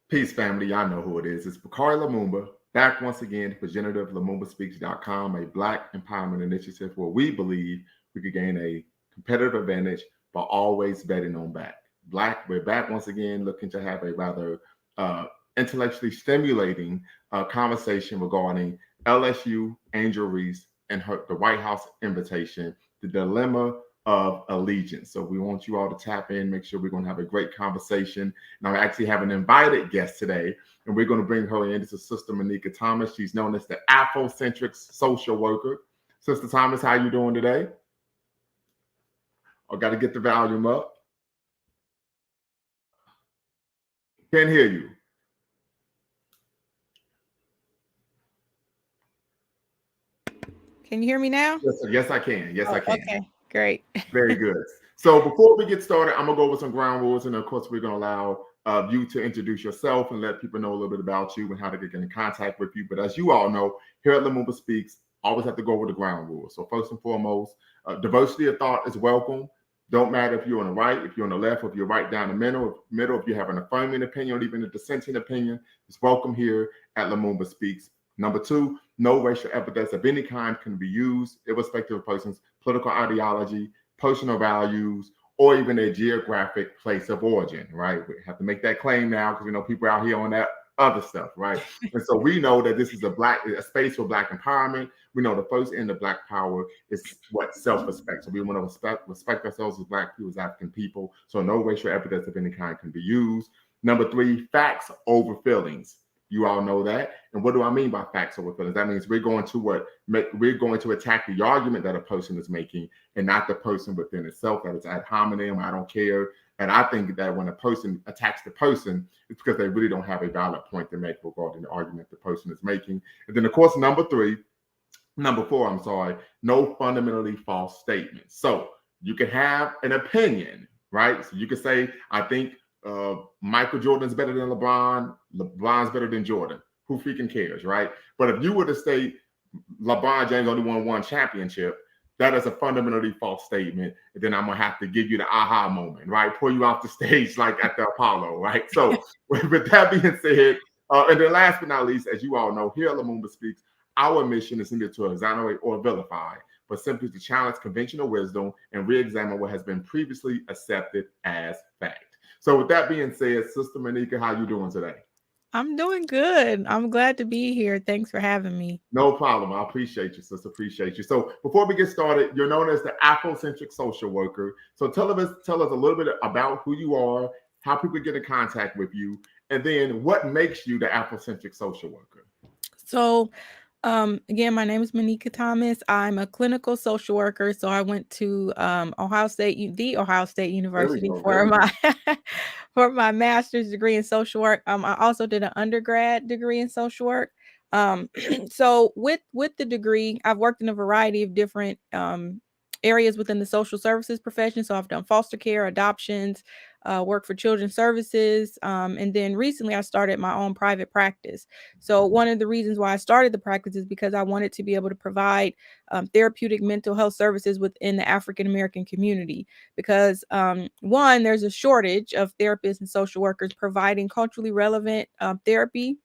Peace, family. Y'all know who it is. It's Bakari Lumumba, back once again for GenerativeLumumbaSpeaks.com, a Black empowerment initiative where we believe we could gain a competitive advantage by always betting on back. We're back once again looking to have a rather uh, intellectually stimulating conversation regarding LSU, Angel Reese, and the White House invitation, the dilemma of allegiance. So we want you all to tap in, make sure we're going to have a great conversation. And I actually have an invited guest today, and we're going to bring her in. This is Sister Monica Thomas. She's known as the Afrocentric social worker. Sister Thomas, how you doing today? I got to get the volume up. Can't hear you. Can you hear me now? Yes, sir. Yes, I can. Yes, I can. Okay, great. Very good. So before we get started, I'm going to go over some ground rules, and of course, we're going to allow you to introduce yourself and let people know a little bit about you and how to get in contact with you. But as you all know, here at Lumumba Speaks, always have to go over the ground rules. So first and foremost, diversity of thought is welcome. Don't matter if you're on the right, if you're on the left, or if you're right down the middle, if you have an affirming opinion or even a dissenting opinion, it's welcome here at Lumumba Speaks. Number two, no racial epithets of any kind can be used, irrespective of a person's political ideology, personal values, or even their geographic place of origin, right? We have to make that claim now because we know people out here on that other stuff, right? And so we know that this is a space for Black empowerment. We know the first end of Black power is what? Self-respect. So we want to respect ourselves as Black people, as African people. So no racial epithets of any kind can be used. Number three, facts over feelings. You all know that. And what do I mean by facts over feelings? That means we're going to attack the argument that a person is making and not the person within itself. That is ad hominem. I don't care. And I think that when a person attacks the person, it's because they really don't have a valid point to make regarding the argument the person is making. And then, of course, number four, no fundamentally false statements. So you can have an opinion, right? So you can say, I think Michael Jordan's better than LeBron. LeBron's better than Jordan. Who freaking cares, right? But if you were to state LeBron James only won one championship, that is a fundamentally false statement. And then I'm going to have to give you the aha moment, right? Pull you off the stage like at the Apollo, right? So with that being said, and then last but not least, as you all know, here at Lumumba Speaks, our mission is neither to exonerate or vilify, but simply to challenge conventional wisdom and re-examine what has been previously accepted as fact. So with that being said, Sister Monica, how you doing today? I'm doing good. I'm glad to be here. Thanks for having me. No problem. I appreciate you, sister. Appreciate you. So before we get started, you're known as the Afrocentric social worker. So tell us a little bit about who you are, how people get in contact with you, and then what makes you the Afrocentric social worker. So again, my name is Monica Thomas. I'm a clinical social worker. So I went to the Ohio State University for my master's degree in social work. I also did an undergrad degree in social work. So with the degree, I've worked in a variety of different areas within the social services profession. So I've done foster care, adoptions, work for children's services. And then recently I started my own private practice. So one of the reasons why I started the practice is because I wanted to be able to provide therapeutic mental health services within the African-American community. Because one, there's a shortage of therapists and social workers providing culturally relevant therapy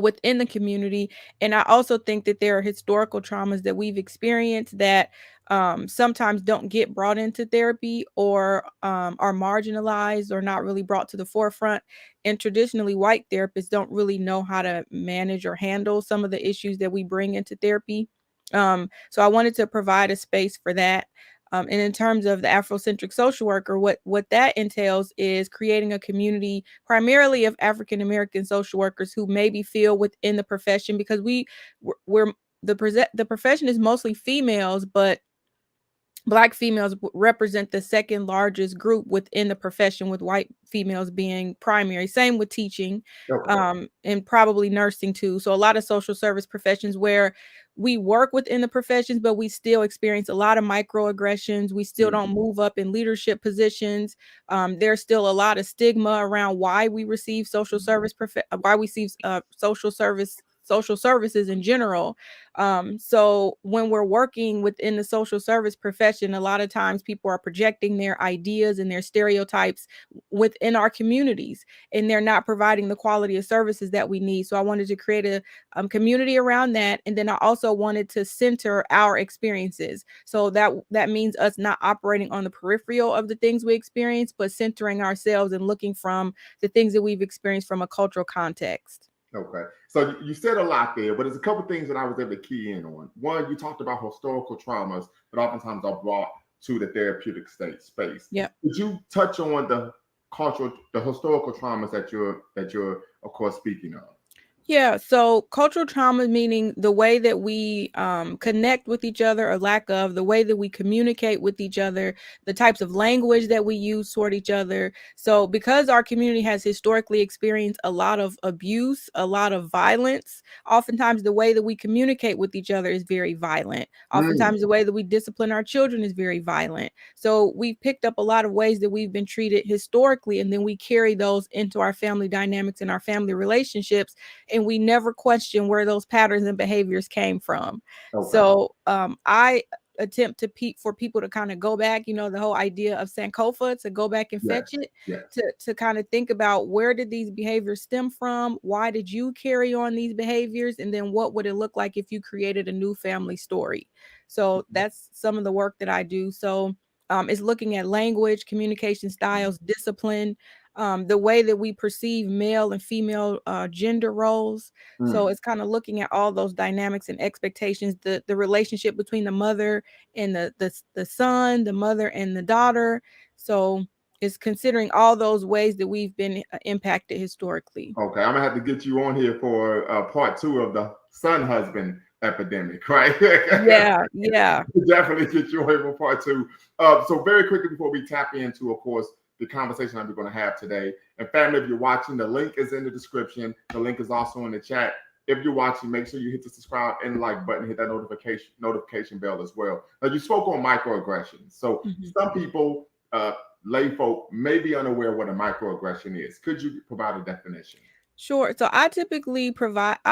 within the community. And I also think that there are historical traumas that we've experienced that sometimes don't get brought into therapy or are marginalized or not really brought to the forefront. And traditionally, white therapists don't really know how to manage or handle some of the issues that we bring into therapy. So I wanted to provide a space for that. And in terms of the Afrocentric social worker, what that entails is creating a community primarily of African-American social workers who maybe feel within the profession, because the profession is mostly females, but Black females represent the second largest group within the profession, with white females being primary. Same with teaching, and probably nursing too. So a lot of social service professions where we work within the professions, but we still experience a lot of microaggressions. We still don't move up in leadership positions. There's still a lot of stigma around why we receive social service social services in general. So when we're working within the social service profession, a lot of times people are projecting their ideas and their stereotypes within our communities, and they're not providing the quality of services that we need. So I wanted to create a community around that, and then I also wanted to center our experiences. So that means us not operating on the peripheral of the things we experience, but centering ourselves and looking from the things that we've experienced from a cultural context. Okay. So you said a lot there, but there's a couple things that I was able to key in on. One, you talked about historical traumas that oftentimes are brought to the therapeutic space. Yeah. Could you touch on the historical traumas that you're of course speaking of? Yeah, so cultural trauma meaning the way that we connect with each other, or lack of, the way that we communicate with each other, the types of language that we use toward each other. So because our community has historically experienced a lot of abuse, a lot of violence, oftentimes the way that we communicate with each other is very violent. Oftentimes the way that we discipline our children is very violent. So we picked up a lot of ways that we've been treated historically, and then we carry those into our family dynamics and our family relationships, and we never question where those patterns and behaviors came from. Okay. So I attempt for people to kind of go back, the whole idea of Sankofa, to go back and fetch it, to kind of think about, where did these behaviors stem from? Why did you carry on these behaviors? And then what would it look like if you created a new family story? So that's some of the work that I do. So it's looking at language, communication styles, discipline, the way that we perceive male and female gender roles. So it's kind of looking at all those dynamics and expectations, the relationship between the mother and the son, the mother and the daughter. So it's considering all those ways that we've been impacted historically. Okay, I'm gonna have to get you on here for part 2 of the son husband epidemic, right? Yeah. Definitely get you on here for part 2. So very quickly before we tap into, of course, the conversation that we're going to have today. And family, if you're watching, the link is in the description. The link is also in the chat. If you're watching, make sure you hit the subscribe and like button, hit that notification bell as well. Now, you spoke on microaggressions. So some people, lay folk, may be unaware what a microaggression is. Could you provide a definition? Sure. So I typically provide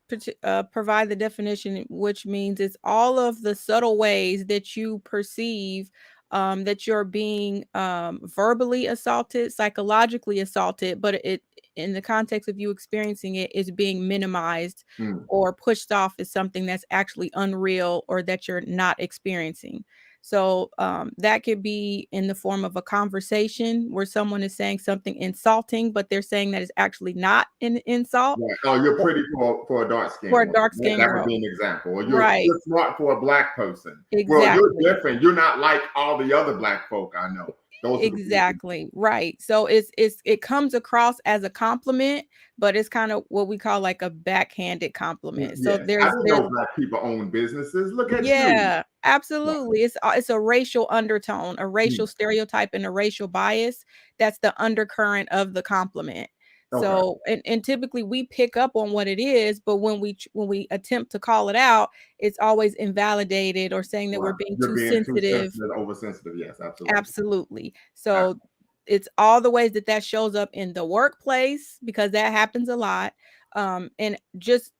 the definition, which means it's all of the subtle ways that you perceive that you're being verbally assaulted, psychologically assaulted, but it, in the context of you experiencing it, is being minimized or pushed off as something that's actually unreal or that you're not experiencing. So that could be in the form of a conversation where someone is saying something insulting, but they're saying that it's actually not an insult. Right. Oh, you're pretty for a dark skin. For a dark skin, that would be an example. Or right? You're smart for a black person. Exactly. Well, you're different. You're not like all the other black folk I know. Those exactly right. So it comes across as a compliment, but it's kind of what we call like a backhanded compliment. So I didn't know black people own businesses. Look at you. Absolutely. It's a racial undertone, a racial stereotype, and a racial bias. That's the undercurrent of the compliment. Okay. So and typically we pick up on what it is, but when we attempt to call it out, it's always invalidated or saying that we're being too sensitive, oversensitive. Yes, absolutely. Absolutely. So it's all the ways that shows up in the workplace, because that happens a lot, and just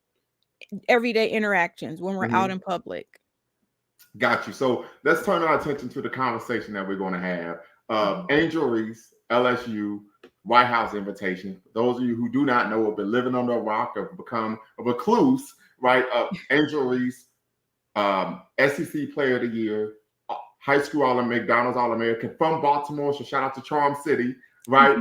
everyday interactions when we're out in public. Got you. So let's turn our attention to the conversation that we're going to have. Angel Reese, LSU, White House invitation. For those of you who do not know, have been living under a rock, have become a recluse, right? Angel Reese, SEC Player of the Year, high school McDonald's All-American from Baltimore. So shout out to Charm City, right?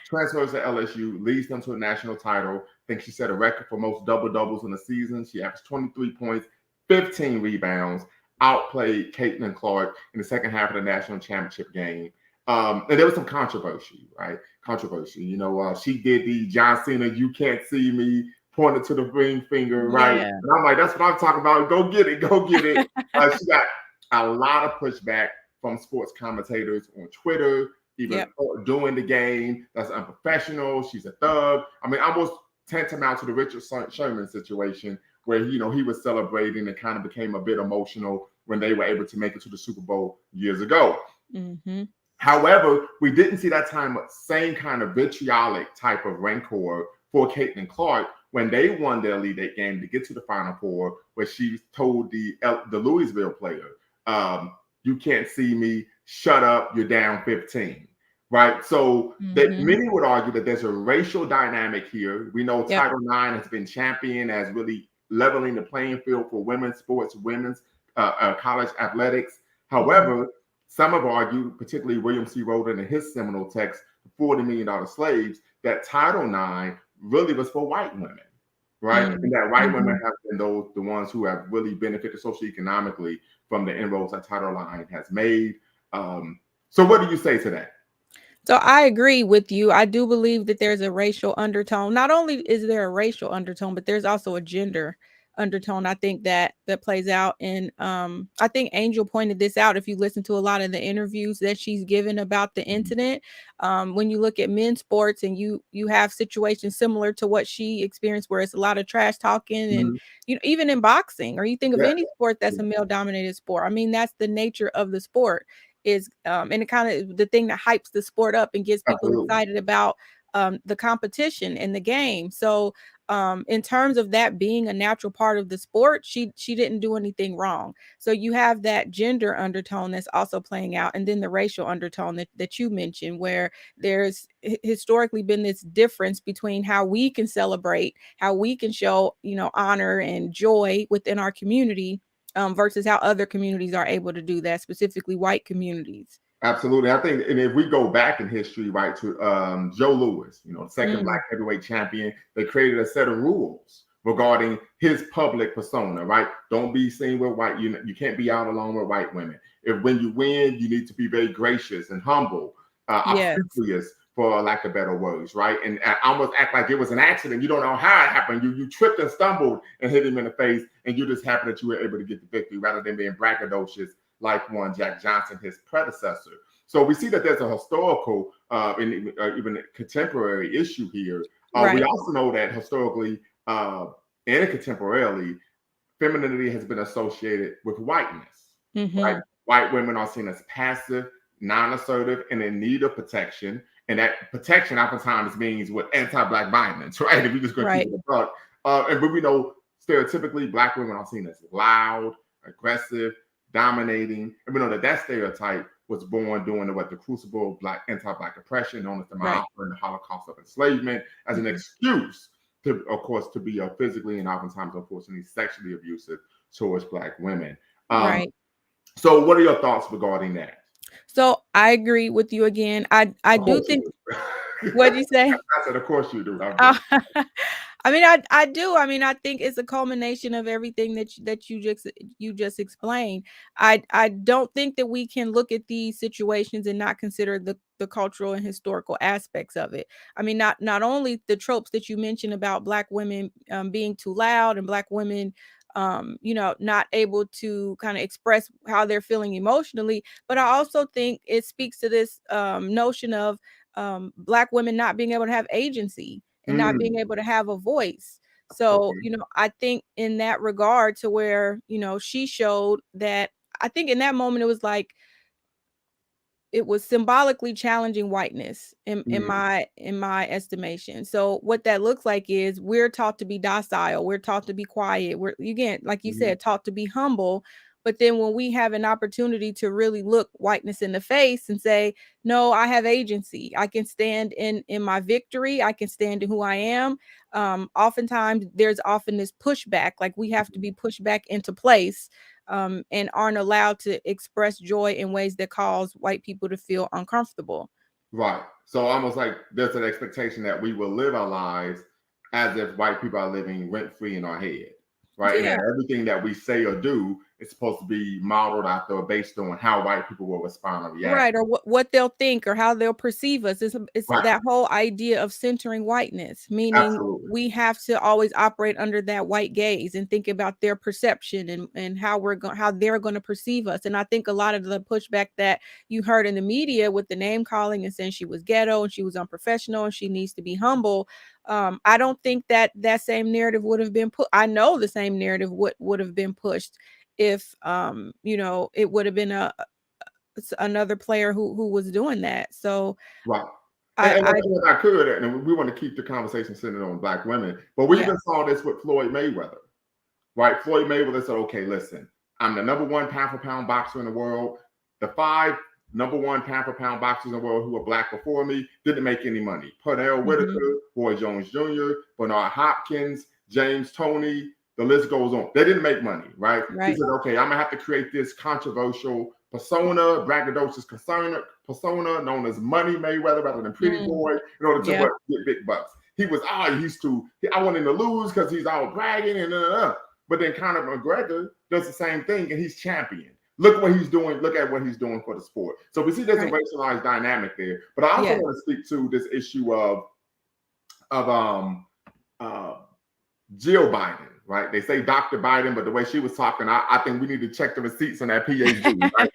Transfers to LSU, leads them to a national title. I think she set a record for most double-doubles in the season. She averaged 23 points, 15 rebounds, outplayed Caitlin Clark in the second half of the national championship game. And there was some controversy, right? She did the John Cena, you can't see me, pointed to the ring finger, right? Yeah. And I'm like, that's what I'm talking about. Go get it. She got a lot of pushback from sports commentators on Twitter, even during the game. That's unprofessional. She's a thug. I mean, almost tantamount to the Richard Sherman situation, where he was celebrating and kind of became a bit emotional when they were able to make it to the Super Bowl years ago. However, we didn't see that same kind of vitriolic type of rancor for Caitlin Clark when they won their Elite Eight game to get to the Final Four, where she told the Louisville player, "You can't see me. Shut up. You're down 15." Right. So that many would argue that there's a racial dynamic here. We know Title IX has been championed as really leveling the playing field for women's sports, women's college athletics. However, some have argued, particularly William C. Rhoden in his seminal text, $40 million Slaves, that Title IX really was for white women, right? And that white women have been the ones who have really benefited socioeconomically from the inroads that Title IX has made. So what do you say to that? So I agree with you. I do believe that there's a racial undertone. Not only is there a racial undertone, but there's also a gender undertone. I think that plays out. And I think Angel pointed this out. If you listen to a lot of the interviews that she's given about the incident, when you look at men's sports and you have situations similar to what she experienced, where it's a lot of trash talking, and even in boxing, or you think of any sport that's a male dominated sport. I mean, that's the nature of the sport. Is and it kind of the thing that hypes the sport up and gets people excited about the competition and the game. So in terms of that being a natural part of the sport, she didn't do anything wrong. So you have that gender undertone that's also playing out, and then the racial undertone that you mentioned, where there's historically been this difference between how we can celebrate, how we can show honor and joy within our community, versus how other communities are able to do that, specifically white communities. Absolutely. I think, and if we go back in history, right, to Joe Louis, second Black heavyweight champion, they created a set of rules regarding his public persona, right? Don't be seen with white, you can't be out alone with white women. If when you win, you need to be very gracious and humble, obsequious, for lack of better words, right? And almost act like it was an accident. You don't know how it happened. You tripped and stumbled and hit him in the face, and you just happy that you were able to get the victory rather than being braggadocious like one Jack Johnson, his predecessor. So we see that there's a historical and even contemporary issue here. We also know that historically and contemporarily, femininity has been associated with whiteness. Right? White women are seen as passive, non-assertive, and in need of protection. And that protection oftentimes means with anti-Black violence, right? If you're just going to keep it up. But we know stereotypically Black women are seen as loud, aggressive, dominating. And we know that stereotype was born during the crucible of anti-Black oppression, known as the Maoist and the Holocaust of enslavement, as an excuse to, of course, to be physically and oftentimes, unfortunately, sexually abusive towards Black women. So what are your thoughts regarding that? So I agree with you again. I do think. What'd you say? I said, of course you do. I mean, I do. I mean, I think it's a culmination of everything that you just explained. I don't think that we can look at these situations and not consider the cultural and historical aspects of it. I mean, not only the tropes that you mentioned about Black women being too loud and Black women not able to kind of express how they're feeling emotionally, but I also think it speaks to this notion of Black women not being able to have agency and not being able to have a voice. So, I think in that regard, to where, she showed that, I think in that moment, it was like, it was symbolically challenging whiteness in my estimation. So what that looks like is we're taught to be docile, we're taught to be quiet, we're, again, like you said, taught to be humble. But then when we have an opportunity to really look whiteness in the face and say, no, I have agency, I can stand in my victory, I can stand in who I am. Oftentimes there's often this pushback, like we have to be pushed back into place, and aren't allowed to express joy in ways that cause white people to feel uncomfortable. Right. So almost like there's an expectation that we will live our lives as if white people are living rent-free in our head. Right. And that everything that we say or do is supposed to be modeled after or based on how white people will respond or react. Right. Or what they'll think or how they'll perceive us. It's that whole idea of centering whiteness, meaning we have to always operate under that white gaze and think about their perception and how they're going to perceive us. And I think a lot of the pushback that you heard in the media with the name calling and saying she was ghetto and she was unprofessional and she needs to be humble, I don't think that same narrative would have been put. I know the same narrative would have been pushed if it would have been another player who was doing that. So And I if I could, and we want to keep the conversation centered on Black women, but we yeah. even saw this with Floyd Mayweather, right? Floyd Mayweather said, okay, listen, I'm the number one pound for pound boxer in the world. The 5 number one pound for pound boxers in the world who were Black before me didn't make any money. Pernell Whitaker, Roy Jones Jr., Bernard Hopkins, James Toney, the list goes on. They didn't make money, right? He said, okay, I'm going to have to create this controversial persona, braggadocious persona known as Money Mayweather rather than Pretty Boy in order to get big bucks. He was, I want him to lose because he's all bragging and But then Conor McGregor does the same thing and he's champion. Look what he's doing. Look at what he's doing for the sport. So we see there's a racialized dynamic there. But I also want to speak to this issue of Jill Biden, right? They say Dr. Biden, but the way she was talking, I think we need to check the receipts on that PhD. Right?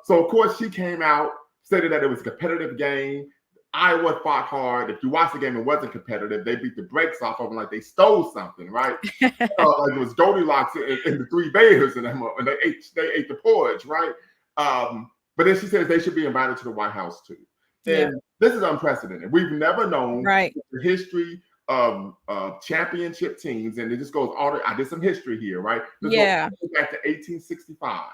So of course she came out, stated that it was a competitive game. Iowa fought hard. If you watch the game, it wasn't competitive. They beat the brakes off of them like they stole something, right? Like it was Goldilocks in the 3 Bears, and they ate the porridge, right? But then she says they should be invited to the White House too. And this is unprecedented. We've never known the history of championship teams, and it just goes all. I did some history here, right? This goes back to 1865.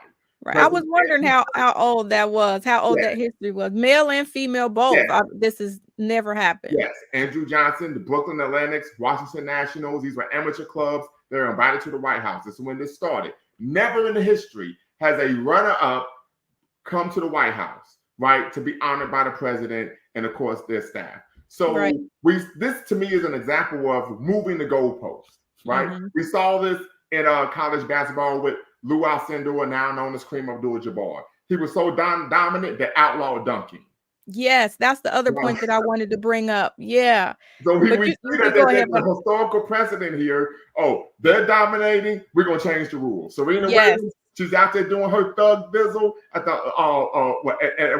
Right. I was wondering how old that was, how old that history was. Male and female both. This has never happened. Yes. Andrew Johnson, the Brooklyn Athletics, Washington Nationals, these were amateur clubs. They're invited to the White House. This is when this started. Never in the history has a runner-up come to the White House, right, to be honored by the president and, of course, their staff. So this, to me, is an example of moving the goalposts, right? We saw this in college basketball with Lou Alcindor, now known as Kareem Abdul-Jabbar. He was so dominant that outlawed dunking. Yes, that's the other point that I wanted to bring up. Yeah. So we see that there's a historical precedent here. Oh, they're dominating. We're going to change the rules. Serena Williams, she's out there doing her thug bizzle at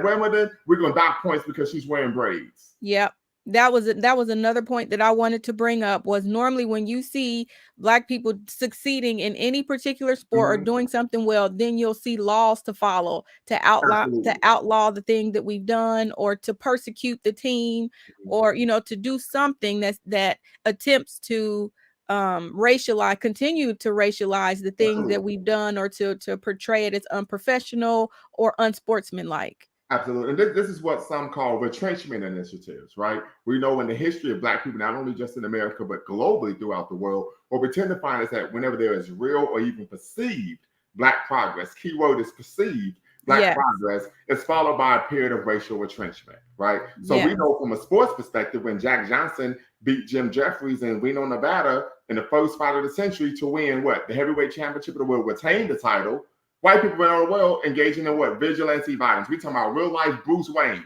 Wimbledon. We're going to dock points because she's wearing braids. Yep. That was another point that I wanted to bring up, was normally when you see Black people succeeding in any particular sport or doing something well, then you'll see laws to follow to outlaw the thing that we've done, or to persecute the team, or to do something that attempts to continue to racialize the things that we've done, or to portray it as unprofessional or unsportsmanlike. Absolutely. And this is what some call retrenchment initiatives, right? We know in the history of Black people, not only just in America, but globally throughout the world, what we tend to find is that whenever there is real or even perceived Black progress, keyword is perceived Black progress, it's followed by a period of racial retrenchment, right? So we know from a sports perspective, when Jack Johnson beat Jim Jeffries in Reno, Nevada in the first fight of the century to win the heavyweight championship of the world, retain the title, white people around the world engaging in vigilante violence. We talking about real life Bruce Wayne,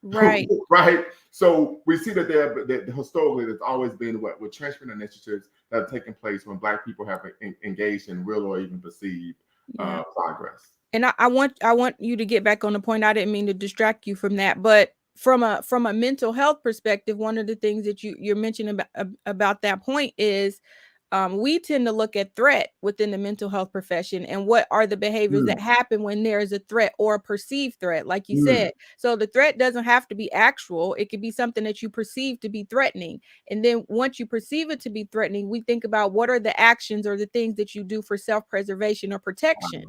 right? Right. So we see that historically there's always been retrenchment initiatives that have taken place when Black people have engaged in real or even perceived progress. And I want you to get back on the point. I didn't mean to distract you from that, but from a mental health perspective, one of the things that you're mentioning about that point is we tend to look at threat within the mental health profession, and what are the behaviors that happen when there is a threat or a perceived threat, like you said. So the threat doesn't have to be actual. It could be something that you perceive to be threatening. And then once you perceive it to be threatening, we think about what are the actions or the things that you do for self-preservation or protection.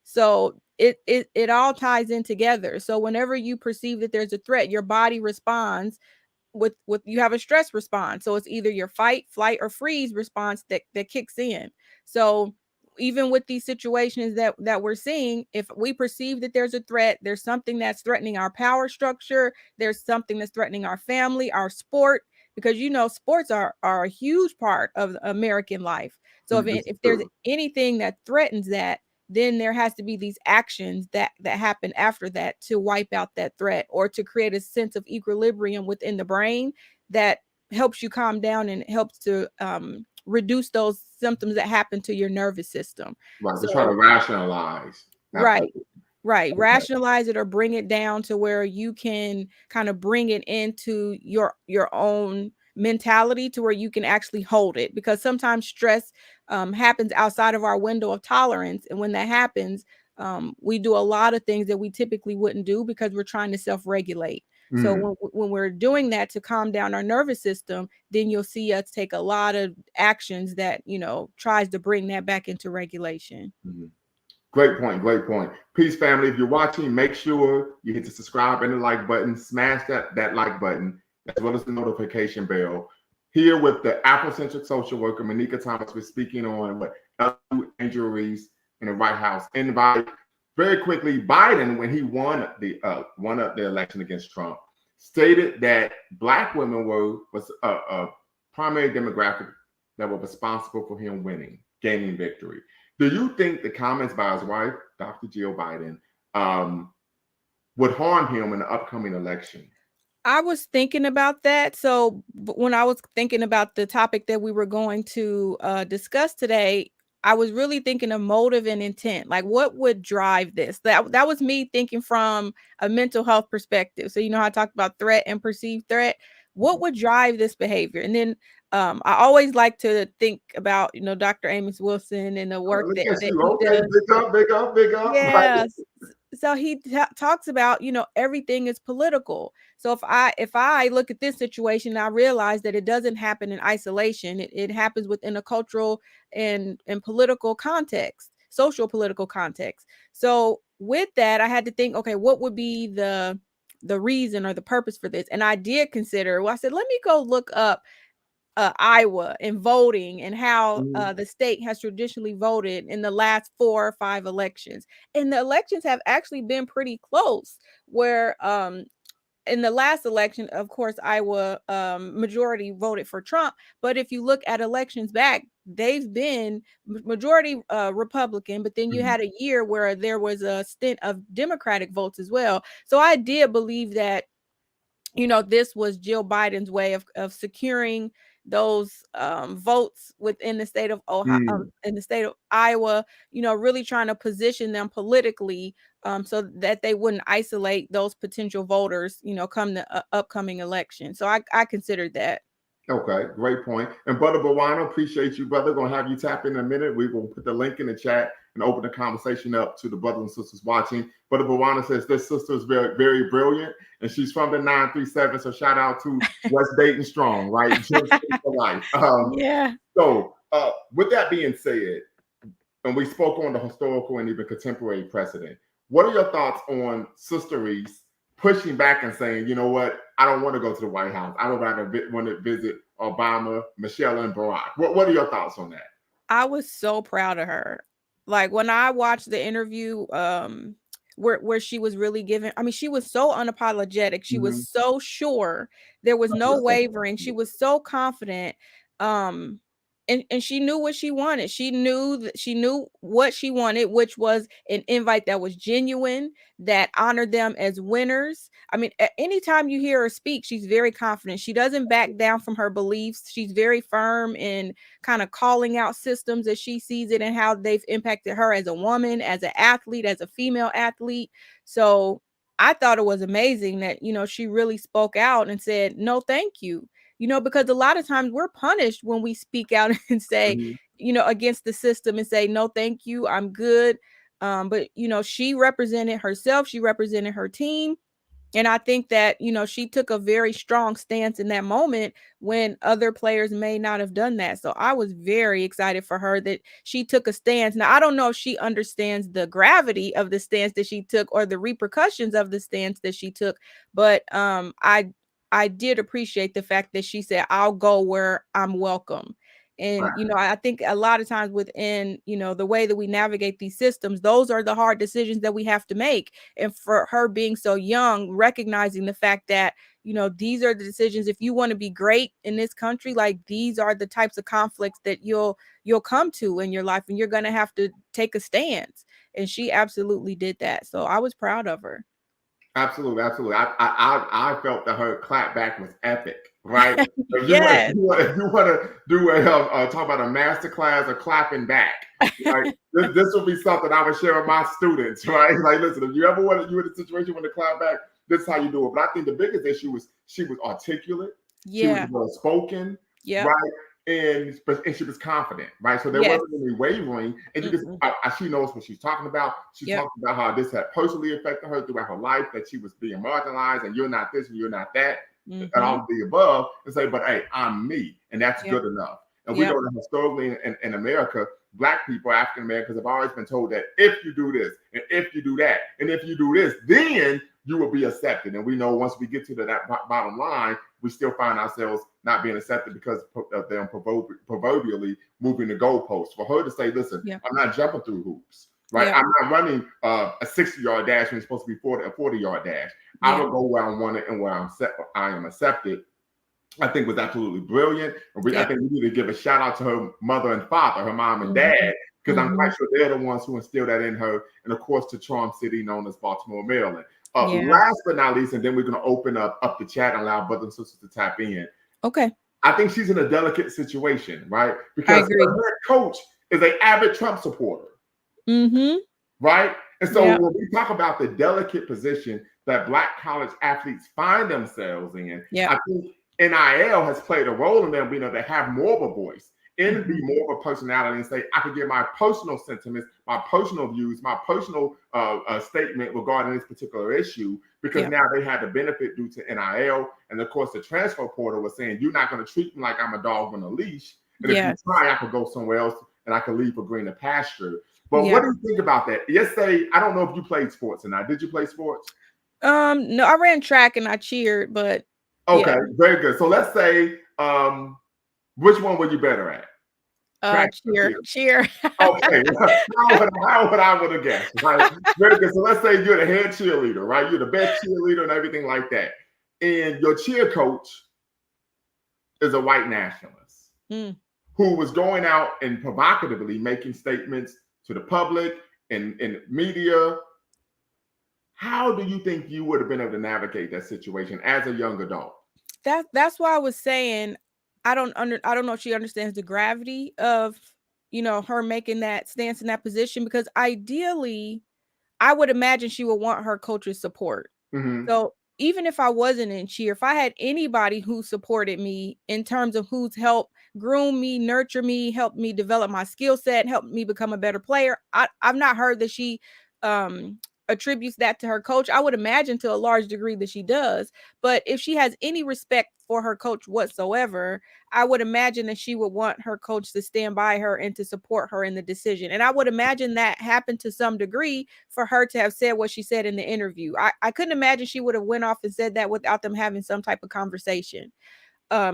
So it all ties in together. So whenever you perceive that there's a threat, your body responds with you have a stress response. So it's either your fight, flight, or freeze response that kicks in. So even with these situations that we're seeing, if we perceive that there's a threat, there's something that's threatening our power structure, there's something that's threatening our family, our sport, because sports are a huge part of American life. So if there's anything that threatens that, then there has to be these actions that happen after that to wipe out that threat, or to create a sense of equilibrium within the brain that helps you calm down and helps to reduce those symptoms that happen to your nervous system. Right. So try to rationalize. Right. Okay. Rationalize it or bring it down to where you can kind of bring it into your own mentality, to where you can actually hold it, because sometimes stress happens outside of our window of tolerance, and when that happens, we do a lot of things that we typically wouldn't do because we're trying to self-regulate. So when we're doing that to calm down our nervous system, then you'll see us take a lot of actions that, tries to bring that back into regulation. Great point. Great point. Peace, family. If you're watching, make sure you hit the subscribe and the like button. Smash that like button, as well as the notification bell. Here with the Afrocentric social worker, Monika Thomas, we're speaking on what Angel Reese in the White House invited. Very quickly, Biden, when he won the election against Trump, stated that Black women was a primary demographic that were responsible for him gaining victory. Do you think the comments by his wife, Dr. Jill Biden, would harm him in the upcoming election? I was thinking about that. So when I was thinking about the topic that we were going to discuss today, I was really thinking of motive and intent. Like, what would drive this? That was me thinking from a mental health perspective. So, I talked about threat and perceived threat. What would drive this behavior? And then I always like to think about, Dr. Amos Wilson and the work that he does. Big up. Yes. So he talks about, everything is political. So if I look at this situation, I realize that it doesn't happen in isolation. It happens within a cultural and political context, social political context. So with that, I had to think, okay, what would be the reason or the purpose for this? And I did consider, I said, let me go look up Iowa and voting and how the state has traditionally voted in the last 4 or 5 elections. And the elections have actually been pretty close, where in the last election, of course, Iowa majority voted for Trump. But if you look at elections back, they've been majority Republican. But then you had a year where there was a stint of Democratic votes as well. So I did believe that, this was Jill Biden's way of securing those votes within the state of Ohio, in the state of Iowa, really trying to position them politically so that they wouldn't isolate those potential voters, come the upcoming election. So I considered that. Okay, great point. And Brother Bawano, appreciate you, brother. Gonna have you tap in a minute. We will put the link in the chat and open the conversation up to the brothers and sisters watching. Brother Bawano says this sister is very, very brilliant, and she's from the 937. So shout out to West Dayton Strong, right? For life. Yeah. So with that being said, and we spoke on the historical and even contemporary precedent, what are your thoughts on Sister Reese pushing back and saying, you know what, I don't want to go to the White House. I would rather want to visit Obama, Michelle, and Barack. What are your thoughts on that? I was so proud of her. Like, when I watched the interview where she was really giving, she was so unapologetic. She was so sure. There was no wavering. She was so confident. And she knew what she wanted. She knew what she wanted, which was an invite that was genuine, that honored them as winners. Anytime you hear her speak, she's very confident. She doesn't back down from her beliefs. She's very firm in kind of calling out systems as she sees it and how they've impacted her as a woman, as an athlete, as a female athlete. So I thought it was amazing that, she really spoke out and said, no, thank you. Because a lot of times we're punished when we speak out and say, against the system and say, no, thank you, I'm good. But, she represented herself. She represented her team. And I think that, she took a very strong stance in that moment when other players may not have done that. So I was very excited for her that she took a stance. Now, I don't know if she understands the gravity of the stance that she took or the repercussions of the stance that she took, but I did appreciate the fact that she said, I'll go where I'm welcome. And, I think a lot of times within, the way that we navigate these systems, those are the hard decisions that we have to make. And for her being so young, recognizing the fact that, these are the decisions. If you want to be great in this country, like, these are the types of conflicts that you'll come to in your life, and you're going to have to take a stance. And she absolutely did that. So I was proud of her. Absolutely. I felt that her clap back was epic, right? Yes. If you want to do a talk about a master class of clapping back, right? this would be something I would share with my students, right? Like, listen, if you ever you in a situation when to clap back, this is how you do it. But I think the biggest issue was she was articulate. Yeah. She was well spoken. Yeah. Right. and she was confident, right? So there Yes. wasn't any wavering, and you just she knows what she's talking about. She Yep. talked about how this had personally affected her throughout her life, that she was being marginalized, and you're not this and you're not that, and all of the above, and say, but hey, I'm me, and that's good enough. And we know that historically in America, Black people, African Americans, have always been told that if you do this, and if you do that, and if you do this, then you will be accepted. And we know once we get to that bottom line, we still find ourselves not being accepted because of them proverbially moving the goalposts. For her to say, listen, I'm not jumping through hoops, right? I'm not running a 60-yard dash when it's supposed to be a 40-yard dash. I will go where I want it and where I am accepted. I think was absolutely brilliant. And I think we need to give a shout out to her mother and father, her mom and dad, because I'm quite sure they're the ones who instilled that in her. And of course, to Charm City, known as Baltimore, Maryland. Last but not least, and then we're going to open up the chat and allow brothers and sisters to tap in. Okay. I think she's in a delicate situation, right? Because her head coach is an avid Trump supporter. Right? And so when we talk about the delicate position that Black college athletes find themselves in, I think NIL has played a role in them being able to have more of a voice and be more of a personality and say, I can give my personal sentiments, my personal views, my personal statement regarding this particular issue, because now they had the benefit due to NIL. And of course, the transfer portal was saying, you're not going to treat me like I'm a dog on a leash. And if you try, I could go somewhere else and I could leave for greener pasture. But what do you think about that? Yesterday, I don't know if you played sports or not. Did you play sports? No, I ran track and I cheered, but okay, very good. So let's say, which one were you better at? Cheer. Okay, how would I would have guessed? Right? Very good. So let's say you're the head cheerleader, right? You're the best cheerleader and everything like that. And your cheer coach is a white nationalist who was going out and provocatively making statements to the public and media. How do you think you would have been able to navigate that situation as a young adult? That's why I was saying I don't know if she understands the gravity of, her making that stance in that position, because ideally I would imagine she would want her coach's support. So even if I wasn't in cheer, if I had anybody who supported me in terms of who's helped groom me, nurture me, help me develop my skill set, help me become a better player, I've not heard that she attributes that to her coach. I would imagine to a large degree that she does. But if she has any respect for her coach whatsoever, I would imagine that she would want her coach to stand by her and to support her in the decision. And I would imagine that happened to some degree for her to have said what she said in the interview. I couldn't imagine she would have went off and said that without them having some type of conversation.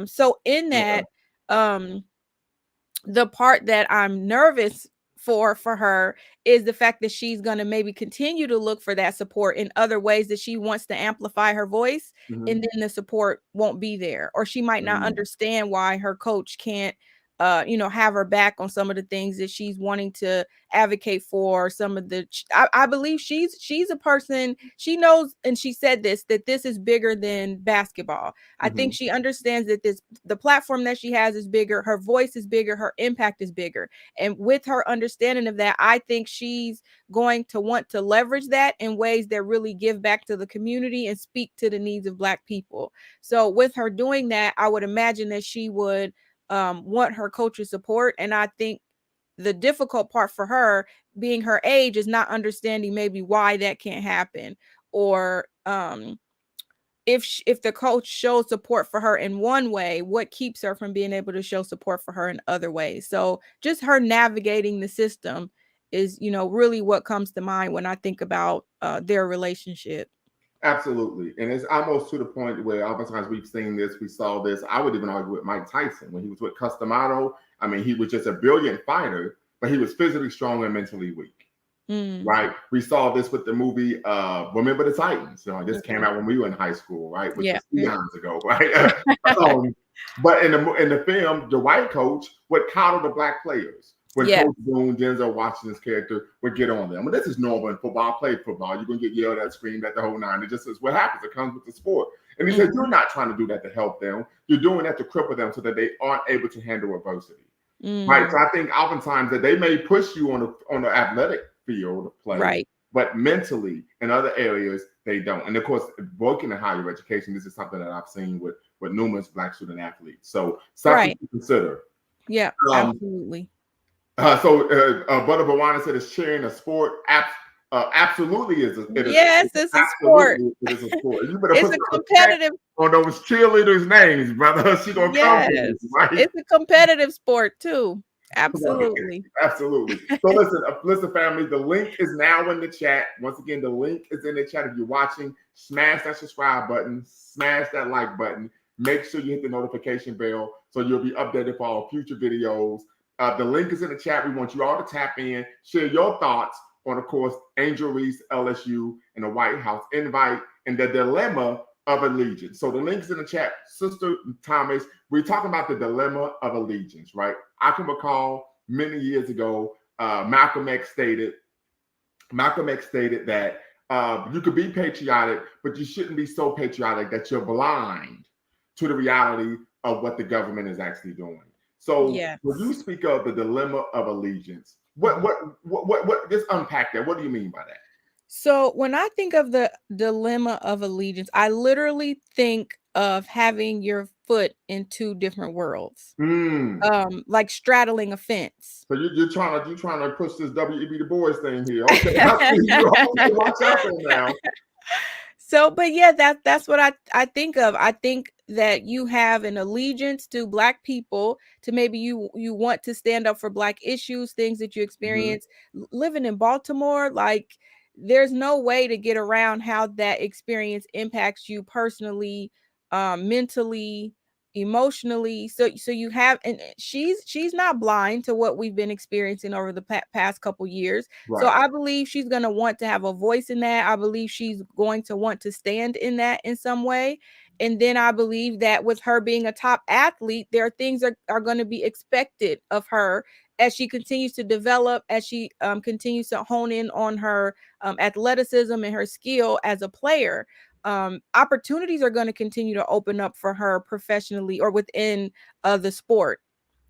So in that, the part that I'm nervous for her is the fact that she's going to maybe continue to look for that support in other ways, that she wants to amplify her voice, and then the support won't be there, or she might not understand why her coach can't have her back on some of the things that she's wanting to advocate for. Some of the I believe she's a person, she knows, and she said that this is bigger than basketball. I think she understands that the platform that she has is bigger, her voice is bigger, her impact is bigger. And with her understanding of that, I think she's going to want to leverage that in ways that really give back to the community and speak to the needs of Black people. So with her doing that, I would imagine that she would want her coach's support. And I think the difficult part for her, being her age, is not understanding maybe why that can't happen, or if the coach shows support for her in one way, what keeps her from being able to show support for her in other ways. So just her navigating the system is, really what comes to mind when I think about their relationship. Absolutely. And it's almost to the point where oftentimes we've seen this, we saw this. I would even argue with Mike Tyson when he was with Customato. I mean, he was just a brilliant fighter, but he was physically strong and mentally weak. Right. We saw this with the movie Remember the Titans. This came out when we were in high school, right? Which was eons ago, right? But in the film, the white coach would coddle the Black players. When Coach Boone, Denzel Washington's character would get on them. Well, this is normal in football. I played football. You're going to get yelled at, screamed at, the whole nine. It just is what happens. It comes with the sport. And he said, you're not trying to do that to help them. You're doing that to cripple them so that they aren't able to handle adversity. Right. So I think oftentimes that they may push you on the athletic field of play, but mentally in other areas, they don't. And of course, working in higher education, this is something that I've seen with numerous Black student athletes. So something to consider. Yeah, Um, absolutely. Butter Bawana said, "Is cheering a sport?" Absolutely, Yes, it's a sport. absolutely it is a sport. You better It's put a some respect competitive. on those cheerleaders' names, brother. She gonna come for you, Yes, right? it's a competitive sport too. Right. Absolutely. Absolutely. So listen, family. The link is now in the chat. Once again, the link is in the chat. If you're watching, smash that subscribe button, smash that like button. Make sure you hit the notification bell so you'll be updated for all future videos. The link is in the chat. We want you all to tap in, share your thoughts on, of course, Angel Reese, LSU, and the White House invite, and the dilemma of allegiance. So the link is in the chat. Sister Thomas, we're talking about the dilemma of allegiance, right? I can recall many years ago, Malcolm X stated that you could be patriotic, but you shouldn't be so patriotic that you're blind to the reality of what the government is actually doing. So Yes. when you speak of the dilemma of allegiance, what just unpack that. What do you mean by that? So when I think of the dilemma of allegiance, I literally think of having your foot in two different worlds. Mm. Like straddling a fence. So you're trying to push this W.E.B. Du Bois thing here. Okay, I see you. Okay, watch out there now. So, but yeah, that's what I think of. I think that you have an allegiance to Black people, to maybe you want to stand up for Black issues, things that you experience living in Baltimore. Like, there's no way to get around how that experience impacts you personally, mentally, emotionally. So you have, and she's not blind to what we've been experiencing over the past couple years. So Right. I believe she's going to want to have a voice in that. I believe she's going to want to stand in that in some way. And then I believe that with her being a top athlete, there are things that are going to be expected of her as she continues to develop, as she continues to hone in on her athleticism and her skill as a player. Opportunities are going to continue to open up for her professionally or within the sport,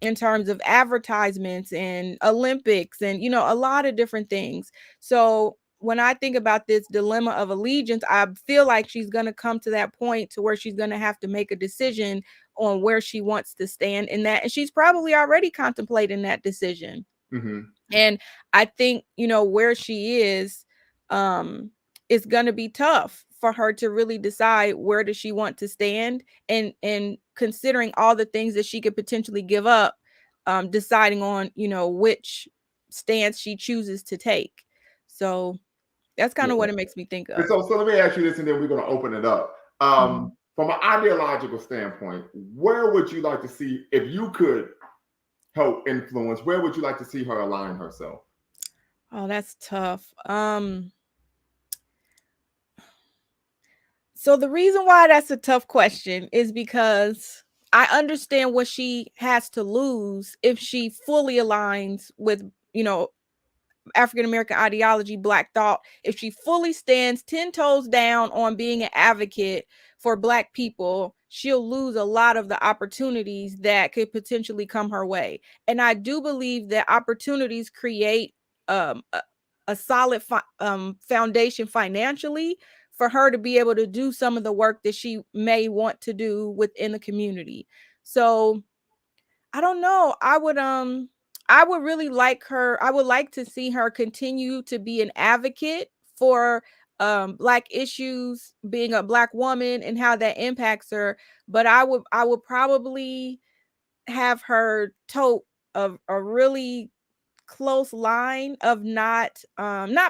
in terms of advertisements and Olympics and, a lot of different things. So when I think about this dilemma of allegiance, I feel like she's going to come to that point to where she's going to have to make a decision on where she wants to stand in that. And she's probably already contemplating that decision. Mm-hmm. And I think, where she um, is going to be tough for her to really decide where does she want to stand, and considering all the things that she could potentially give up, deciding on, which stance she chooses to take. So that's kind of Yeah. what it makes me think And of. so let me ask you this, and then we're going to open it up. Mhm. From an ideological standpoint, where would you like to see, if you could help influence, where would you like to see her align herself? Oh, that's tough. So the reason why that's a tough question is because I understand what she has to lose if she fully aligns with, you know, African American ideology, Black thought. If she fully stands 10 toes down on being an advocate for Black people, she'll lose a lot of the opportunities that could potentially come her way. And I do believe that opportunities create um, a, a solid foundation financially for her to be able to do some of the work that she may want to do within the community. So I don't know. I would really like her. I would like to see her continue to be an advocate for Black issues, being a Black woman and how that impacts her. But I would probably have her tote a really close line of not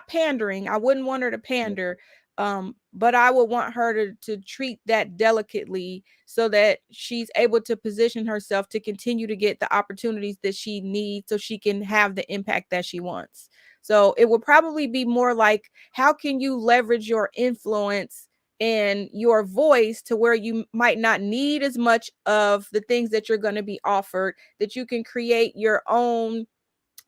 pandering. I wouldn't want her to pander, but I would want her to treat that delicately so that she's able to position herself to continue to get the opportunities that she needs so she can have the impact that she wants. So it would probably be more like, how can you leverage your influence and your voice to where you might not need as much of the things that you're going to be offered, that you can create your own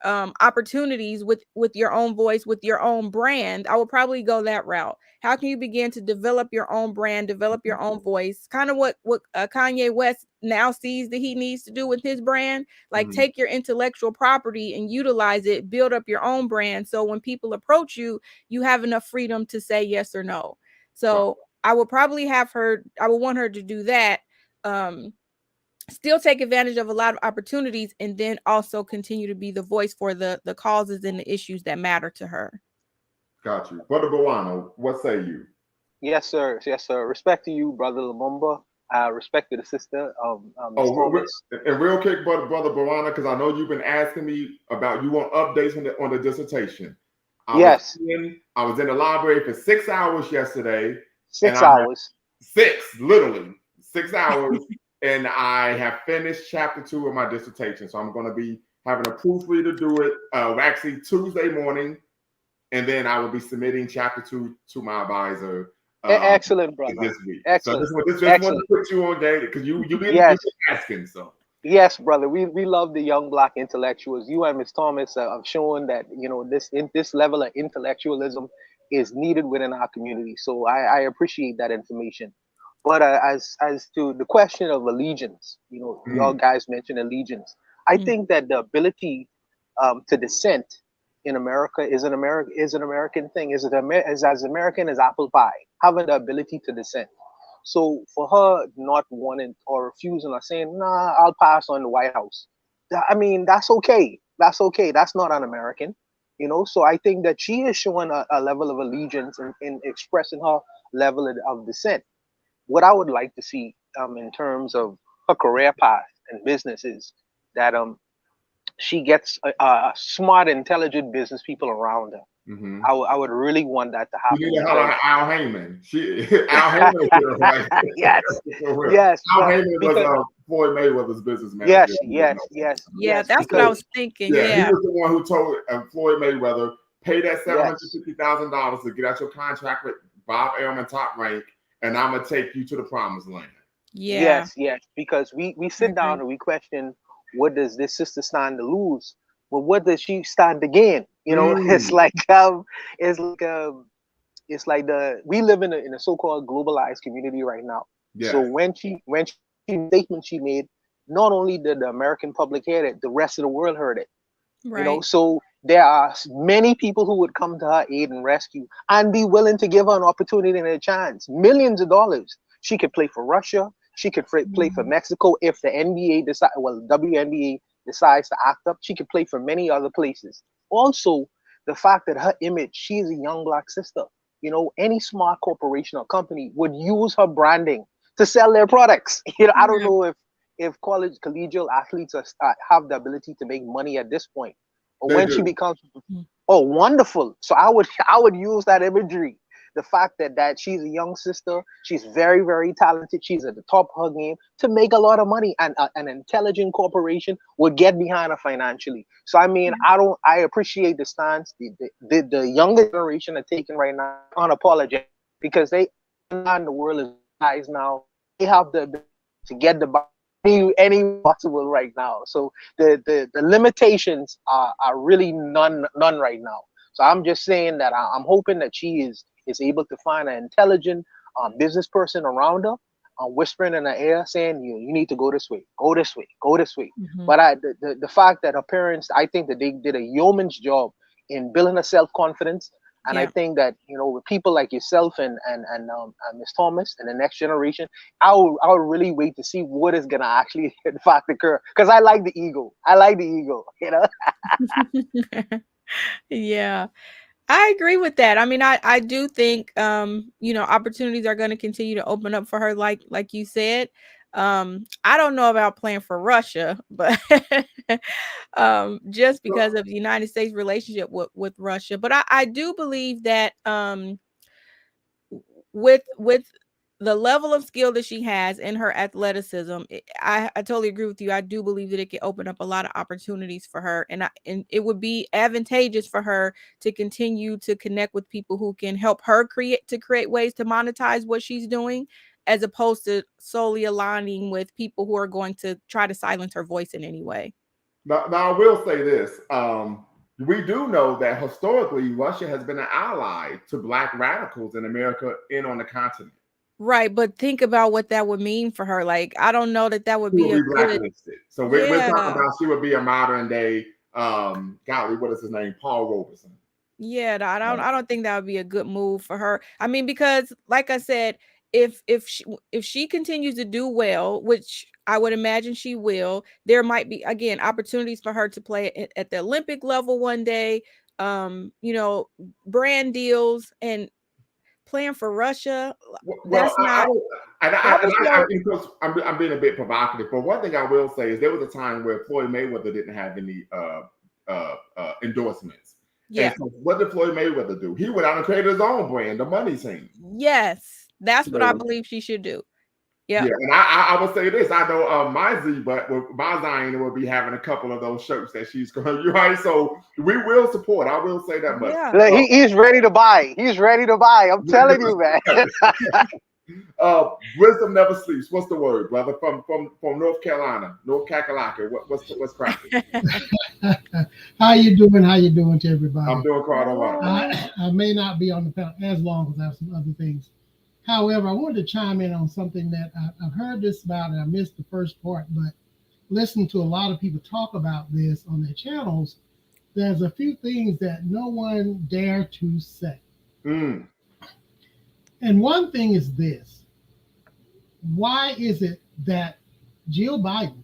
opportunities with your own voice, with your own brand. I would probably go that route. How can you begin to develop your own brand, develop your own voice? Kind of what Kanye West now sees that he needs to do with his brand. Like, Mm-hmm. take your intellectual property and utilize it, build up your own brand, so when people approach you, you have enough freedom to say yes or no. Right. So I would probably have her, I would want her to do that. um still take advantage of a lot of opportunities, and then also continue to be the voice for the causes and the issues that matter to her. Got you. Brother Buano, what say you? Yes, sir. Yes, sir. Respect to you, brother Lumumba. Respect to the sister, Miss Oh, Thomas. and real quick, brother Barana, because I know you've been asking me about you want updates on the dissertation. Yes, I was in the library for 6 hours yesterday, and 6 hours. literally 6 hours, and I have finished chapter 2 of my dissertation. So I'm going to be having a proofreader do it actually Tuesday morning, and then I will be submitting chapter 2 to my advisor. Excellent, brother. This week. Excellent. So this one to put you on game because you've been asking. So yes, brother. We love the young black intellectuals. You and Miss Thomas have shown that this level of intellectualism is needed within our community. So I appreciate that information. But as to the question of allegiance, y'all guys mentioned allegiance. I think that the ability to dissent in America is an American thing. Is as American as apple pie, having the ability to dissent. So for her not wanting or refusing or saying, "Nah, I'll pass on the White House," I mean, that's okay. That's okay. That's not un-American, So I think that she is showing a level of allegiance in expressing her level of dissent. What I would like to see in terms of her career path and business is that she gets smart, intelligent business people around her. mm-hmm. I would really want that to happen. You need to holler at Al Heyman. Al Heyman is here, right? Yes, yes. Al Heyman was Floyd Mayweather's business Yes, manager. yes. Yeah, that's what I was thinking. Yeah, he was the one who told Floyd Mayweather, pay that $750,000 to get out your contract with Bob Arum, Top Rank, and I'm gonna take you to the promised land. Yeah. Yes. Because we sit down and we question, what does this sister stand to lose? Well, what does she stand to gain? It's like we live in a so-called globalized community right now. Yes. So when statement she made, not only did the American public hear it, the rest of the world heard it. Right. So there are many people who would come to her aid and rescue and be willing to give her an opportunity and a chance. Millions of dollars. She could play for Russia. She could play for Mexico if the WNBA decides to act up. She could play for many other places. Also, the fact that her image, she is a young black sister. Any smart corporation or company would use her branding to sell their products. I don't know if collegial athletes have the ability to make money at this point, or when she becomes wonderful. So I would use that imagery. The fact that she's a young sister, she's very, very talented, she's at the top of her game to make a lot of money, and an intelligent corporation would get behind her financially. So I mean, I appreciate the stance the younger generation are taking right now, unapologetic, because they understand the world is guys now. They have the ability to get the any possible right now. So the limitations are really none right now. So I'm just saying that I'm hoping that she is able to find an intelligent business person around her, whispering in her ear, saying, you need to go this way, go this way, go this way. But the fact that her parents, I think that they did a yeoman's job in building her self-confidence. And I think that, with people like yourself and Miss Thomas and the next generation, I would really wait to see what is going to actually in fact occur. Because I like the ego. Yeah. I agree with that. I mean, I do think opportunities are going to continue to open up for her, like you said. I don't know about playing for Russia, but just because of the United States relationship with Russia. But I do believe that with the level of skill that she has in her athleticism, I totally agree with you. I do believe that it can open up a lot of opportunities for her, and it would be advantageous for her to continue to connect with people who can help her create ways to monetize what she's doing, as opposed to solely aligning with people who are going to try to silence her voice in any way. Now I will say this. We do know that historically Russia has been an ally to Black radicals in America and on the continent. Right, but think about what that would mean for her. Like, I don't know that would be a blacklisted. So we're talking about she would be a modern day, golly, what is his name? Paul Robeson. Yeah, I don't think that would be a good move for her. I mean, because like I said, if she continues to do well, which I would imagine she will, there might be again opportunities for her to play at the Olympic level one day. You know, brand deals and playing for Russia. Well, That's not. because I'm being a bit provocative, but one thing I will say is there was a time where Floyd Mayweather didn't have any endorsements. Yeah. And so what did Floyd Mayweather do? He went out and created his own brand, the Money Team. Yes, that's what I believe she should do. Yep. Yeah, and I would say this. I know my Zion will be having a couple of those shirts that she's going. You're right. So we will support. I will say that much. Yeah. He's ready to buy. He's ready to buy. I'm telling you, man. Wisdom never sleeps. What's the word, brother? From North Carolina, North Kakalaka. What's cracking? How you doing? How you doing to everybody? I'm doing quite all right. I may not be on the panel as long as I have some other things. However, I wanted to chime in on something that I've heard this about, and I missed the first part, but listening to a lot of people talk about this on their channels, there's a few things that no one dare to say. And one thing is this: why is it that Jill Biden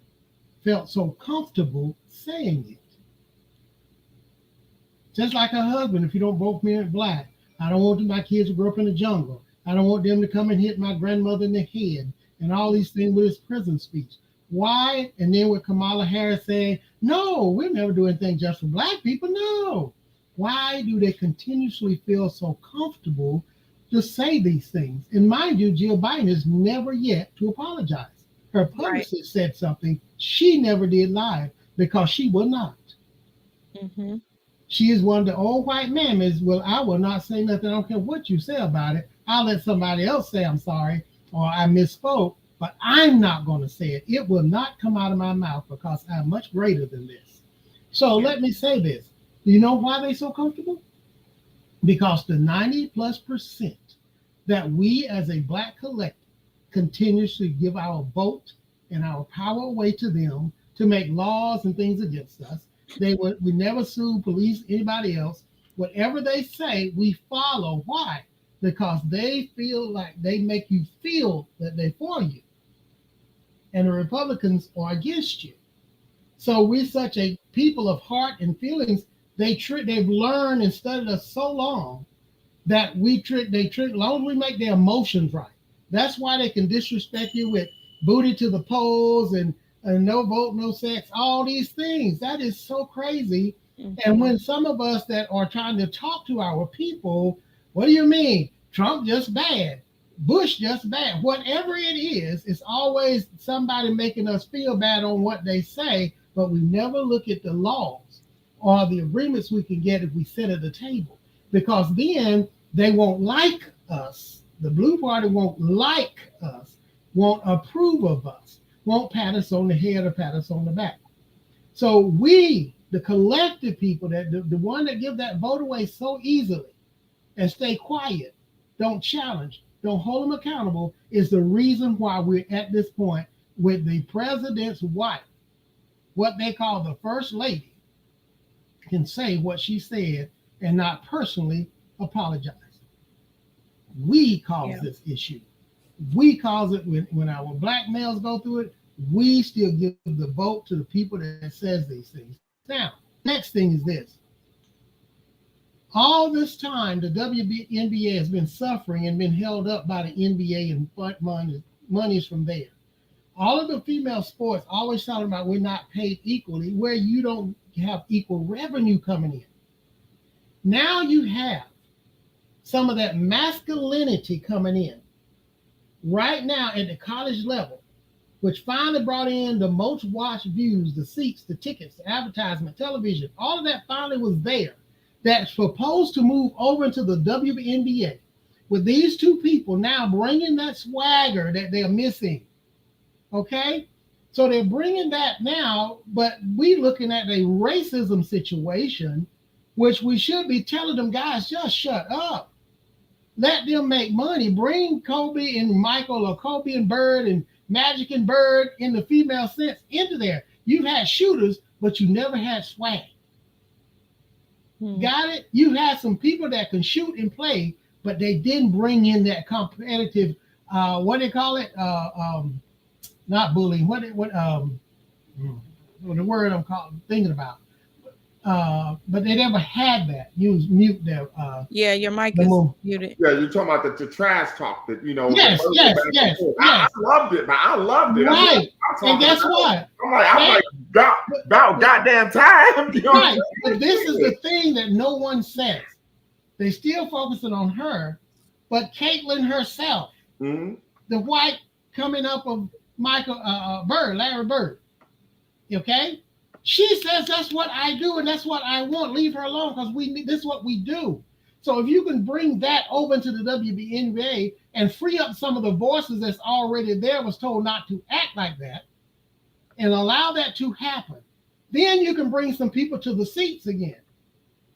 felt so comfortable saying it? Just like her husband, if you don't vote me in black, I don't want my kids to grow up in the jungle. I don't want them to come and hit my grandmother in the head and all these things with his prison speech. Why? And then with Kamala Harris saying, no, we'll never do anything just for black people. No. Why do they continuously feel so comfortable to say these things? And mind you, Jill Biden has never yet to apologize. Her publicist said something she never did live because she will not. Mm-hmm. She is one of the old white mammies. Well, I will not say nothing. I don't care what you say about it. I'll let somebody else say I'm sorry or I misspoke, but I'm not going to say it. It will not come out of my mouth because I'm much greater than this. So let me say this. Do you know why they're so comfortable? Because the 90+% that we as a black collective continuously give our vote and our power away to them to make laws and things against us. We never sue police, anybody else. Whatever they say, we follow. Why? Because they feel like they make you feel that they're for you. And the Republicans are against you. So we're such a people of heart and feelings. They've learned and studied us so long that they trick, as long as we make their emotions right. That's why they can disrespect you with booty to the polls and no vote, no sex, all these things. That is so crazy. Mm-hmm. And when some of us that are trying to talk to our people, what do you mean? Trump just bad. Bush just bad. Whatever it is, it's always somebody making us feel bad on what they say, but we never look at the laws or the agreements we can get if we sit at the table. Because then they won't like us. The blue party won't like us, won't approve of us, won't pat us on the head or pat us on the back. So we, the collective people, that the one that give that vote away so easily and stay quiet, don't challenge, don't hold them accountable, is the reason why we're at this point with the president's wife, what they call the first lady, can say what she said and not personally apologize. We cause this issue. We cause it when our black males go through it. We still give the vote to the people that says these things. Now, next thing is this. All this time, the WNBA has been suffering and been held up by the NBA and monies from there. All of the female sports always talking about we're not paid equally, where you don't have equal revenue coming in. Now you have some of that masculinity coming in. Right now at the college level, which finally brought in the most watched views, the seats, the tickets, the advertisement, television, all of that finally was there. That's supposed to move over into the WNBA with these two people now bringing that swagger that they're missing. Okay? So they're bringing that now, but we looking at a racism situation, which we should be telling them, guys, just shut up. Let them make money. Bring Kobe and Michael or Kobe and Bird and Magic and Bird in the female sense into there. You've had shooters, but you never had swag. Got it? You had some people that can shoot and play, but they didn't bring in that competitive what do they call it? Not bullying. The word thinking about. But they never had that. Use mute their. Yeah, your mic is muted. Yeah, you're talking about the trash talk that Yes. I loved it, man. I loved it. Right. And guess what? I'm like, about goddamn time. You know right. But this is the thing that no one says. They still focusing on her, but Caitlyn herself, the white coming up of Larry Bird. Okay. She says that's what I do and that's what I want. Leave her alone because this is what we do. So if you can bring that over into the WNBA and free up some of the voices that's already there, was told not to act like that, and allow that to happen, then you can bring some people to the seats again,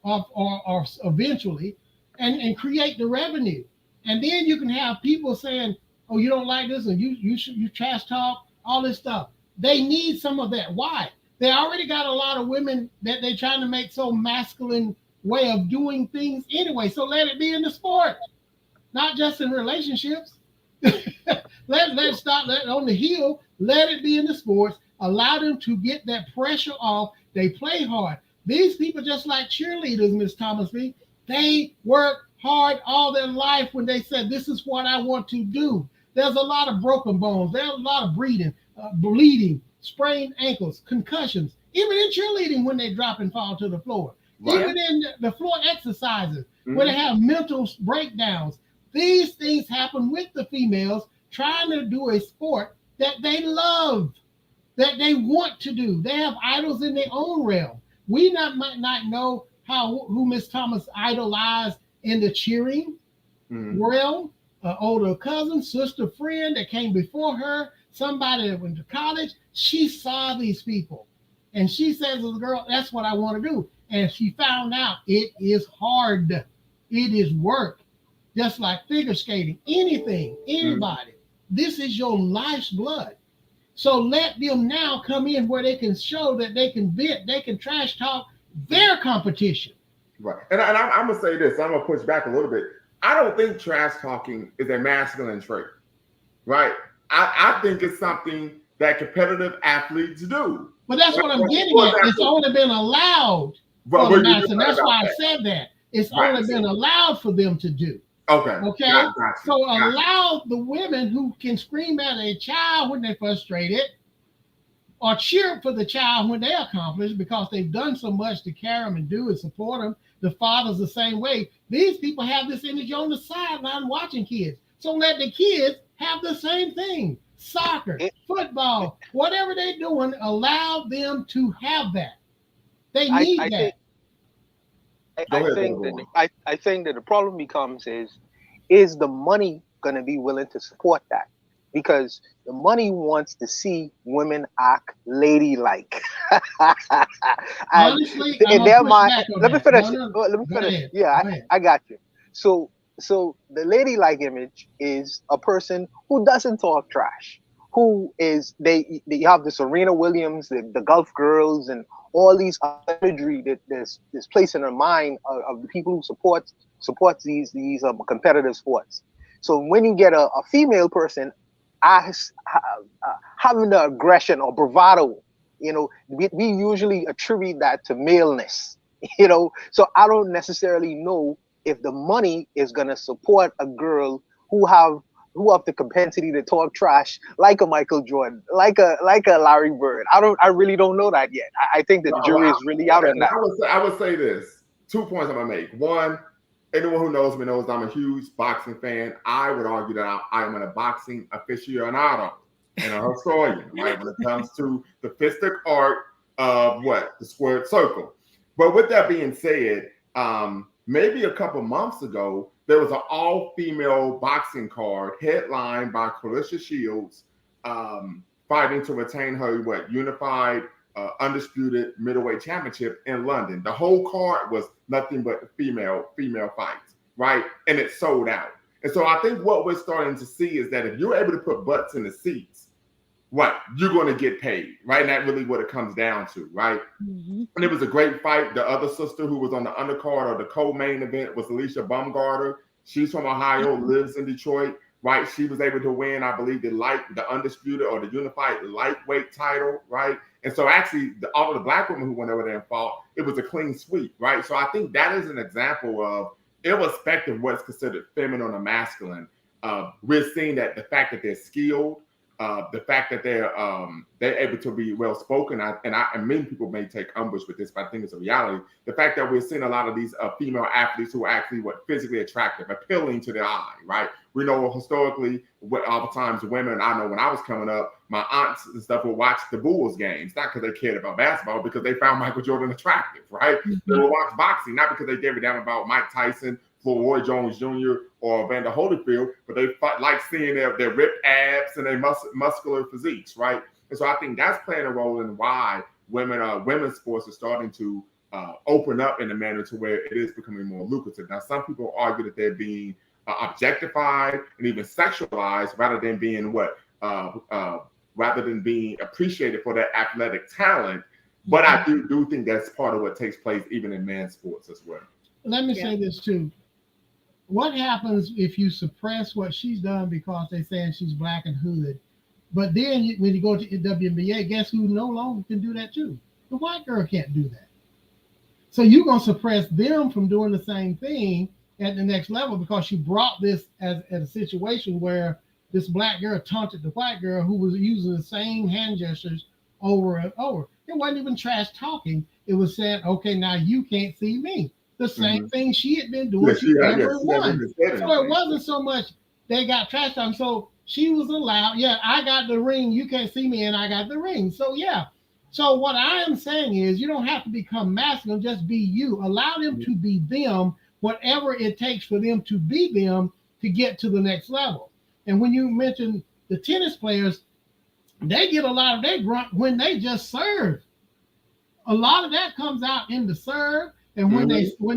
or eventually, and create the revenue. And then you can have people saying, "Oh, you don't like this, and you trash talk, all this stuff." They need some of that. Why? They already got a lot of women that they're trying to make so masculine way of doing things anyway. So let it be in the sport, not just in relationships. Let's start on the heel. Let it be in the sports. Allow them to get that pressure off. They play hard. These people, just like cheerleaders, Miss Thomas B, they work hard all their life when they said, "This is what I want to do." There's a lot of broken bones. There's a lot of bleeding, sprained ankles, concussions, even in cheerleading when they drop and fall to the floor. Right. Even in the floor exercises, where they have mental breakdowns. These things happen with the females trying to do a sport that they love, that they want to do. They have idols in their own realm. We might not know who Miss Thomas idolized in the cheering realm. Older cousin, sister, friend that came before her, somebody that went to college. She saw these people, and she says as a girl, "That's what I want to do." And she found out it is hard. It is work. Just like figure skating, anything, anybody. This is your life's blood. So let them now come in where they can show that they can vent, they can trash talk their competition. Right. And I'm going to say this. I'm going to push back a little bit. I don't think trash talking is a masculine trait. Right? I think it's something that competitive athletes do. But that's what I'm getting at. It's only been allowed for the masculine. That's why I said that. It's only been allowed for them to do. Okay. Gotcha. So allow the women who can scream at a child when they're frustrated, or cheer for the child when they accomplish, because they've done so much to carry them and do and support them. The father's the same way. These people have this energy on the sideline watching kids. So let the kids have the same thing. Soccer, football, whatever they're doing, allow them to have that. They need that. I think that the problem becomes is the money going to be willing to support that? Because the money wants to see women act ladylike. Honestly, let me finish. Let me finish. I got you. So the ladylike image is a person who doesn't talk trash, who is they have the Serena Williams, the Gulf Girls, and all these imagery that there's placed in their mind of the people who supports these competitive sports. So when you get a female person having the aggression or bravado, we usually attribute that to maleness, So I don't necessarily know if the money is gonna support a girl who have the propensity to talk trash, like a Michael Jordan, like a Larry Bird. I really don't know that yet. I think the jury is really out on that. I would say this. 2 points I'm gonna make. One, anyone who knows me knows I'm a huge boxing fan. I would argue that I am a boxing aficionado and a historian, right? When it comes to the fistic art of the squared circle. But with that being said, maybe a couple months ago, there was an all-female boxing card headlined by Clarissa Shields, fighting to retain her unified undisputed middleweight championship in London. The whole card was nothing but female fights, right? And it sold out. And so I think what we're starting to see is that if you're able to put butts in the seats, you're going to get paid, right? And that's really what it comes down to, right? Mm-hmm. And it was a great fight. The other sister who was on the undercard or the co-main event was Alicia Baumgartner. She's from Ohio, lives in Detroit. right? She was able to win, I believe, the undisputed or the unified lightweight title, right? And so actually, all of the black women who went over there and fought, it was a clean sweep, right? So I think that is an example of, irrespective of what's considered feminine or masculine, we're seeing that the fact that they're skilled, the fact that they're able to be well spoken, and many people may take umbrage with this, but I think it's a reality. The fact that we're seeing a lot of these female athletes who are actually physically attractive, appealing to the eye, right? We know historically, oftentimes women, I know when I was coming up, my aunts and stuff would watch the Bulls games, not because they cared about basketball, because they found Michael Jordan attractive, right? Mm-hmm. They would watch boxing, not because they gave a damn about Mike Tyson, Roy Jones Jr. or Evander Holyfield, but they like seeing their ripped abs and their muscular physiques, right? And so I think that's playing a role in why women's sports are starting to open up in a manner to where it is becoming more lucrative. Now, some people argue that they're being objectified and even sexualized rather than being appreciated for their athletic talent. But I do think that's part of what takes place even in men's sports as well. Let me say this too. What happens if you suppress what she's done because they're saying she's black and hood? But then when you go to the WNBA, guess who no longer can do that too? The white girl can't do that. So you're going to suppress them from doing the same thing at the next level because she brought this as a situation where this black girl taunted the white girl who was using the same hand gestures over and over. It wasn't even trash talking. It was saying, okay, now you can't see me. The same thing she had been doing to everyone. So it wasn't so much they got trash talking. So she was allowed, I got the ring, you can't see me, and I got the ring. So So what I am saying is you don't have to become masculine, just be you. Allow them to be them, whatever it takes for them to be them to get to the next level. And when you mention the tennis players, they get a lot of their grunt when they just serve. A lot of that comes out in the serve. And when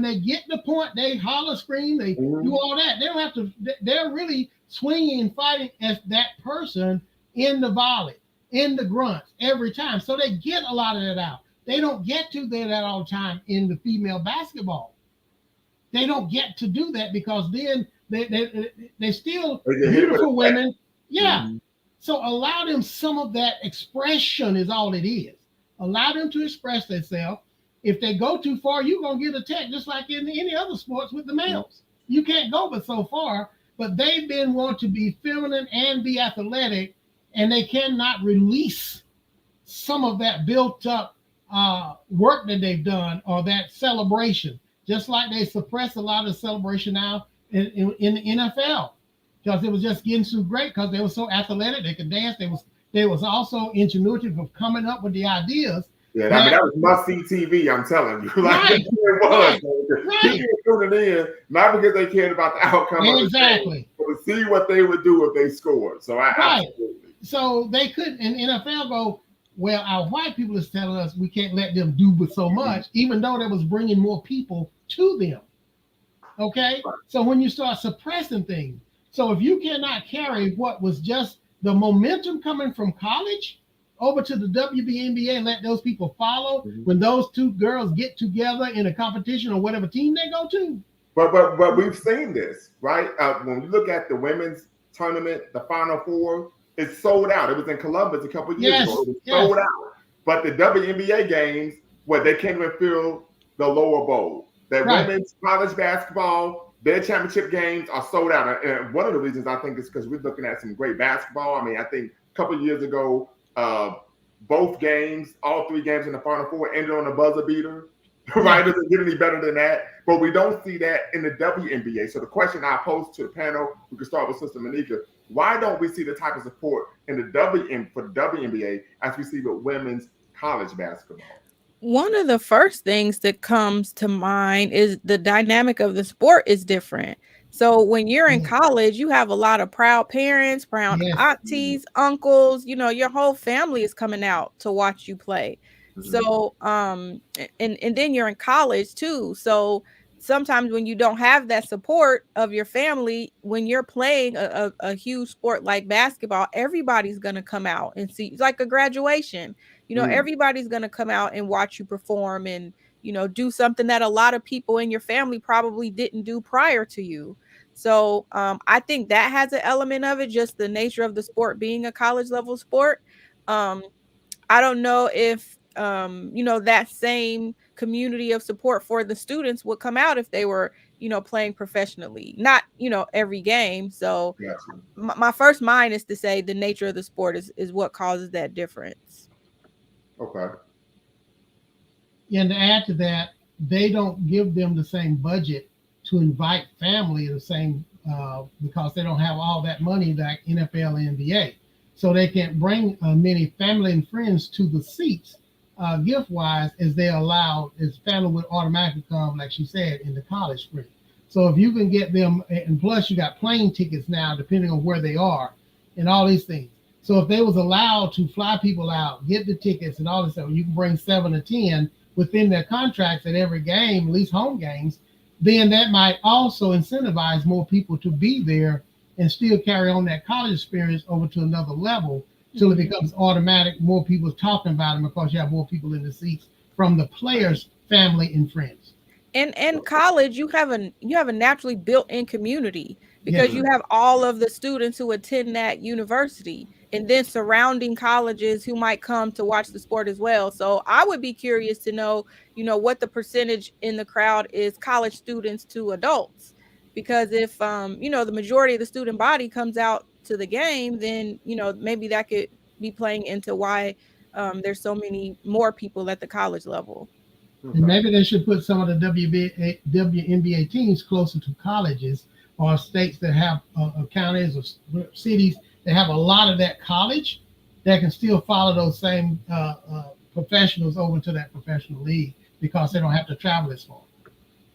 they get the point, they holler, scream, they do all that. They don't have to. They're really swinging and fighting as that person in the volley, in the grunts every time. So they get a lot of that out. They don't get to that all the time in the female basketball. They don't get to do that because then they still beautiful women. Yeah. So allow them some of that expression is all it is. Allow them to express themselves. If they go too far, you're going to get attacked just like in any other sports with the males. You can't go but so far, but they've been wanting to be feminine and be athletic, and they cannot release some of that built up work that they've done or that celebration, just like they suppress a lot of celebration now in the NFL because it was just getting so great because they were so athletic, they could dance. They was also ingenuity of coming up with the ideas. Yeah, I mean, that was must-see TV, I'm telling you. Like, it was. People were tuning in, not because they cared about the outcome of the game, but to see what they would do if they scored. So absolutely. So they couldn't, in NFL, go, well, our white people is telling us we can't let them do but so much, even though that was bringing more people to them. Okay? Right. So when you start suppressing things, so if you cannot carry what was just the momentum coming from college over to the WNBA and let those people follow when those two girls get together in a competition or whatever team they go to. But we've seen this, right? When we look at the women's tournament, the Final Four, it's sold out. It was in Columbus a couple of years ago. It was sold out. But the WNBA games, they can't even fill the lower bowl. That women's college basketball, their championship games are sold out. And one of the reasons I think is because we're looking at some great basketball. I mean, I think a couple of years ago, both games, all three games in the Final Four ended on a buzzer beater. Right? Doesn't get any better than that. But we don't see that in the WNBA. So the question I pose to the panel, we can start with Sister Monica. Why don't we see the type of support in the WNBA as we see with women's college basketball? One of the first things that comes to mind is the dynamic of the sport is different. So when you're in college, you have a lot of proud parents, proud aunties, uncles, your whole family is coming out to watch you play. So, and then you're in college too. So sometimes when you don't have that support of your family, when you're playing a huge sport like basketball, everybody's going to come out and see. It's like a graduation. Everybody's going to come out and watch you perform and, do something that a lot of people in your family probably didn't do prior to you. So I think that has an element of it, just the nature of the sport being a college level sport. I don't know if that same community of support for the students would come out if they were playing professionally, not every game. So Gotcha. my first mind is to say the nature of the sport is what causes that difference. Okay. And to add to that, they don't give them the same budget to invite family the same because they don't have all that money like NFL and NBA. So they can't bring many family and friends to the seats gift wise as they allow, as family would automatically come, like she said, in the college spring. So if you can get them, and plus you got plane tickets now, depending on where they are, and all these things. So if they was allowed to fly people out, get the tickets and all this stuff, you can bring 7 or 10 within their contracts at every game, at least home games, then that might also incentivize more people to be there and still carry on that college experience over to another level till it becomes automatic. More people talking about them because you have more people in the seats from the players, family, and friends. And college, you have a naturally built-in community because Yeah. you have all of the students who attend that university and then surrounding colleges who might come to watch the sport as well. So I would be curious to know, what the percentage in the crowd is college students to adults. Because if the majority of the student body comes out to the game, then maybe that could be playing into why there's so many more people at the college level. And maybe they should put some of the WNBA teams closer to colleges or states that have counties or cities that have a lot of that college that can still follow those same professionals over to that professional league because they don't have to travel as far.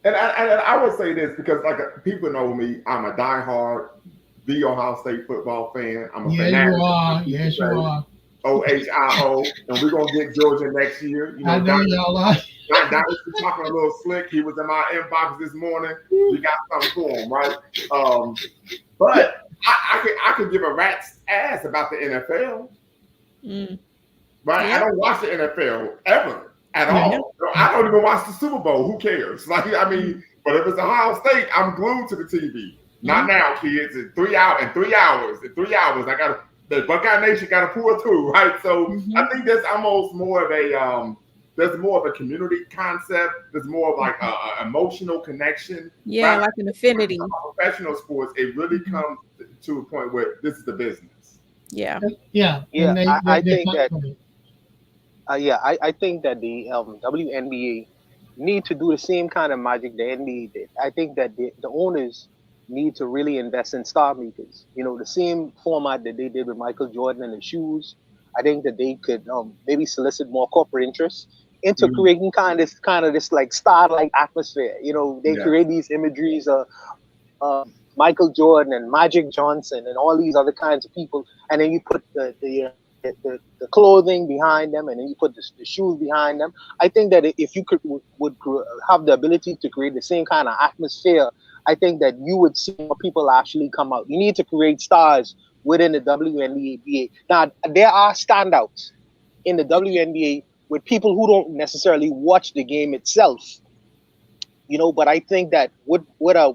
And I would say this because, like, people know me, I'm a diehard the Ohio State football fan. I'm a fanatic. You are. Yes, you are. OHIO, and we're gonna get Georgia next year. I know y'all are. Dynasty talking a little slick. He was in my inbox this morning. We got something for him, right? But I could give a rat's ass about the NFL. Right? Yeah. I don't watch the NFL ever at all. I don't even watch the Super Bowl. Who cares? Like, I mean, but if it's Ohio State, I'm glued to the TV. Not now, kids. In 3 hours. I got the Buckeye Nation got to pull through, right? So I think there's almost more of a there's more of a community concept. There's more of like a emotional connection. Yeah, like an affinity. Professional sports, it really comes to a point where this is the business. Yeah. I think that. I think that the WNBA need to do the same kind of magic the NBA did. I think that the owners need to really invest in star makers. The same format that they did with Michael Jordan and the shoes. I think that they could maybe solicit more corporate interest into creating kind of this like star-like atmosphere. They create these imageries of Michael Jordan and Magic Johnson and all these other kinds of people, and then you put the clothing behind them, and then you put the shoes behind them. I think that if you would have the ability to create the same kind of atmosphere, I think that you would see more people actually come out. You need to create stars within the WNBA. Now, there are standouts in the WNBA with people who don't necessarily watch the game itself. But I think that what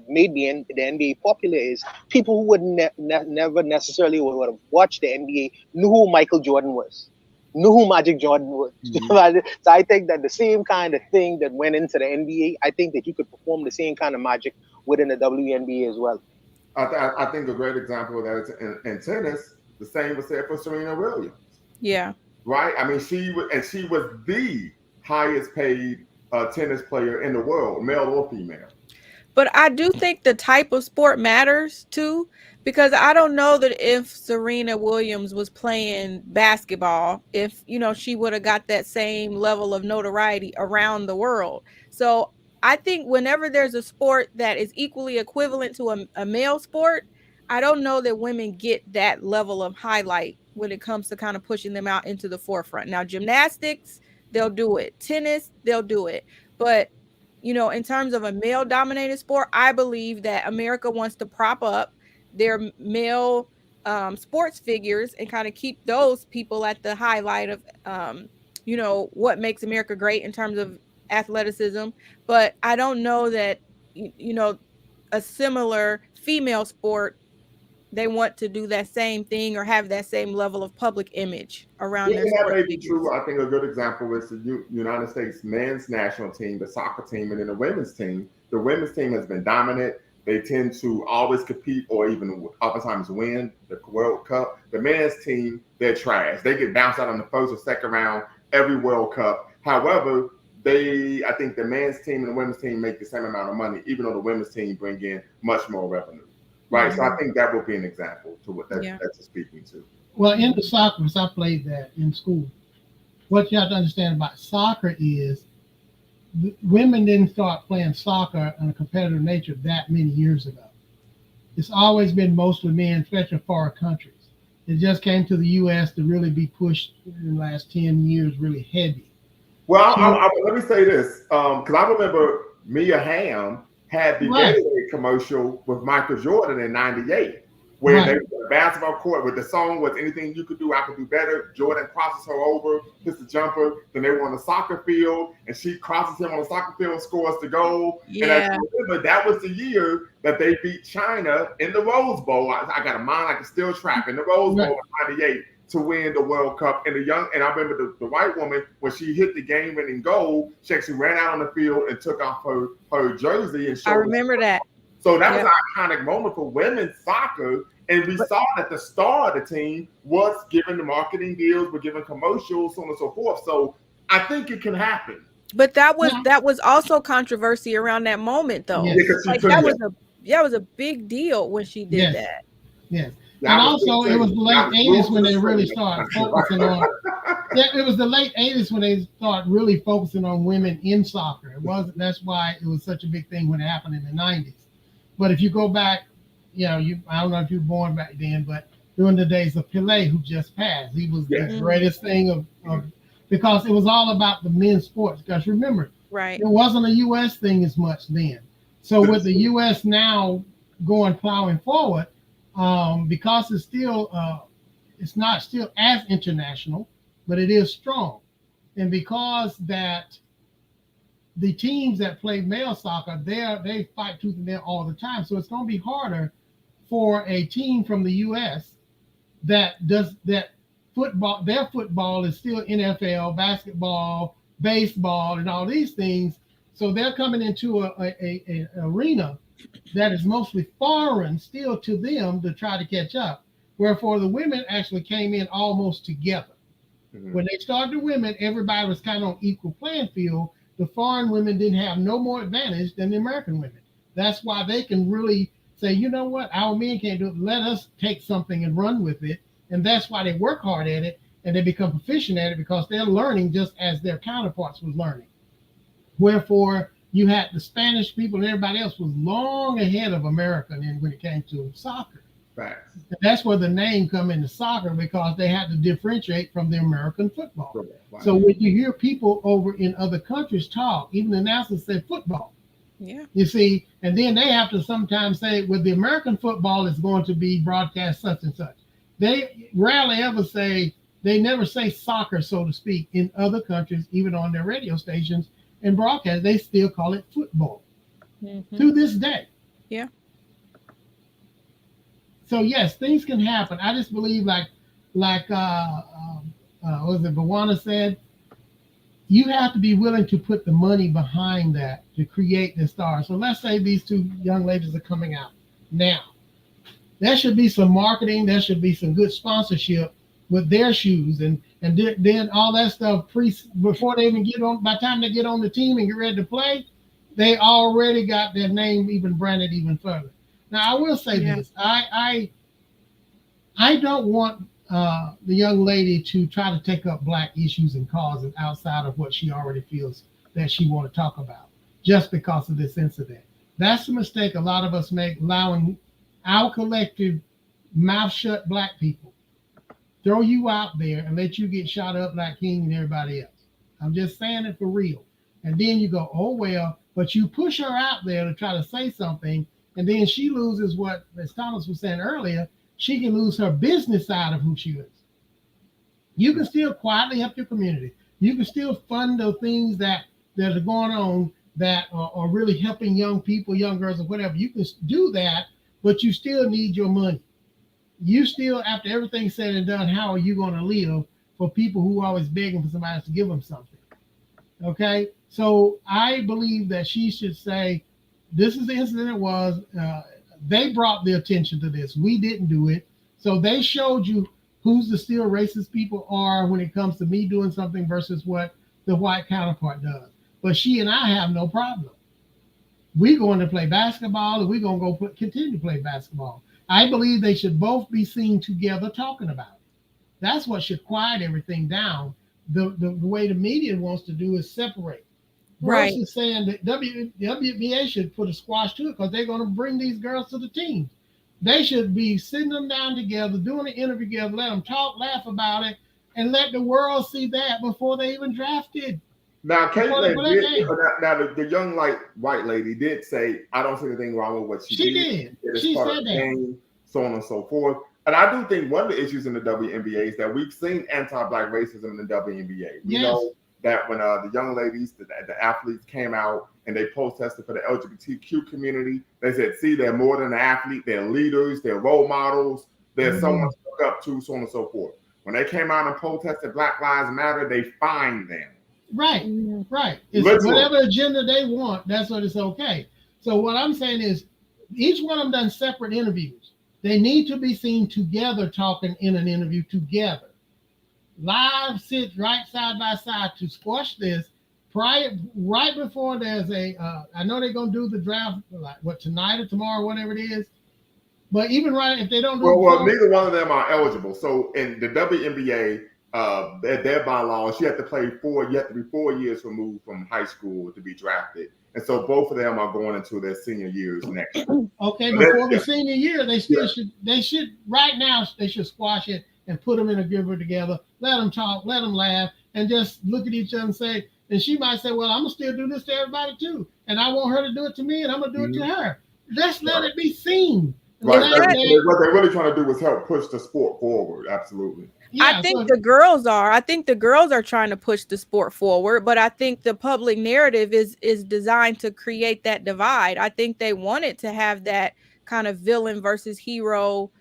made the NBA popular is people who would never necessarily would have watched the NBA knew who Michael Jordan was, knew who Magic Jordan was. So I think that the same kind of thing that went into the NBA, I think that you could perform the same kind of magic within the WNBA as well. I think a great example of that is in tennis. The same was said for Serena Williams. Yeah. Right. I mean, she was the highest paid tennis player in the world, male or female. But I do think the type of sport matters too, because I don't know that if Serena Williams was playing basketball, if she would have got that same level of notoriety around the world. So I think whenever there's a sport that is equally equivalent to a male sport, I don't know that women get that level of highlight when it comes to kind of pushing them out into the forefront. Now, gymnastics, they'll do it. Tennis, they'll do it. But, in terms of a male-dominated sport, I believe that America wants to prop up their male sports figures and kind of keep those people at the highlight of, what makes America great in terms of athleticism. But I don't know that, a similar female sport, they want to do that same thing or have that same level of public image around their that sports may be figures. true. I think a good example is the United States men's national team, the soccer team, and then the women's team. The women's team has been dominant. They tend to always compete or even oftentimes win the World Cup. The men's team, they're trash. They get bounced out on the first or second round every World Cup. However, I think the men's team and the women's team make the same amount of money, even though the women's team bring in much more revenue. Right. So I think that would be an example to what that's speaking to. Well, in the soccer, because I played that in school, what you have to understand about soccer is women didn't start playing soccer on a competitive nature that many years ago. It's always been mostly men, especially foreign countries. It just came to the U.S. to really be pushed in the last 10 years really heavy. Well, let me say this, because I remember Mia Hamm had the Gatorade commercial with Michael Jordan in '98, where they were on the basketball court with the song was "Anything You Could Do, I Could Do Better." Jordan crosses her over, hits the jumper. Then they were on the soccer field, and she crosses him on the soccer field and scores the goal. Yeah. And I remember that was the year that they beat China in the Rose Bowl. I got a mind like a steel trap in the Rose Bowl in '98 to win the World Cup. And I remember the white woman, when she hit the game-winning goal, she actually ran out on the field and took off her jersey and showed. I remember that. So that was an iconic moment for women's soccer. And we saw that the star of the team was given the marketing deals, were given commercials, so on and so forth. So I think it can happen. But that was also controversy around that moment, though. Yes. Like that was a big deal when she did that. Yes. And also, it was the late 80s when they really started focusing on. It was the late 80s when they started really focusing on women in soccer. It wasn't. That's why it was such a big thing when it happened in the 90s. But if you go back, I don't know if you were born back then, but during the days of Pelé, who just passed, he was the greatest thing of because it was all about the men's sports. Because remember, it wasn't a U.S. thing as much then. So with the U.S. now plowing forward. Because it's not still as international, but it is strong. And because that the teams that play male soccer, they fight tooth and nail all the time. So it's going to be harder for a team from the U.S. that does that football. Their football is still NFL, basketball, baseball, and all these things. So they're coming into an arena that is mostly foreign still to them to try to catch up. Wherefore the women actually came in almost together. Mm-hmm. When they started the women, everybody was kind of on equal playing field. The foreign women didn't have no more advantage than the American women. That's why they can really say, you know what, our men can't do it. Let us take something and run with it. And that's why they work hard at it and they become proficient at it because they're learning just as their counterparts was learning. Wherefore, you had the Spanish people and everybody else was long ahead of America when it came to soccer. Right. And that's where the name come into soccer because they had to differentiate from the American football. Right. So when you hear people over in other countries talk, even the announcers say football. Yeah. You see, and then they have to sometimes say, well, the American football is going to be broadcast such and such. They rarely ever say, they never say soccer, so to speak, in other countries, even on their radio stations. And broadcast, they still call it football to this day. Yeah. So yes, things can happen. I just believe, like what was it? Bawana said, you have to be willing to put the money behind that to create the star. So let's say these two young ladies are coming out now. There should be some marketing. There should be some good sponsorship with their shoes and then all that stuff before they even get on. By the time they get on the team and get ready to play, they already got their name even branded even further. Now I will say this: I don't want the young lady to try to take up black issues and causes outside of what she already feels that she want to talk about just because of this incident. That's the mistake a lot of us make, allowing our collective mouth shut black people throw you out there and let you get shot up like King and everybody else. I'm just saying it for real. And then you go, oh, well, but you push her out there to try to say something. And then she loses what, as Thomas was saying earlier, she can lose her business side of who she is. You can still quietly help your community. You can still fund the things that are going on that are really helping young people, young girls or whatever. You can do that, but you still need your money. You still, after everything's said and done, how are you going to live for people who are always begging for somebody else to give them something? Okay, so I believe that she should say, this is the incident it was. They brought the attention to this. We didn't do it. So they showed you who's the still racist people are when it comes to me doing something versus what the white counterpart does. But she and I have no problem. We're going to play basketball, and we're going to go continue to play basketball. I believe they should both be seen together talking about it. That's what should quiet everything down. The way the media wants to do is separate. Right. Versus saying that WNBA should put a squash to it because they're going to bring these girls to the team. They should be sitting them down together, doing an interview together, let them talk, laugh about it, and let the world see that before they even drafted. Now, Caitlin did. Now, the young white lady did say, "I don't see anything wrong with what she did. She said that. Game, so on and so forth." And I do think one of the issues in the WNBA is that we've seen anti-Black racism in the WNBA. We know that when the young ladies, the athletes came out and they protested for the LGBTQ community, they said, see, they're more than an athlete. They're leaders. They're role models. They're someone to look up to, so on and so forth. When they came out and protested Black Lives Matter, they fined them. Right. It's whatever agenda they want, that's what it's okay. So what I'm saying is each one of them done separate interviews. They need to be seen together talking in an interview together. Live, sit right side by side to squash this right before there's I know they're going to do the draft, tonight or tomorrow, whatever it is. But even if they don't do well, neither one of them are eligible. So in the WNBA, their bylaws, you have to be 4 years removed from high school to be drafted. And so both of them are going into their senior years next year. Okay, before the senior year, they should right now, they should squash it and put them in a giver together, let them talk, let them laugh, and just look at each other and say, and she might say, well, I'm going to still do this to everybody too. And I want her to do it to me, and I'm going to do it to her. Let's let it be seen. Right. What they're really trying to do is help push the sport forward. Absolutely. Yeah, I think the girls are trying to push the sport forward, but I think the public narrative is designed to create that divide. I think they wanted to have that kind of villain versus hero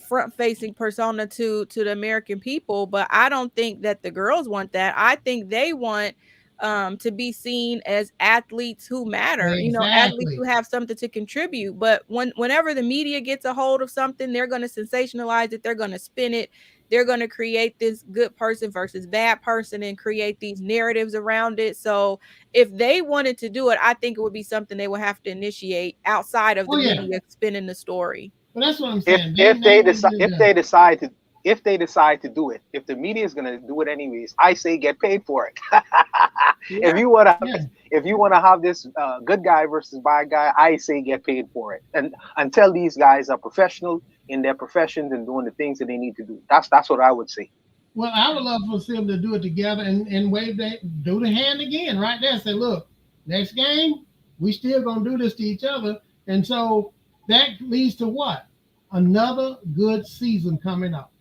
front-facing persona to the American people, but I don't think that the girls want that. I think they want to be seen as athletes who matter, athletes who have something to contribute. But whenever the media gets a hold of something, they're going to sensationalize it. They're going to spin it. They're going to create this good person versus bad person and create these narratives around it. So if they wanted to do it, I think it would be something they would have to initiate outside of the media spinning the story. Well, that's what I'm saying. If they decide to do it, if the media is going to do it anyways, I say get paid for it. If you want to have this good guy versus bad guy, I say get paid for it. And until these guys are professional in their professions and doing the things that they need to do, that's what I would say. Well, I would love for them to do it together and do the hand again right there. Say, look, next game we still gonna do this to each other, and so that leads to what? Another good season coming up.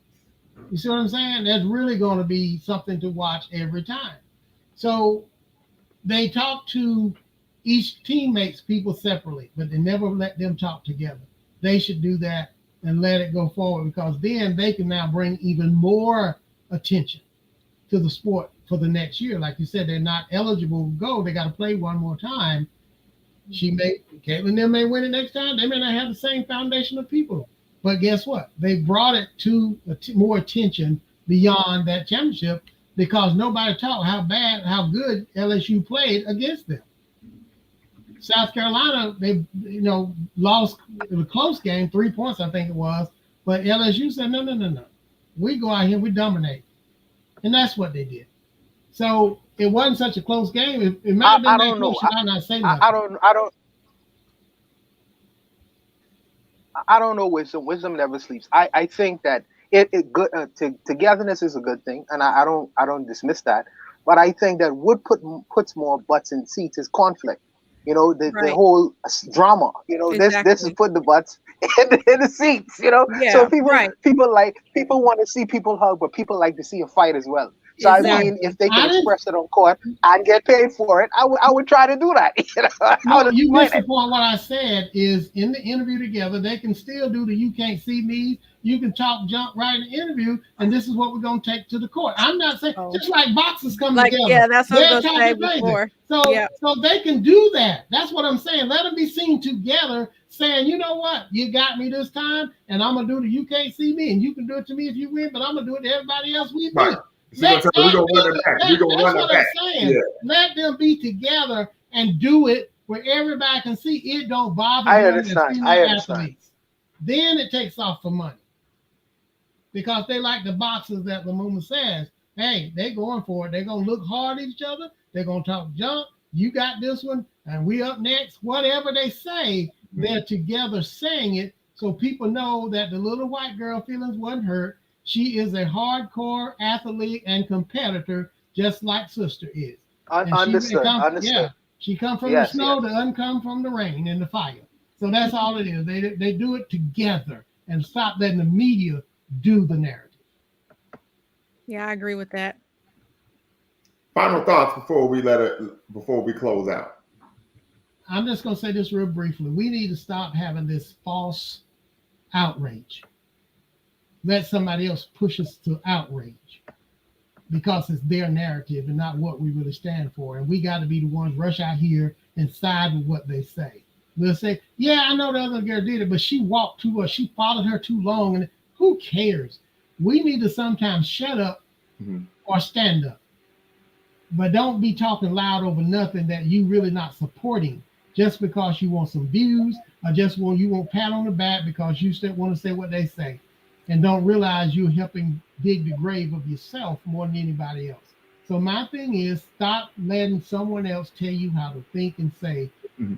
You see what I'm saying? That's really going to be something to watch every time. So they talk to each teammates people separately, but they never let them talk together. They should do that and let it go forward, because then they can now bring even more attention to the sport for the next year. Like you said, they're not eligible to go. They got to play one more time. Caitlin them may win it next time. They may not have the same foundation of people. But guess what? They brought it to more attention beyond that championship, because nobody talked how good LSU played against them. South Carolina, they lost. It was a close game, 3 points, I think it was. But LSU said, no. We go out here, we dominate. And that's what they did. So it wasn't such a close game. It might have been I don't know. I not say nothing. I don't know wisdom. Wisdom never sleeps. I think that it good togetherness is a good thing, and I don't dismiss that. But I think that what puts more butts in seats is conflict. The whole drama. Exactly. This is putting the butts in the seats. Yeah, so people want to see people hug, but people like to see a fight as well. So Exactly. I mean, if they can express it on court and get paid for it, I would try to do that. No, you missed the point. What I said is in the interview together, they can still do the "you can't see me." You can talk junk right in the interview, and this is what we're gonna take to the court. I'm not saying just like boxers come together. Yeah, that's what I was they're gonna say talking before. crazy. So they can do that. That's what I'm saying. Let them be seen together, saying, you know what, you got me this time, and I'm gonna do the "you can't see me," and you can do it to me if you win, but I'm gonna do it to everybody else we beat. That's what I'm saying. Yeah. Let them be together and do it where everybody can see it don't bother them as female athletes. Then it takes off for money. Because they like the boxers that Lamuma says, hey, they're going for it. They're going to look hard at each other. They're going to talk junk. You got this one, and we up next. Whatever they say, they're together saying it so people know that the little white girl feelings wasn't hurt. She is a hardcore athlete and competitor, just like sister is. Understood. Yeah, she come from the snow, the uncome from the rain and the fire. So that's all it is. They do it together and stop letting the media do the narrative. Yeah, I agree with that. Final thoughts before we close out. I'm just gonna say this real briefly. We need to stop having this false outrage. Let somebody else push us to outrage because it's their narrative and not what we really stand for. And we got to be the ones rush out here and side with what they say. We'll say, yeah, I know the other girl did it, but she walked too much. She followed her too long. And who cares? We need to sometimes shut up or stand up. But don't be talking loud over nothing that you really not supporting just because you want some views or just you want pat on the back because you still want to say what they say. And don't realize you're helping dig the grave of yourself more than anybody else. So my thing is stop letting someone else tell you how to think and say.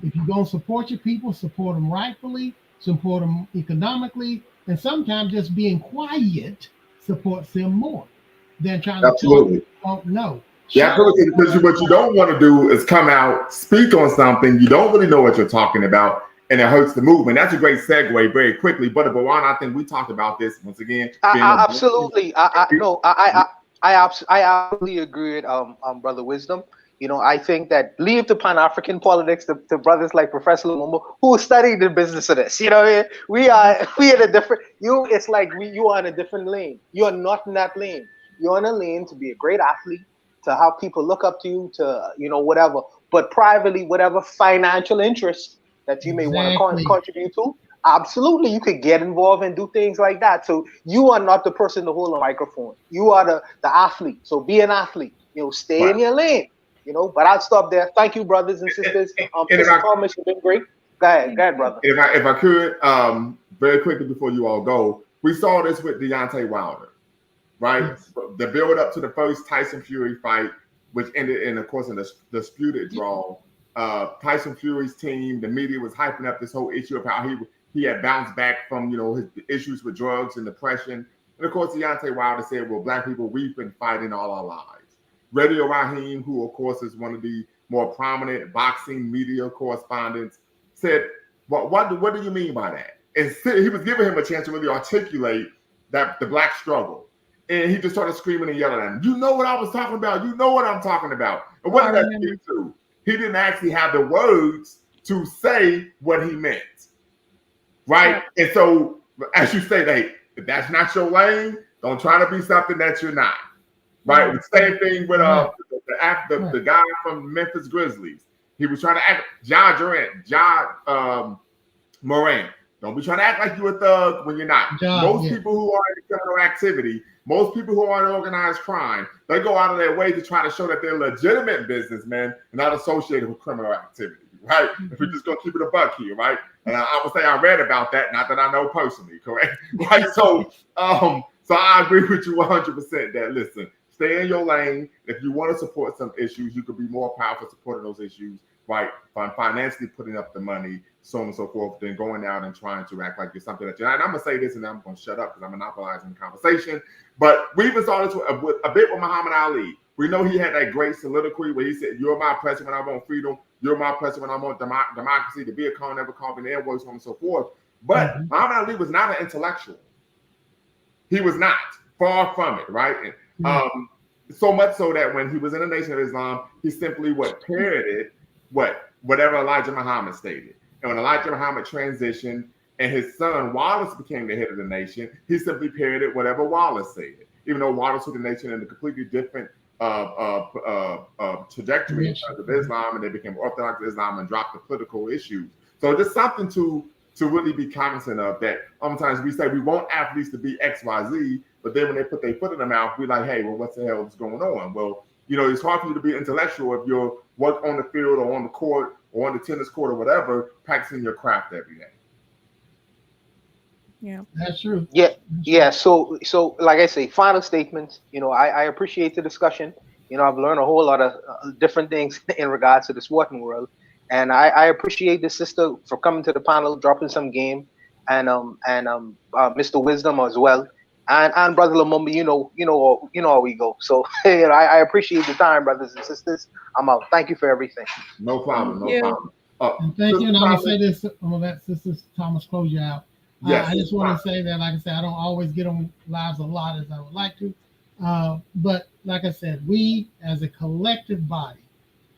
If you're going to support your people, support them rightfully, support them economically, and sometimes just being quiet supports them more than trying to talk. No. Yeah, because what you don't want to do is come out, speak on something you don't really know what you're talking about, and it hurts the movement. That's a great segue very quickly. But Bawan, I think we talked about this once again. Absolutely. I absolutely agree with Brother Wisdom. You know, I think that leave the Pan-African politics to brothers like Professor Lumumba who study the business of this. You know, we in a different. It's like you are in a different lane. You are not in that lane. You're in a lane to be a great athlete, to have people look up to you, to whatever. But privately, whatever financial interest that you may want to contribute to, absolutely, you could get involved and do things like that. So you are not the person to hold a microphone. You are the athlete. So be an athlete. Stay in your lane. But I'll stop there. Thank you, brothers and sisters. Mr. Thomas, you've been great. Go ahead, brother. If I could, very quickly before you all go, we saw this with Deontay Wilder, right? Yes. The build up to the first Tyson Fury fight, which ended in, of course, a disputed draw. Tyson Fury's team, the media was hyping up this whole issue of how he had bounced back from his issues with drugs and depression. And of course, Deontay Wilder said, "Well, black people we've been fighting all our lives." Radio Raheem, who of course is one of the more prominent boxing media correspondents, said, what do you mean by that? And he was giving him a chance to really articulate the black struggle. And he just started screaming and yelling at him, "You know what I was talking about? You know what I'm talking about." And what did that lead to? He didn't actually have the words to say what he meant, right? Yeah. And so, as you say, if that's not your lane, don't try to be something that you're not. Right, the same thing with the guy from Memphis Grizzlies. He was trying to act John Moran. Don't be trying to act like you're a thug when you're not. People who are in criminal activity, most people who are in organized crime, they go out of their way to try to show that they're legitimate businessmen and not associated with criminal activity. Right? If we're just gonna keep it a buck here, right? And I would say I read about that, not that I know personally, correct? Right. So I agree with you 100% that listen. Stay in your lane. If you want to support some issues, you could be more powerful supporting those issues, right? Financially putting up the money, so on and so forth, than going out and trying to act like you're something that you're not. And I'm going to say this and then I'm going to shut up because I'm monopolizing the conversation. But we even saw this a bit with Muhammad Ali. We know he had that great soliloquy where he said, "You're my oppressor when I want freedom. You're my oppressor when I want democracy, to be a con, never call me the N-word, so on and so forth." But Muhammad Ali was not an intellectual. He was not. Far from it, right? so much so that when he was in the Nation of Islam, he simply parroted whatever Elijah Muhammad stated. And when Elijah Muhammad transitioned and his son Wallace became the head of the nation, he simply parroted whatever Wallace said, even though Wallace took the nation in a completely different trajectory in terms of Islam, and they became Orthodox Islam and dropped the political issues. So just something to really be cognizant of, that sometimes we say we want athletes to be X, Y, Z, but then when they put their foot in their mouth, we're like, hey, well, what the hell is going on? Well, it's hard for you to be intellectual if you're work on the field or on the court or on the tennis court or whatever, practicing your craft every day. Yeah, that's true. Yeah. So like I say, final statements. I appreciate the discussion. I've learned a whole lot of different things in regards to the sporting world, and I appreciate the sister for coming to the panel, dropping some game, and Mr. Wisdom as well, and Brother Lumumba. You know how we go. So I appreciate the time, brothers and sisters. I'm out. Thank you for everything. No problem. No problem. And thank you. And I'm gonna say this. I'm gonna let Sister Thomas close you out. Yes, I just want to say that, like I said, I don't always get on lives a lot as I would like to. But like I said, we as a collective body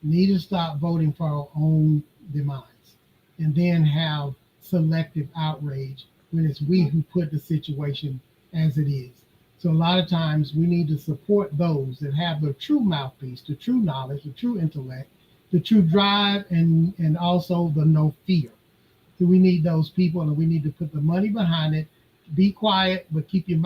need to stop voting for our own demise and then have selective outrage when it's we who put the situation as it is. So a lot of times we need to support those that have the true mouthpiece, the true knowledge, the true intellect, the true drive, and also the no fear. So we need those people, and we need to put the money behind it. Be quiet, but keep your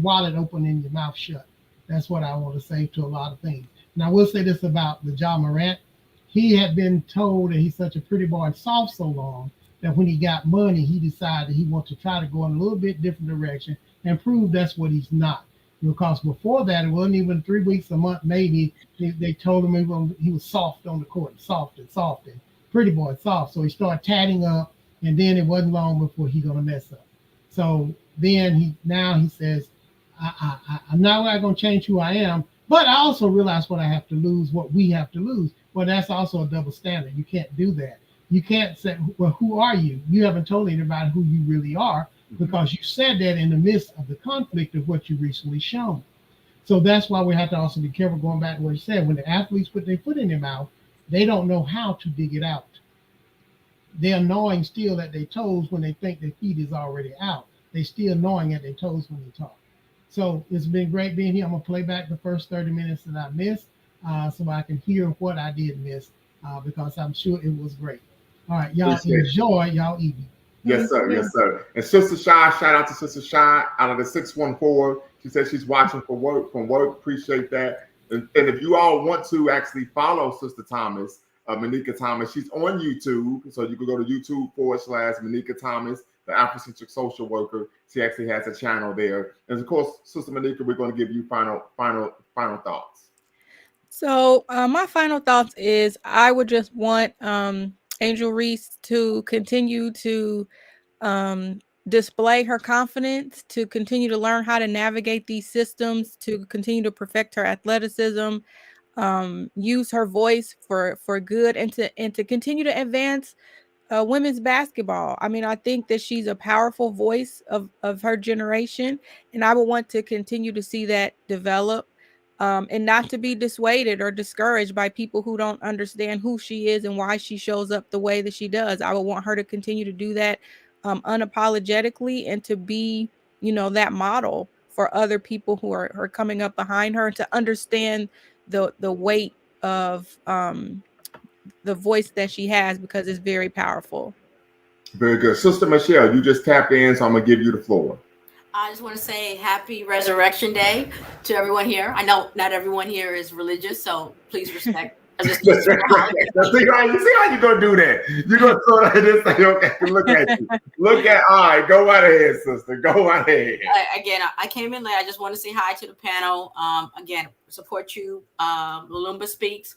wallet open and your mouth shut. That's what I want to say to a lot of things. And I will say this about the Ja Morant. He had been told that he's such a pretty boy and soft so long that when he got money, he decided he wanted to try to go in a little bit different direction and prove that's what he's not. Because before that, it wasn't even 3 weeks, a month, maybe, they told him he was soft on the court, soft and pretty boy, soft. So he started tatting up. And then it wasn't long before he's gonna mess up. So then he says, I'm not going to change who I am, but I also realize what I have to lose, what we have to lose. Well, that's also a double standard. You can't do that. You can't say, well, who are you? You haven't told anybody who you really are, because you said that in the midst of the conflict of what you recently shown. So that's why we have to also be careful, going back to what you said, when the athletes put their foot in their mouth, they don't know how to dig it out. They're gnawing still at their toes when they think their feet is already out. They're still gnawing at their toes when they talk. So it's been great being here. I'm going to play back the first 30 minutes that I missed so I can hear what I did miss because I'm sure it was great. All right, y'all enjoy y'all evening. Yes, sir. Yes, sir. And Sister Shy, shout out to Sister Shy out of the 614. She said she's watching from work. Appreciate that. And if you all want to actually follow Sister Thomas, Manika Thomas, she's on YouTube, so you can go to YouTube/Manika Thomas, the Afrocentric social worker. She actually has a channel there. And of course, Sister Manika, we're going to give you final thoughts. So my final thoughts is I would just want Angel Reese to continue to display her confidence, to continue to learn how to navigate these systems, to continue to perfect her athleticism, use her voice for good, and to continue to advance women's basketball. I mean, I think that she's a powerful voice of her generation, and I would want to continue to see that develop, and not to be dissuaded or discouraged by people who don't understand who she is and why she shows up the way that she does. I would want her to continue to do that unapologetically, and to be, that model for other people who are coming up behind her, to understand the weight of the voice that she has, because it's very powerful. Very good. Sister Michelle, you just tapped in, so I'm going to give you the floor. I just want to say happy Resurrection Day to everyone here. I know not everyone here is religious, so please respect. You see how you're going to do that? You're going to throw that in and say, okay, look at you. All right, go right ahead, sister. Go right ahead. Again, I came in late. I just want to say hi to the panel. Again, support you. Lumumba speaks.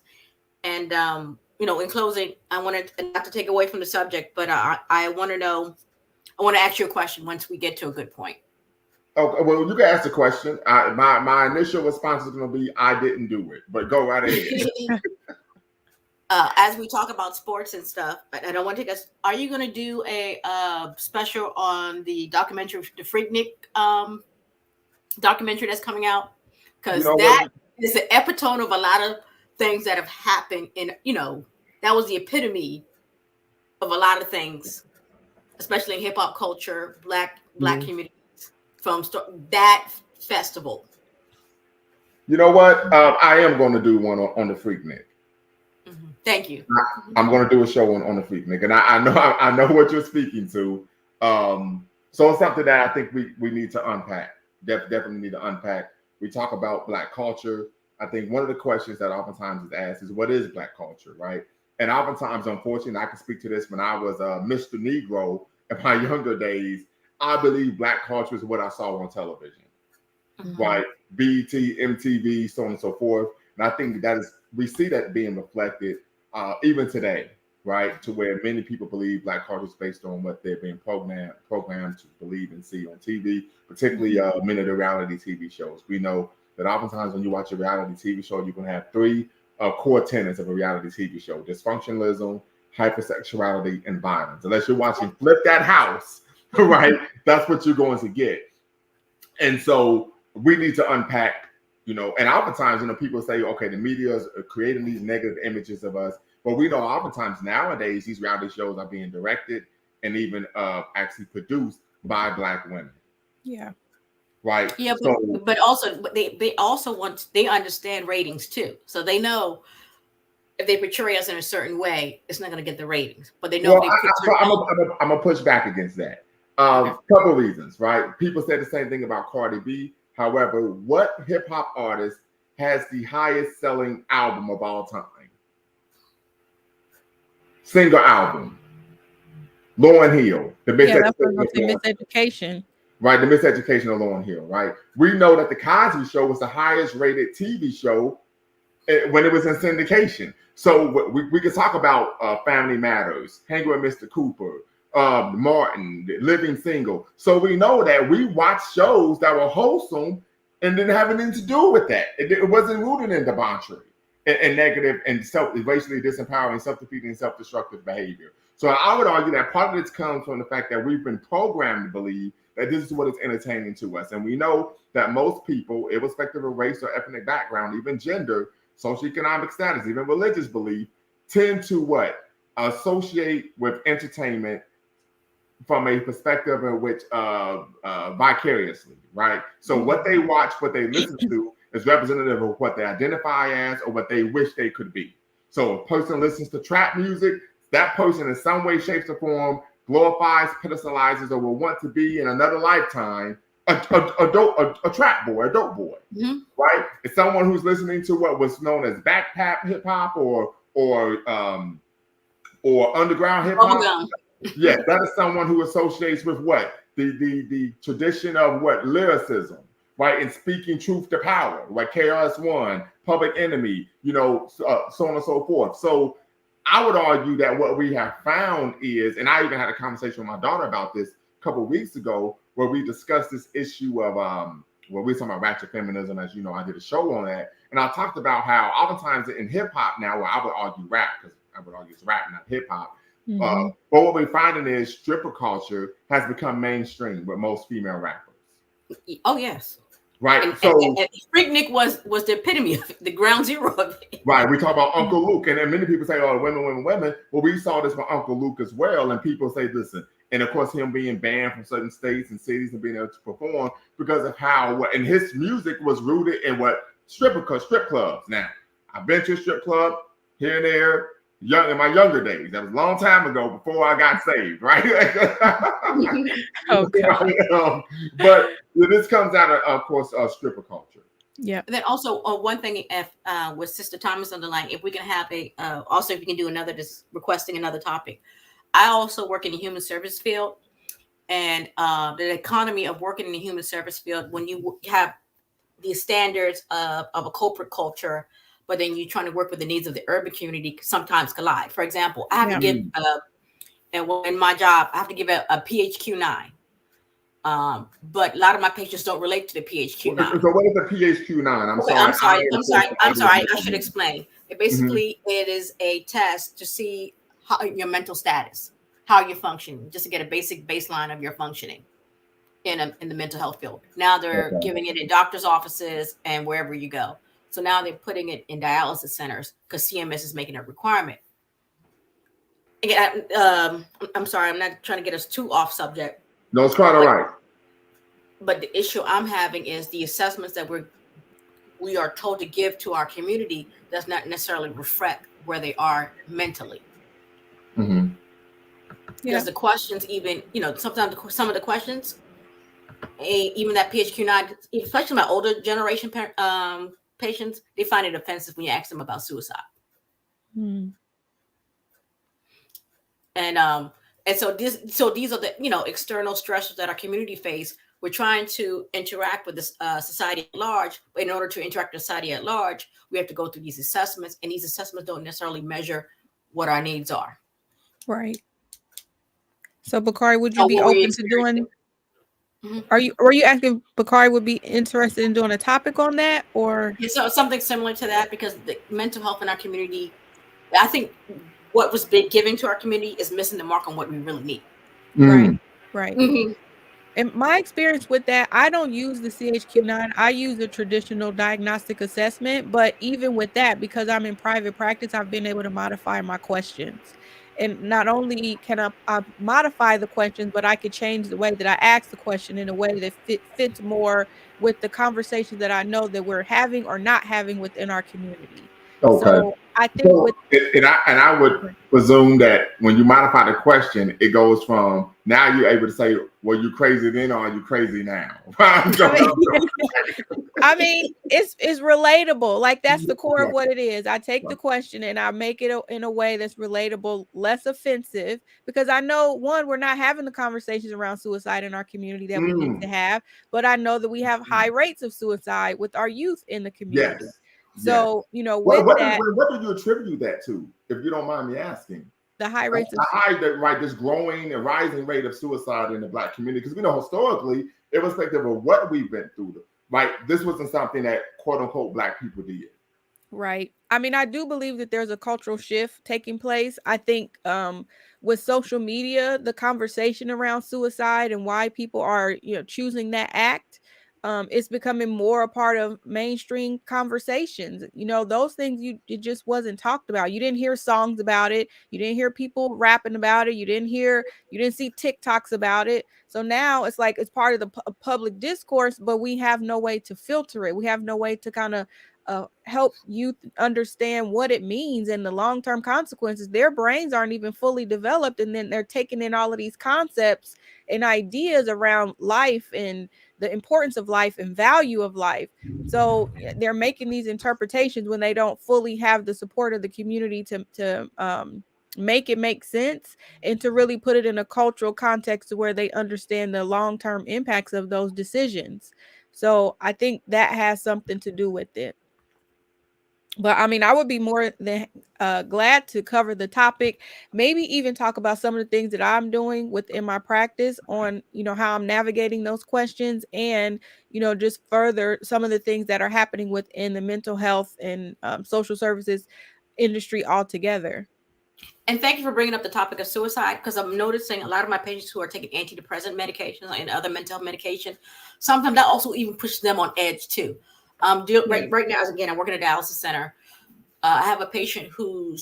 And, in closing, I wanted not to take away from the subject, but I want to ask you a question once we get to a good point. Okay, well, you can ask the question. My initial response is going to be, I didn't do it, but go right ahead. As we talk about sports and stuff, I don't want to take us. Are you going to do a special on the documentary, the Freaknik documentary that's coming out? Because It's the epitome of a lot of things that have happened in, that was the epitome of a lot of things, especially in hip hop culture, black communities, from that festival. You know what? I am going to do one on the Freaknik. Thank you. I'm going to do a show on the Freaknik, and I know what you're speaking to. So it's something that I think we need to unpack. Definitely need to unpack. We talk about Black culture. I think one of the questions that oftentimes is asked is, what is Black culture, right? And oftentimes, unfortunately, I can speak to this when I was Mr. Negro in my younger days. I believe Black culture is what I saw on television, right? BET, MTV, so on and so forth. And I think we see that being reflected even today, right? To where many people believe Black culture is based on what they're being programmed to believe and see on TV, particularly many of the reality TV shows. We know that oftentimes when you watch a reality TV show, you're going to have three core tenets of a reality TV show: dysfunctionalism, hypersexuality, and violence. Unless you're watching Flip That House, right? That's what you're going to get. And so we need to unpack, and oftentimes, people say, okay, the media is creating these negative images of us. But we know oftentimes nowadays, these reality shows are being directed and even actually produced by Black women. Yeah. Right. Yeah, but they understand ratings too. So they know if they portray us in a certain way, it's not going to get the ratings. But they know I'm gonna push back against that. Couple reasons, right? People say the same thing about Cardi B. However, what hip hop artist has the highest selling album of all time? Single album. Lauryn Hill. The Miseducation. Right, the Miseducation of Lauryn Hill, right? We know that the Cosby Show was the highest rated TV show when it was in syndication. So we could talk about Family Matters, Hanging with Mr. Cooper, Martin, Living Single. So we know that we watched shows that were wholesome and didn't have anything to do with that. It wasn't rooted in debauchery and negative and racially disempowering, self-defeating, and self-destructive behavior. So I would argue that part of this comes from the fact that we've been programmed to believe that this is what is entertaining to us. And we know that most people, irrespective of race or ethnic background, even gender, socioeconomic status, even religious belief, tend to associate with entertainment from a perspective in which vicariously, right? So what they watch, what they listen to is representative of what they identify as or what they wish they could be. So a person listens to trap music, that person in some way, shape, or form glorifies, pedestalizes, or will want to be in another lifetime a trap boy, a dope boy, right? It's someone who's listening to what was known as backpack hip hop or underground hip hop. Yes, that is someone who associates with what the tradition of lyricism, right? And speaking truth to power, like KRS-One, Public Enemy, so on and so forth. So I would argue that what we have found is, and I even had a conversation with my daughter about this a couple of weeks ago, where we discussed this issue of we were talking about ratchet feminism. As you know, I did a show on that, and I talked about how oftentimes in hip hop now, I would argue rap, because I would argue it's rap, not hip hop. But what we're finding is stripper culture has become mainstream with most female rappers. Oh yes. Right. And Freaknik was the epitome of it, the ground zero of it. Right. We talk about Uncle Luke, and many people say, oh, women. Well, we saw this with Uncle Luke as well. And people say, listen, and of course, him being banned from certain states and cities and being able to perform because of and his music was rooted in strip clubs. Now, I've been to a strip club here and there. In my younger days, that was a long time ago before I got saved, right? Okay. But this comes out of course, stripper culture. Yeah. And then also one thing, with Sister Thomas on the line, if we can have also if you can do another, just requesting another topic. I also work in the human service field, and the economy of working in the human service field, when you have these standards of a corporate culture, but then you're trying to work with the needs of the urban community, sometimes collide. For example, I have to give, in my job, I have to give a PHQ-9. But a lot of my patients don't relate to the PHQ-9. So what is the PHQ-9? I'm sorry. I should explain. It is a test to see how your mental status, how you're functioning, just to get a basic baseline of your functioning in the mental health field. Now they're giving it in doctors' offices and wherever you go. So now they're putting it in dialysis centers because CMS is making a requirement. Again, I'm sorry, I'm not trying to get us too off subject. No, it's quite all right. But the issue I'm having is the assessments that we are told to give to our community does not necessarily reflect where they are mentally. Mm-hmm. Because the questions, even, sometimes some of the questions, even that PHQ-9, especially my older generation patients, they find it offensive when you ask them about suicide. Mm. And so these are the external stressors that our community face. We're trying to interact with this society at large, but in order to interact with society at large, we have to go through these assessments, and these assessments don't necessarily measure what our needs are. Right. So Bakari, would you be open to doing? Mm-hmm. Were you asking Bakari would be interested in doing a topic on that, or so something similar to that? Because the mental health in our community, I think what was been given to our community is missing the mark on what we really need. Right. Right. Mm-hmm. In my experience with that, I don't use the CHQ-9. I use a traditional diagnostic assessment. But even with that, because I'm in private practice, I've been able to modify my questions. And not only can I modify the questions, but I could change the way that I ask the question in a way that fits more with the conversation that I know that we're having or not having within our community. Okay. So I think I would presume that when you modify the question, it goes from now you're able to say, well, you crazy then, or are you crazy now? I mean, it's relatable. Like, that's the core of what it is. I take the question and I make it in a way that's relatable, less offensive, because I know, one, we're not having the conversations around suicide in our community that we need to have, but I know that we have high rates of suicide with our youth in the community. Yes. So, what do you attribute that to, if you don't mind me asking? The high rates of this growing and rising rate of suicide in the Black community, because we know historically, irrespective of what we've been through, this wasn't something that quote unquote Black people did. Right. I mean, I do believe that there's a cultural shift taking place. I think with social media, the conversation around suicide and why people are, choosing that act, it's becoming more a part of mainstream conversations. Those things it just wasn't talked about. You didn't hear songs about it. You didn't hear people rapping about it. You didn't see TikToks about it. So now it's like it's part of the public discourse, but we have no way to filter it. We have no way to kind of help youth understand what it means and the long-term consequences. Their brains aren't even fully developed, and then they're taking in all of these concepts and ideas around life and the importance of life and value of life. So they're making these interpretations when they don't fully have the support of the community to make it make sense and to really put it in a cultural context where they understand the long-term impacts of those decisions. So I think that has something to do with it. But I mean, I would be more than glad to cover the topic, maybe even talk about some of the things that I'm doing within my practice on, how I'm navigating those questions, and, just further some of the things that are happening within the mental health and social services industry altogether. And thank you for bringing up the topic of suicide, because I'm noticing a lot of my patients who are taking antidepressant medications and other mental health medication, sometimes that also even pushes them on edge too. Right now, again, I'm working at a dialysis center. I have a patient who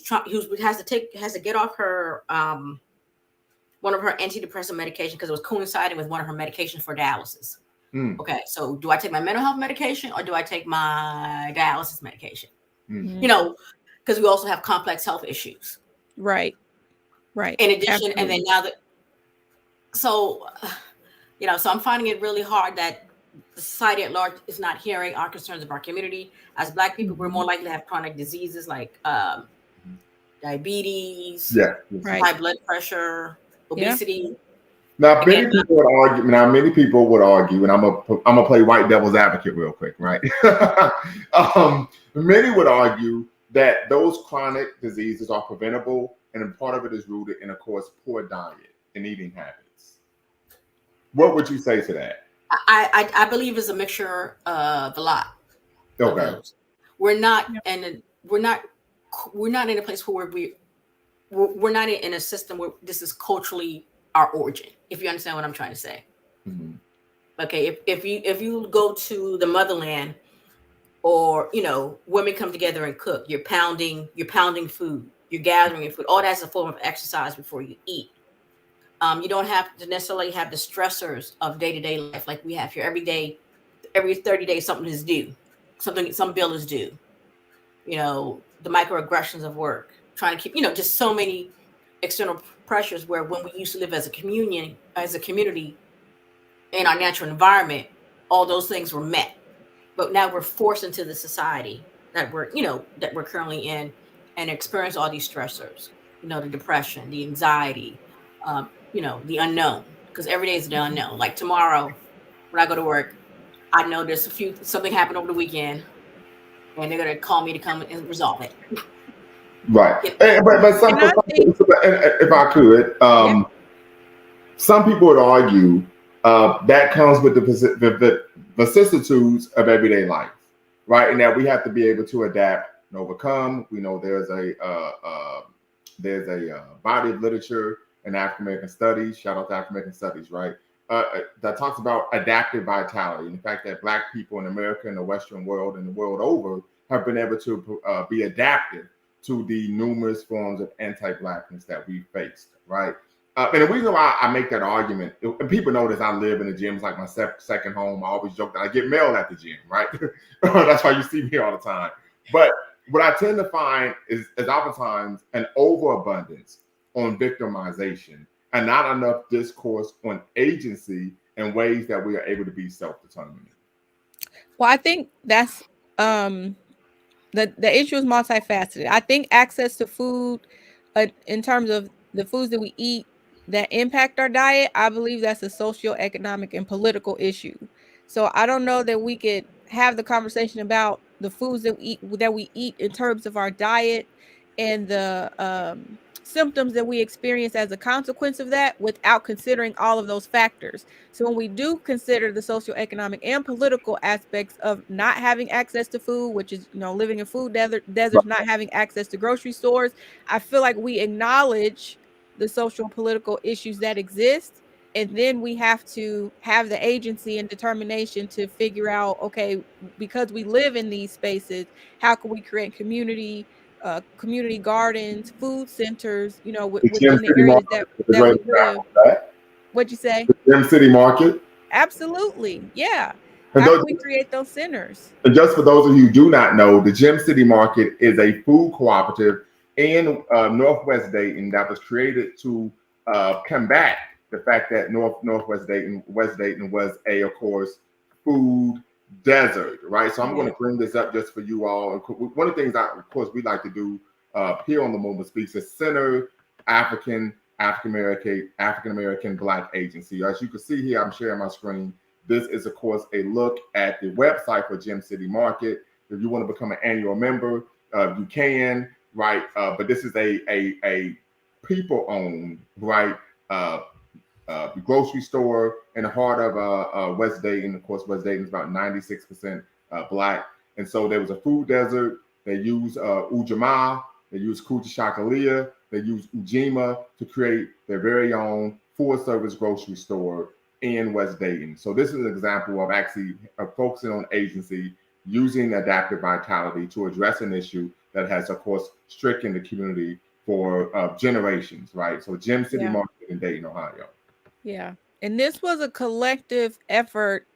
has to get off her one of her antidepressant medication because it was coinciding with one of her medications for dialysis. Okay, so do I take my mental health medication or do I take my dialysis medication? Because we also have complex health issues. Right. In addition, absolutely. And then now so I'm finding it really hard that the society at large is not hearing our concerns of our community. As Black people, we're more likely to have chronic diseases like diabetes, high blood pressure, obesity. Now, many people would argue, and I'm gonna play white devil's advocate real quick, right? Many would argue that those chronic diseases are preventable, and part of it is rooted in, of course, poor diet and eating habits. What would you say to that? I believe it's a mixture of a lot. Okay. We're not in a place where we're not in a system where this is culturally our origin, if you understand what I'm trying to say. Okay, if you go to the motherland or women come together and cook. You're pounding food. You're gathering food. All that's a form of exercise before you eat. You don't have to necessarily have the stressors of day-to-day life like we have here. Every day, every 30 days, something is due. Some bill is due. The microaggressions of work, trying to keep, just so many external pressures, where when we used to live as a community in our natural environment, all those things were met. But now we're forced into the society that we're currently in, and experience all these stressors, the depression, the anxiety, the unknown, because every day is the unknown. Like tomorrow when I go to work, I know there's something happened over the weekend, and they're gonna call me to come and resolve it. Right. But some, if I could, some people would argue that comes with the vicissitudes of everyday life, right? And that we have to be able to adapt and overcome. We know there's a body of literature in African American studies. Shout out to African American studies, right? That talks about adaptive vitality, and the fact that Black people in America and the Western world and the world over have been able to be adaptive to the numerous forms of anti-Blackness that we faced, right? And the reason why I make that argument, and people know this, I live in the gym. It's like my second home. I always joke that I get mail at the gym, right? That's why you see me all the time. But what I tend to find is oftentimes an overabundance on victimization and not enough discourse on agency and ways that we are able to be self-determined. Well, I think that's the issue is multifaceted. I think access to food, in terms of the foods that we eat that impact our diet, I believe that's a socioeconomic and political issue. So I don't know that we could have the conversation about the foods that we eat in terms of our diet and the symptoms that we experience as a consequence of that without considering all of those factors. So when we do consider the socioeconomic and political aspects of not having access to food, which is, living in food deserts, not having access to grocery stores, I feel like we acknowledge the social and political issues that exist. And then we have to have the agency and determination to figure out, okay, because we live in these spaces, how can we create community gardens, food centers, within the areas that we live. What'd you say? The Gem City Market. Absolutely. Yeah. How can we create those centers? And just for those of you who do not know, the Gem City Market is a food cooperative in Northwest Dayton that was created to combat the fact that Northwest Dayton, West Dayton was of course, food desert, right? So I'm going to bring this up just for you all. One of the things of course, we like to do here on the Movement Speaks is center African American Black agency. As you can see here, I'm sharing my screen. This is, of course, a look at the website for Gem City Market. If you want to become an annual member, you can, right? But this is a people-owned, right, grocery store in the heart of West Dayton. Of course, West Dayton is about 96% Black. And so there was a food desert. They used Ujamaa, they used Kucha Shakalia, they used Ujima to create their very own full-service grocery store in West Dayton. So this is an example of actually focusing on agency, using adaptive vitality to address an issue that has, of course, stricken the community for generations, right? So Gem City Market in Dayton, Ohio. Yeah. And this was a collective effort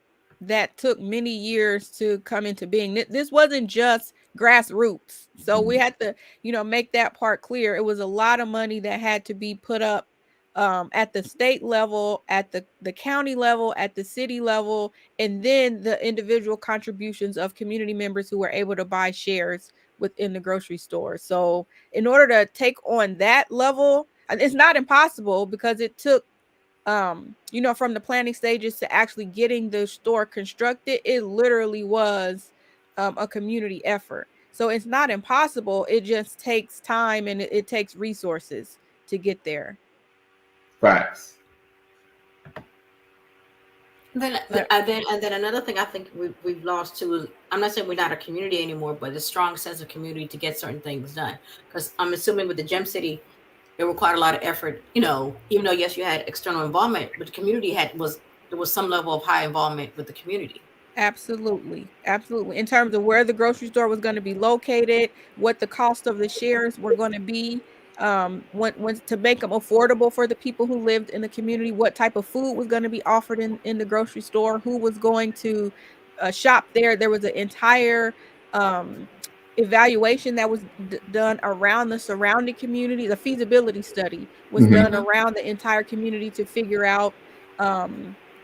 that took many years to come into being. This wasn't just grassroots. So we had to, make that part clear. It was a lot of money that had to be put up at the state level, at the county level, at the city level, and then the individual contributions of community members who were able to buy shares within the grocery store. So in order to take on that level, it's not impossible because it took from the planning stages to actually getting the store constructed, it literally was a community effort. So it's not impossible. It just takes time and it takes resources to get there. Facts. Then another thing I think we've lost too is, I'm not saying we're not a community anymore, but a strong sense of community to get certain things done. Because I'm assuming with the Gem City, it required a lot of effort, even though yes, you had external involvement, but the community there was some level of high involvement with the community. Absolutely. Absolutely. In terms of where the grocery store was going to be located, what the cost of the shares were going to be, when to make them affordable for the people who lived in the community, what type of food was going to be offered in the grocery store, who was going to shop there. There was an entire evaluation that was done around the surrounding community. The feasibility study was done around the entire community to figure out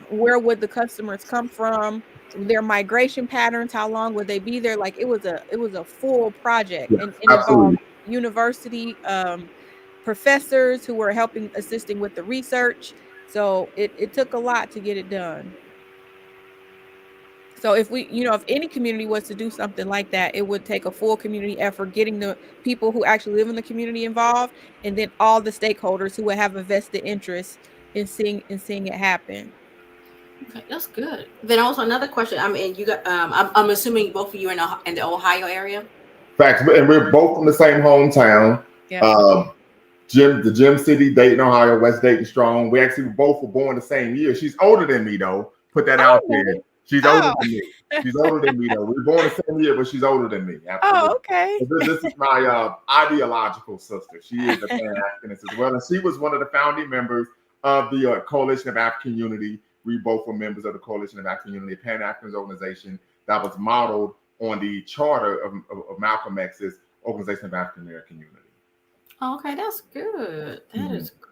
where would the customers come from, their migration patterns, how long would they be there. Like it was a full project, Yes, and it absolutely. involved university professors who were helping assisting with the research. So it took a lot to get it done. So if we, if any community was to do something like that, it would take a full community effort, getting the people who actually live in the community involved, and then all the stakeholders who would have a vested interest in seeing it happen. Okay, that's good. Then also another question. I mean, you got. I'm assuming both of you are in the Ohio area. Facts, and we're both from the same hometown. Yeah. The Gem City, Dayton, Ohio, West Dayton Strong. We actually both were born the same year. She's older than me though. Put that out there. She's older than me. She's older than me though. We were born the same year, but she's older than me. Absolutely. Oh, okay. This is my ideological sister. She is a Pan-Africanist as well, and she was one of the founding members of the Coalition of African Unity. We both were members of the Coalition of African Unity, a Pan-Africanist organization that was modeled on the charter of Malcolm X's Organization of African American Unity. Oh, okay, that's good. That is good.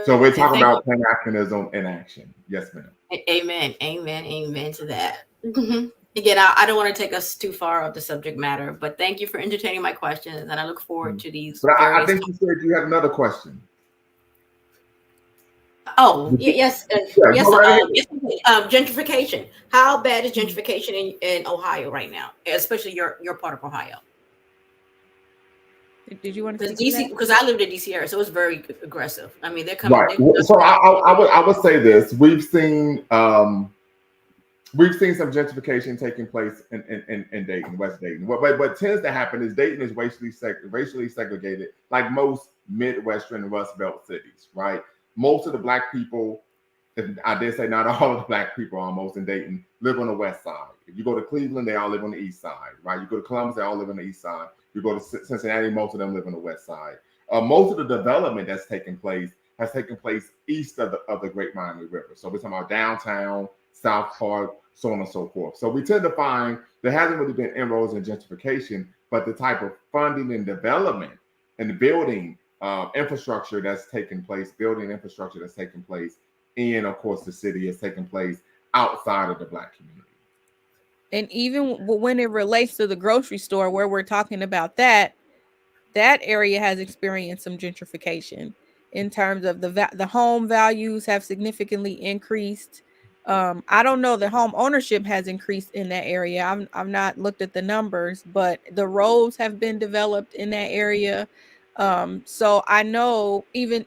So we're talking about Pan-Africanism in action. Yes, ma'am. Amen. Amen. Amen to that. Again, I don't want to take us too far off the subject matter, but thank you for entertaining my questions, and I look forward to these. But I think you said you had another question. Oh, yes. Yes. Gentrification. How bad is gentrification in Ohio right now, especially your part of Ohio? Did you want to because DC? Because I lived in DC area, so it's very aggressive. I mean, they're coming. Right. So I would say this: we've seen some gentrification taking place in Dayton, West Dayton. What tends to happen is Dayton is racially segregated, like most Midwestern and Rust Belt cities. Right. Most of the Black people, I dare say not all of the Black people almost in Dayton, live on the west side. If you go to Cleveland, they all live on the east side, right? You go to Columbus, they all live on the east side. You go to Cincinnati, most of them live on the west side. Most of the development that's taken place has taken place east of the Great Miami River. So we're talking about downtown, South Park, so on and so forth. So we tend to find there hasn't really been inroads in gentrification, but the type of funding and development and the building infrastructure that's taken place, in, of course, the city has taken place outside of the Black community. And even when it relates to the grocery store, where we're talking about that area has experienced some gentrification in terms of the home values have significantly increased. I don't know that home ownership has increased in that area. I've not looked at the numbers, but the roads have been developed in that area. So I know even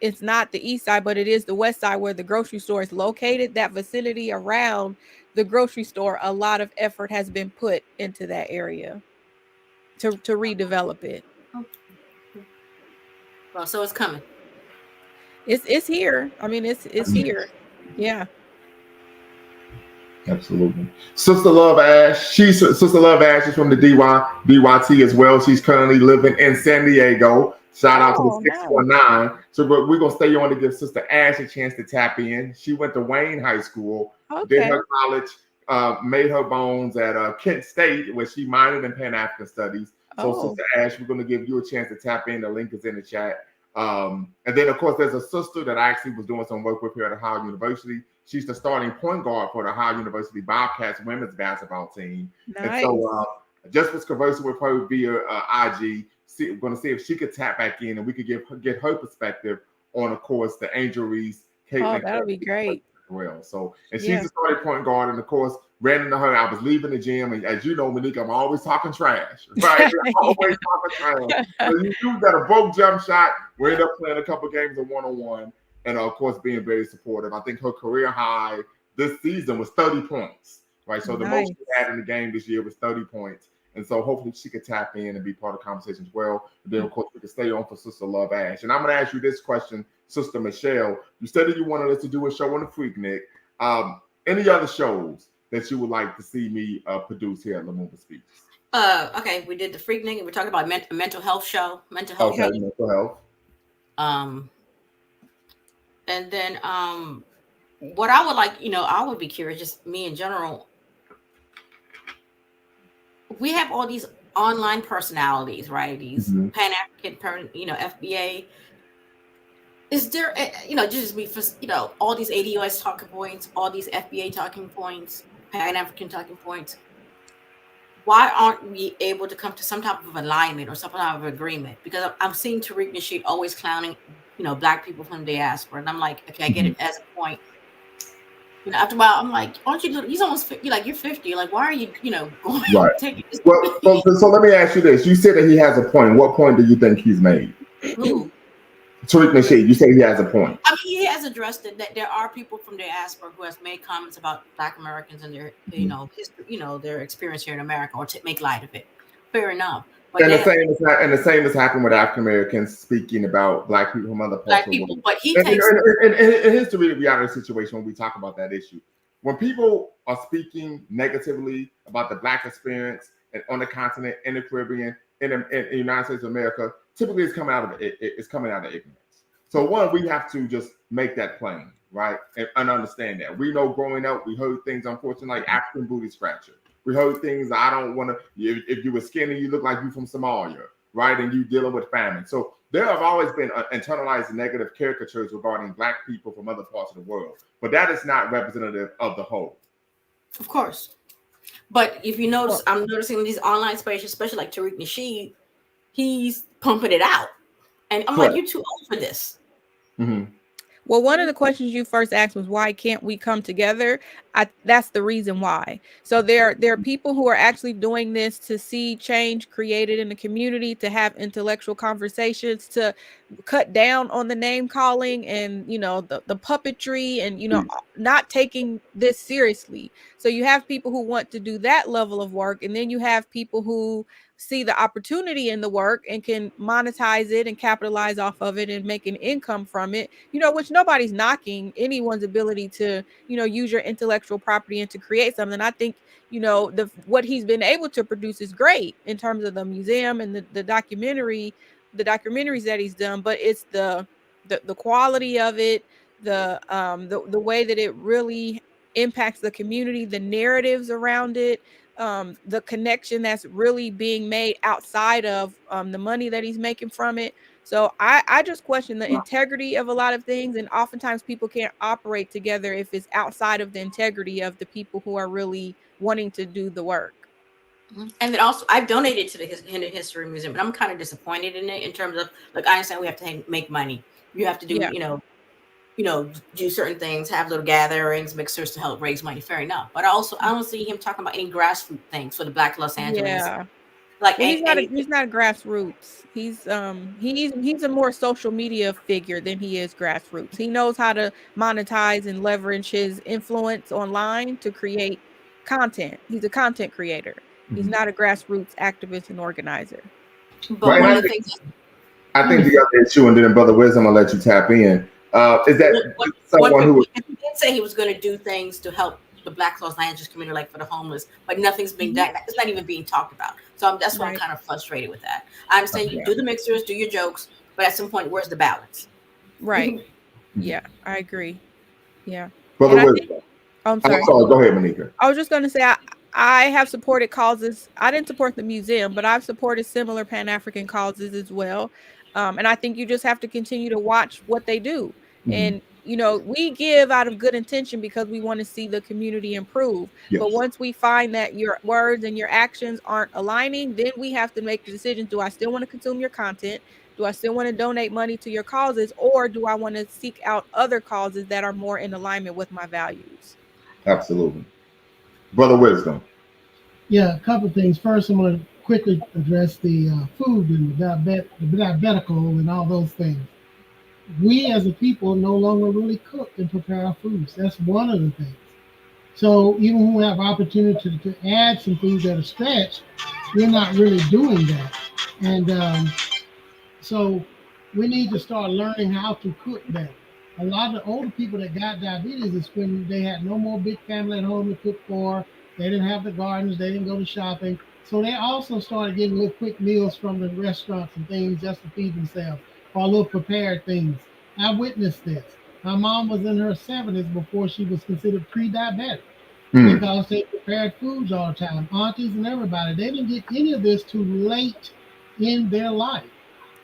it's not the east side, but it is the west side where the grocery store is located. That vicinity around the grocery store, a lot of effort has been put into that area to redevelop it. Well, so it's coming. It's here. I mean, it's here. Yeah. Absolutely. Sister Love Ash. Sister Love Ash is from the DYT as well. She's currently living in San Diego. Shout out to the 619. So we're going to stay on to give Sister Ash a chance to tap in. She went to Wayne High School, did her college, made her bones at Kent State, where she minored in Pan-African Studies. So Sister Ash, we're going to give you a chance to tap in. The link is in the chat. And then, of course, there's a sister that I actually was doing some work with here at Ohio University. She's the starting point guard for the Ohio University Bobcats women's basketball team. Nice. And so just was conversing with her via IG. We're going to see if she could tap back in and we could get her perspective on, of course, the Angel Reese. That would be great. Well, so, and she's the starting point guard, and of course, ran into her. I was leaving the gym, and as you know, Monique, I'm always talking trash, right? I'm always talking trash. So you got a broke jump shot. We ended up playing a couple games of one-on-one, and of course, being very supportive. I think her career high this season was 30 points, right? So the most she had in the game this year was 30 points. And so hopefully she could tap in and be part of the conversation as well. And then, of course, we can stay on for Sister Love Ash. And I'm going to ask you this question, Sister Michelle. You said that you wanted us to do a show on the Freaknik. Any other shows that you would like to see me produce here at Lumumba Speaks? Okay, we did the Freaknik, and we're talking about mental health show, mental health. Okay, mental health. And then what I would like, I would be curious, just me in general. We have all these online personalities, right? These Pan-African, FBA. Is there, just me for, all these ADOS talking points, all these FBA talking points, Pan-African talking points. Why aren't we able to come to some type of alignment or some type of agreement? Because I'm seeing Tariq Nasheed always clowning, Black people from the diaspora, and I'm like, okay, I get it as a point. After a while, I'm like, aren't you? He's almost 50. Like, you're 50. Like, why are you, going right? Taking this? Well, so let me ask you this: you said that he has a point. What point do you think he's made? Who? Tariq Nasheed, you say he has a point. I mean, he has addressed it, that there are people from the diaspora who has made comments about Black Americans and their, history, their experience here in America, or to make light of it. Fair enough. But and the same has happened with African Americans speaking about Black people from other parts of the world. But he and takes. And here's the reality situation when we talk about that issue. When people are speaking negatively about the Black experience and on the continent, in the Caribbean, in the United States of America, typically it's coming out of ignorance. So one, we have to just make that plain, right, and understand that. We know growing up, we heard things, unfortunately, like African booty scratcher. We heard things, I don't want to, if you were skinny, you look like you from Somalia, right, and you dealing with famine. So there have always been internalized negative caricatures regarding Black people from other parts of the world, but that is not representative of the whole. Of course. But if you notice, I'm noticing these online spaces, especially like Tariq Nasheed, he's pumping it out. And I'm like, you're too old for this. Mm-hmm. Well, one of the questions you first asked was, why can't we come together? That's the reason why. So there are people who are actually doing this to see change created in the community, to have intellectual conversations, to cut down on the name calling and, the puppetry and, not taking this seriously. So you have people who want to do that level of work. And then you have people who see the opportunity in the work and can monetize it and capitalize off of it and make an income from it, which nobody's knocking anyone's ability to, use your intellectual property and to create something. I think, what he's been able to produce is great in terms of the museum and the documentaries that he's done, but it's the quality of it, the way that it really impacts the community, the narratives around it, the connection that's really being made outside of the money that he's making from it. So I just question the integrity of a lot of things, and oftentimes people can't operate together if it's outside of the integrity of the people who are really wanting to do the work. And then also, I've donated to the Hidden History Museum, but I'm kind of disappointed in it in terms of, like, I understand we have to make money. You have to do, do certain things, have little gatherings, mixers to help raise money. Fair enough. But I don't see him talking about any grassroots things for the Black Los Angeles. Yeah. Like, he's not grassroots. He's a more social media figure than he is grassroots. He knows how to monetize and leverage his influence online to create content. He's a content creator. He's not a grassroots activist and organizer. But one of the things, I think the other issue, and then Brother Wisdom, I'll let you tap in, is that someone who he did say he was going to do things to help the Black Los Angeles community, like for the homeless, but nothing's being done. It's not even being talked about. So that's why I'm kind of frustrated with that. I understand you do the mixers, do your jokes, but at some point, where's the balance? Right. Yeah, I agree. Yeah. Brother Wisdom. I'm sorry. Go ahead, Monica. I was just going to say, I have supported causes. I didn't support the museum, but I've supported similar Pan-African causes as well. And I think you just have to continue to watch what they do. And, we give out of good intention because we want to see the community improve. Yes. But once we find that your words and your actions aren't aligning, then we have to make the decision. Do I still want to consume your content? Do I still want to donate money to your causes? Or do I want to seek out other causes that are more in alignment with my values? Absolutely. Brother Wisdom. Yeah, a couple of things. First, I'm going to quickly address the food and the diabetical and all those things. We as a people no longer really cook and prepare our foods. That's one of the things. So even when we have opportunity to add some things that are stretched, we're not really doing that. And so we need to start learning how to cook better. a lot of the older people that got diabetes is when they had no more big family at home to cook for. They didn't have the gardens. They didn't go to shopping. So they also started getting little quick meals from the restaurants and things just to feed themselves, or little prepared things. I witnessed this. My mom was in her 70s before she was considered pre-diabetic because they prepared foods all the time. Aunties and everybody, they didn't get any of this too late in their life.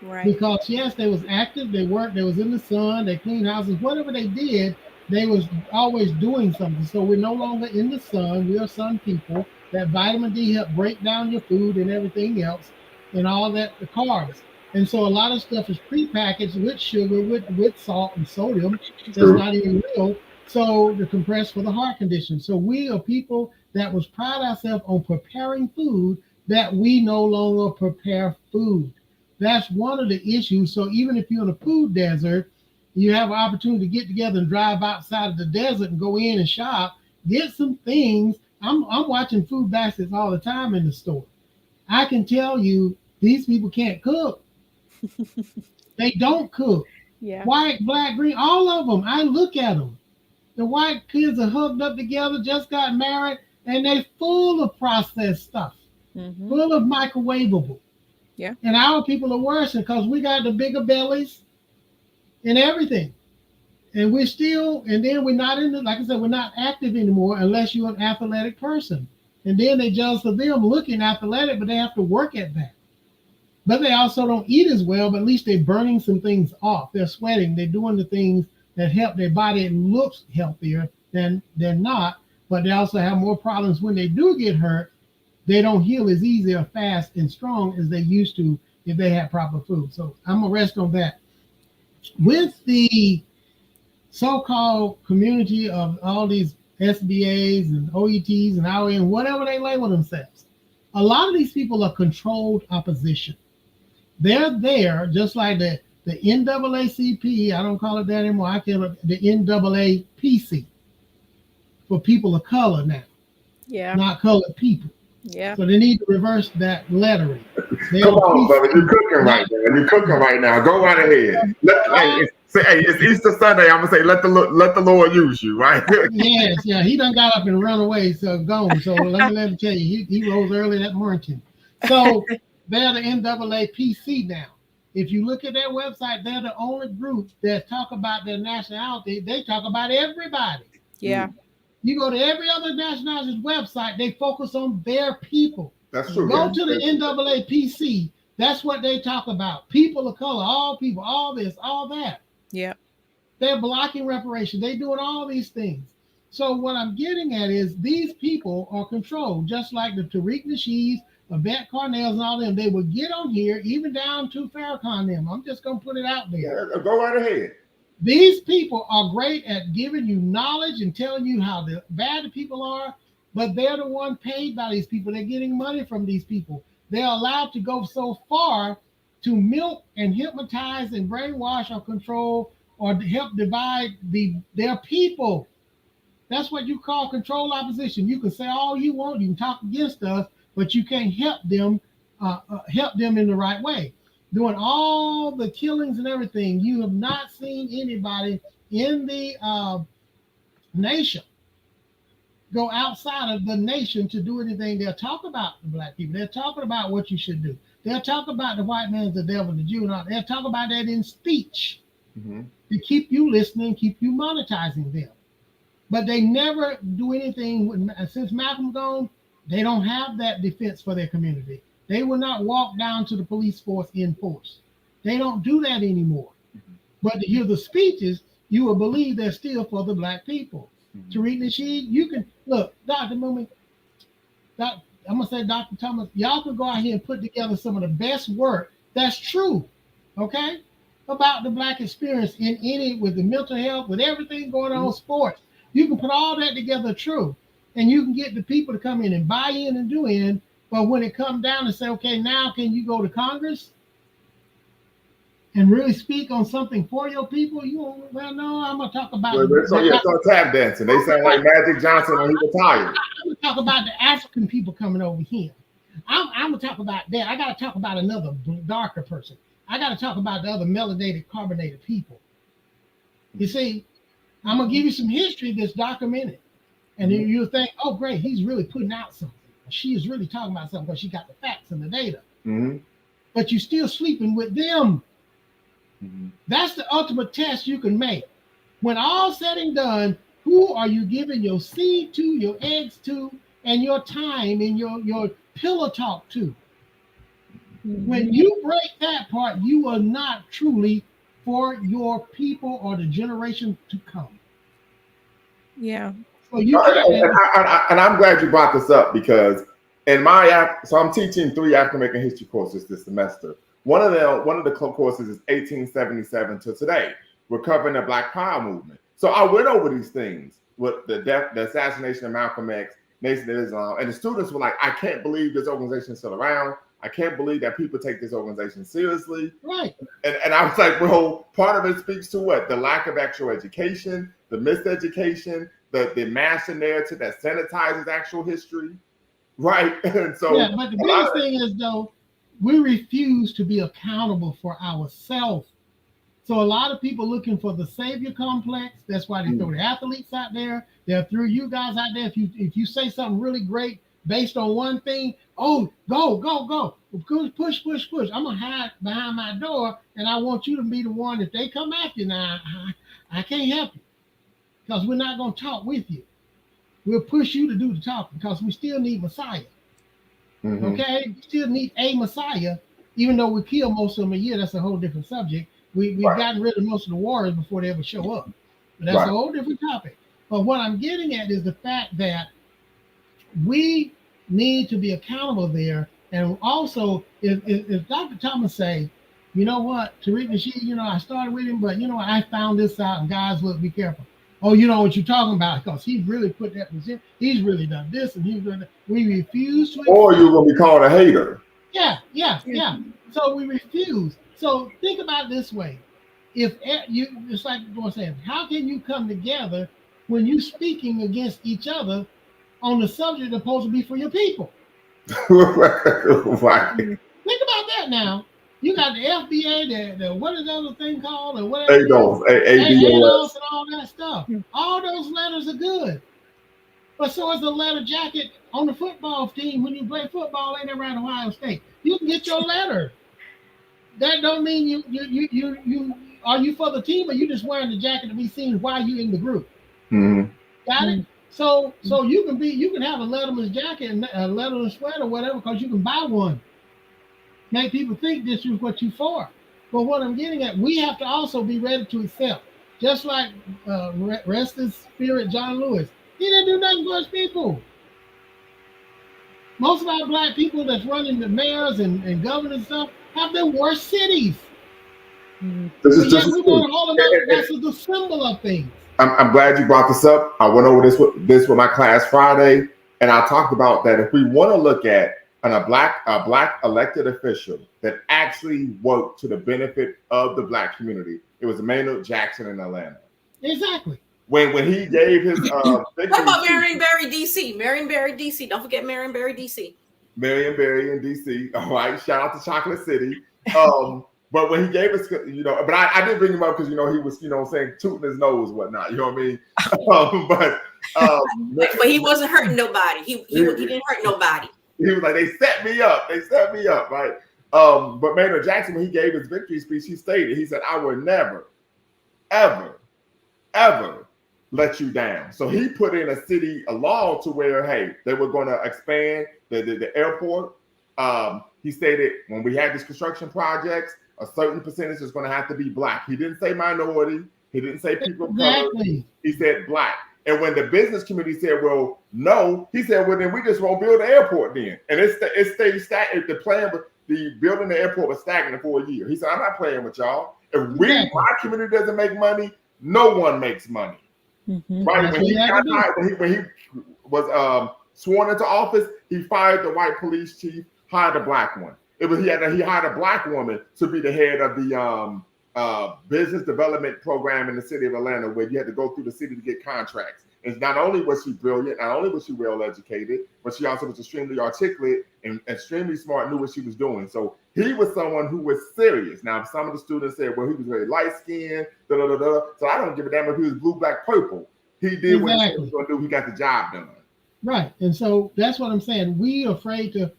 Right. Because yes, they was active, they worked, they was in the sun, they cleaned houses, whatever they did, they was always doing something. So we're no longer in the sun. We are sun people. That vitamin D help break down your food and everything else, and all that, the carbs. And so a lot of stuff is prepackaged with sugar, with salt and sodium that's not even real. So the compressed for the heart condition. So we are people that was pride ourselves on preparing food that we no longer prepare food. That's one of the issues. So even if you're in a food desert, you have an opportunity to get together and drive outside of the desert and go in and shop, get some things. I'm watching food baskets all the time in the store. I can tell you these people can't cook. They don't cook. Yeah. White, black, green, all of them. I look at them. The white kids are hugged up together, just got married, and they full of processed stuff, full of microwavable. Yeah. And our people are worse because we got the bigger bellies and everything. And we're still, and then we're not in the, like I said, we're not active anymore unless you're an athletic person. And then they judge for them looking athletic, but they have to work at that. But they also don't eat as well, but at least they're burning some things off. They're sweating. They're doing the things that help their body. It looks healthier than not, but they also have more problems when they do get hurt. They don't heal as easy or fast and strong as they used to if they had proper food. So I'm going to rest on that. With the so-called community of all these SBAs and OETs and IOM, whatever they label themselves, a lot of these people are controlled opposition. They're there just like the NAACP. I don't call it that anymore. I call it the NAAPC for people of color now. Yeah. Not colored people. Yeah. So they need to reverse that lettering. Come on, brother. You're cooking right now. You're cooking right now. Go right ahead. It's Easter Sunday. I'm gonna say let the Lord use you, right? Yes, yeah. He done got up and run away, so gone. So let me tell you, he rose early that morning. So they're the NAAPC now. If you look at their website, they're the only group that talk about their nationality. They talk about everybody. Yeah. You go to every other nationality's website, they focus on their people. That's true. Go to the NAAPC. That's what they talk about. People of color, all people, all this, all that. Yeah. They're blocking reparations. They're doing all these things. So what I'm getting at is these people are controlled, just like the Tariq Nasheeds, Yvette Carnells, and all them. They will get on here, even down to Farrakhan them. I'm just going to put it out there. Yeah, go right ahead. These people are great at giving you knowledge and telling you how bad the people are, but they're the one paid by these people. They're getting money from these people. They're allowed to go so far to milk and hypnotize and brainwash or control or help divide their people. That's what you call control opposition. You can say all you want, you can talk against us, but you can't help them in the right way. Doing all the killings and everything, you have not seen anybody in the nation go outside of the nation to do anything. They'll talk about the black people. They're talking about what you should do. They'll talk about the white man's the devil, the Jew, and all. They'll talk about that in speech to keep you listening, keep you monetizing them. But they never do anything. Since Malcolm gone, they don't have that defense for their community. They will not walk down to the police force in force. They don't do that anymore. But to hear the speeches, you will believe they're still for the black people. Tariq Nasheed, you can look, Dr. Moomin, I'm gonna say Dr. Thomas, y'all can go out here and put together some of the best work that's true, okay, about the black experience in any with the mental health, with everything going on, sports. You can put all that together true, and you can get the people to come in and buy in and do in. But when it comes down and say, okay, now can you go to Congress and really speak on something for your people? You won't, well, no, I'm going to talk about... So tap dancing. They sound like Magic Johnson when he retired. I'm going to talk about the African people coming over here. I'm going to talk about that. I got to talk about another darker person. I got to talk about the other melanated, carbonated people. You see, I'm gonna give you some history that's documented, and then you'll think, oh, great, he's really putting out something. She is really talking about something because she got the facts and the data. But you're still sleeping with them. That's the ultimate test you can make. When all said and done, who are you giving your seed to, your eggs to, and your time and your pillow talk to? When you break that part, you are not truly for your people or the generation to come. Yeah. So you and I'm glad you brought this up because so I'm teaching 3 African American history courses this semester. One of the courses is 1877 to today. We're covering the Black Power movement. So I went over these things with the assassination of Malcolm X, Nation of Islam, and the students were like, I can't believe this organization is still around. I can't believe that people take this organization seriously. Right. And I was like, well, part of it speaks to what? The lack of actual education, the miseducation, the master narrative that sanitizes actual history. Right. And so yeah, but the biggest thing is though, we refuse to be accountable for ourselves. So a lot of people looking for the savior complex. That's why they throw the athletes out there. They'll throw you guys out there. If you say something really great based on one thing, oh, go. Push. I'm gonna hide behind my door, and I want you to be the one. If they come after you now, I can't help you because we're not gonna talk with you. We'll push you to do the talking because we still need Messiah. Okay, we still need a Messiah, even though we kill most of them a year. That's a whole different subject. We've gotten rid of most of the warriors before they ever show up. But that's a whole different topic. But what I'm getting at is the fact that we need to be accountable there. And also, if Dr. Thomas say, you know what, Tariq Nasheed, I started with him, but I found this out, and guys, look, be careful. Oh, you know what you're talking about because he really put that position. He's really done this, and he's done that. We refuse to. Or you're gonna be called a hater. Yeah. So we refuse. So think about it this way: if you, it's like you're saying, how can you come together when you're speaking against each other on the subject that's supposed to be for your people? Right. Think about that now. You got the FBA, the what is the other thing called, or whatever. ADOS, and all that stuff. All those letters are good, but so is the letter jacket on the football team when you play football. Ain't around Ohio State. You can get your letter. That don't mean you are you for the team, or you just wearing the jacket to be seen while you in the group. Got it. So you can have a Letterman's jacket and a Letterman's sweater or whatever because you can buy one. Make people think this is what you for. But what I'm getting at, we have to also be ready to accept. Just like rest his spirit, John Lewis. He didn't do nothing for his people. Most of our black people that's running the mayors and governors and stuff have the worst cities. That's the symbol of things. I'm glad you brought this up. I went over this with my class Friday, and I talked about that if we want to look at a black elected official that actually worked to the benefit of the black community, it was Maynard Jackson in Atlanta. Exactly. When he gave his what about Marion Barry, DC? Marion Barry, DC. Don't forget Marion Barry, DC. Marion Barry in DC. All right. Shout out to Chocolate City. But when he gave us, but I did bring him up because, he was, saying tooting his nose, whatnot. You know what I mean? But he wasn't hurting nobody. He didn't hurt nobody. He was like, they set me up, right? But Maynard Jackson, when he gave his victory speech, he stated, he said, I will never, ever, ever let you down. So he put in a law to where, hey, they were going to expand the airport. He stated when we had these construction projects, a certain percentage is going to have to be black. He didn't say minority. He didn't say people of color. He said black. And when the business committee said, well, no, he said, well, then we just won't build the airport then. And it stayed stagnant. The plan was the building the airport was stagnant for a year. He said, I'm not playing with y'all. If my community doesn't make money, no one makes money. Right? When he was sworn into office, he fired the white police chief, hired a black one. He hired a black woman to be the head of the business development program in the city of Atlanta, where you had to go through the city to get contracts. And not only was she brilliant, not only was she well educated, but she also was extremely articulate and extremely smart, knew what she was doing. So he was someone who was serious. Now, some of the students said, well, he was very light-skinned, so I don't give a damn if he was blue, black, purple. He did what he was going to do. He got the job done. Right. And so that's what I'm saying. We are afraid to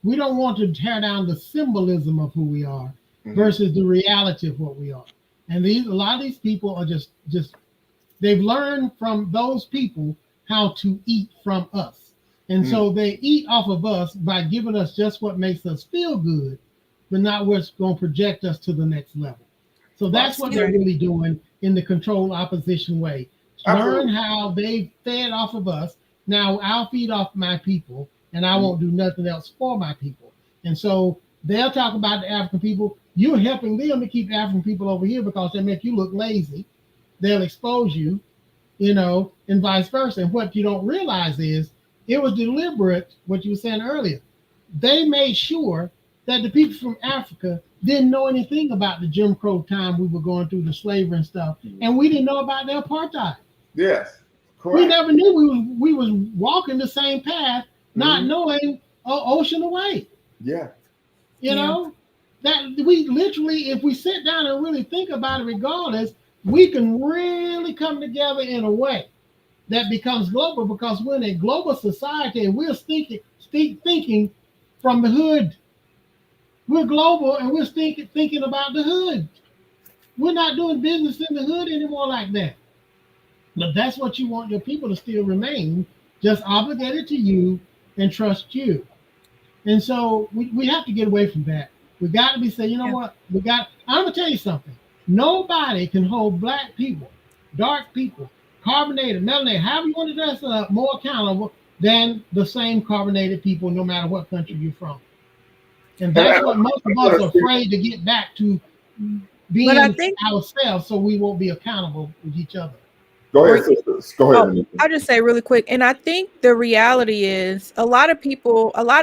we don't want to tear down the symbolism of who we are versus the reality of what we are. And a lot of these people are just they've learned from those people how to eat from us. And so they eat off of us by giving us just what makes us feel good, but not what's going to project us to the next level. So that's what they're really doing in the controlled opposition way. Learn how they fed off of us. Now I'll feed off my people, and I won't do nothing else for my people. And so they'll talk about the African people. You're helping them to keep African people over here because they make you look lazy. They'll expose you, and vice versa. And what you don't realize is it was deliberate, what you were saying earlier. They made sure that the people from Africa didn't know anything about the Jim Crow time we were going through, the slavery and stuff. And we didn't know about the apartheid. Yes, correct. We never knew we was walking the same path, not knowing an ocean away. Yeah. You know, that we literally, if we sit down and really think about it regardless, we can really come together in a way that becomes global, because we're in a global society and we're thinking from the hood. We're global and we're thinking about the hood. We're not doing business in the hood anymore like that. But that's what you want your people to still remain, just obligated to you and trust you. And so we have to get away from that. We got to be saying, you know what? I'm going to tell you something. Nobody can hold black people, dark people, carbonated, melanated, however you want to dress up, more accountable than the same carbonated people, no matter what country you're from. And that's what most of us are afraid to get back to, being ourselves, so we won't be accountable with each other. Go ahead, sisters. Go ahead. I'll just say really quick. And I think the reality is a lot of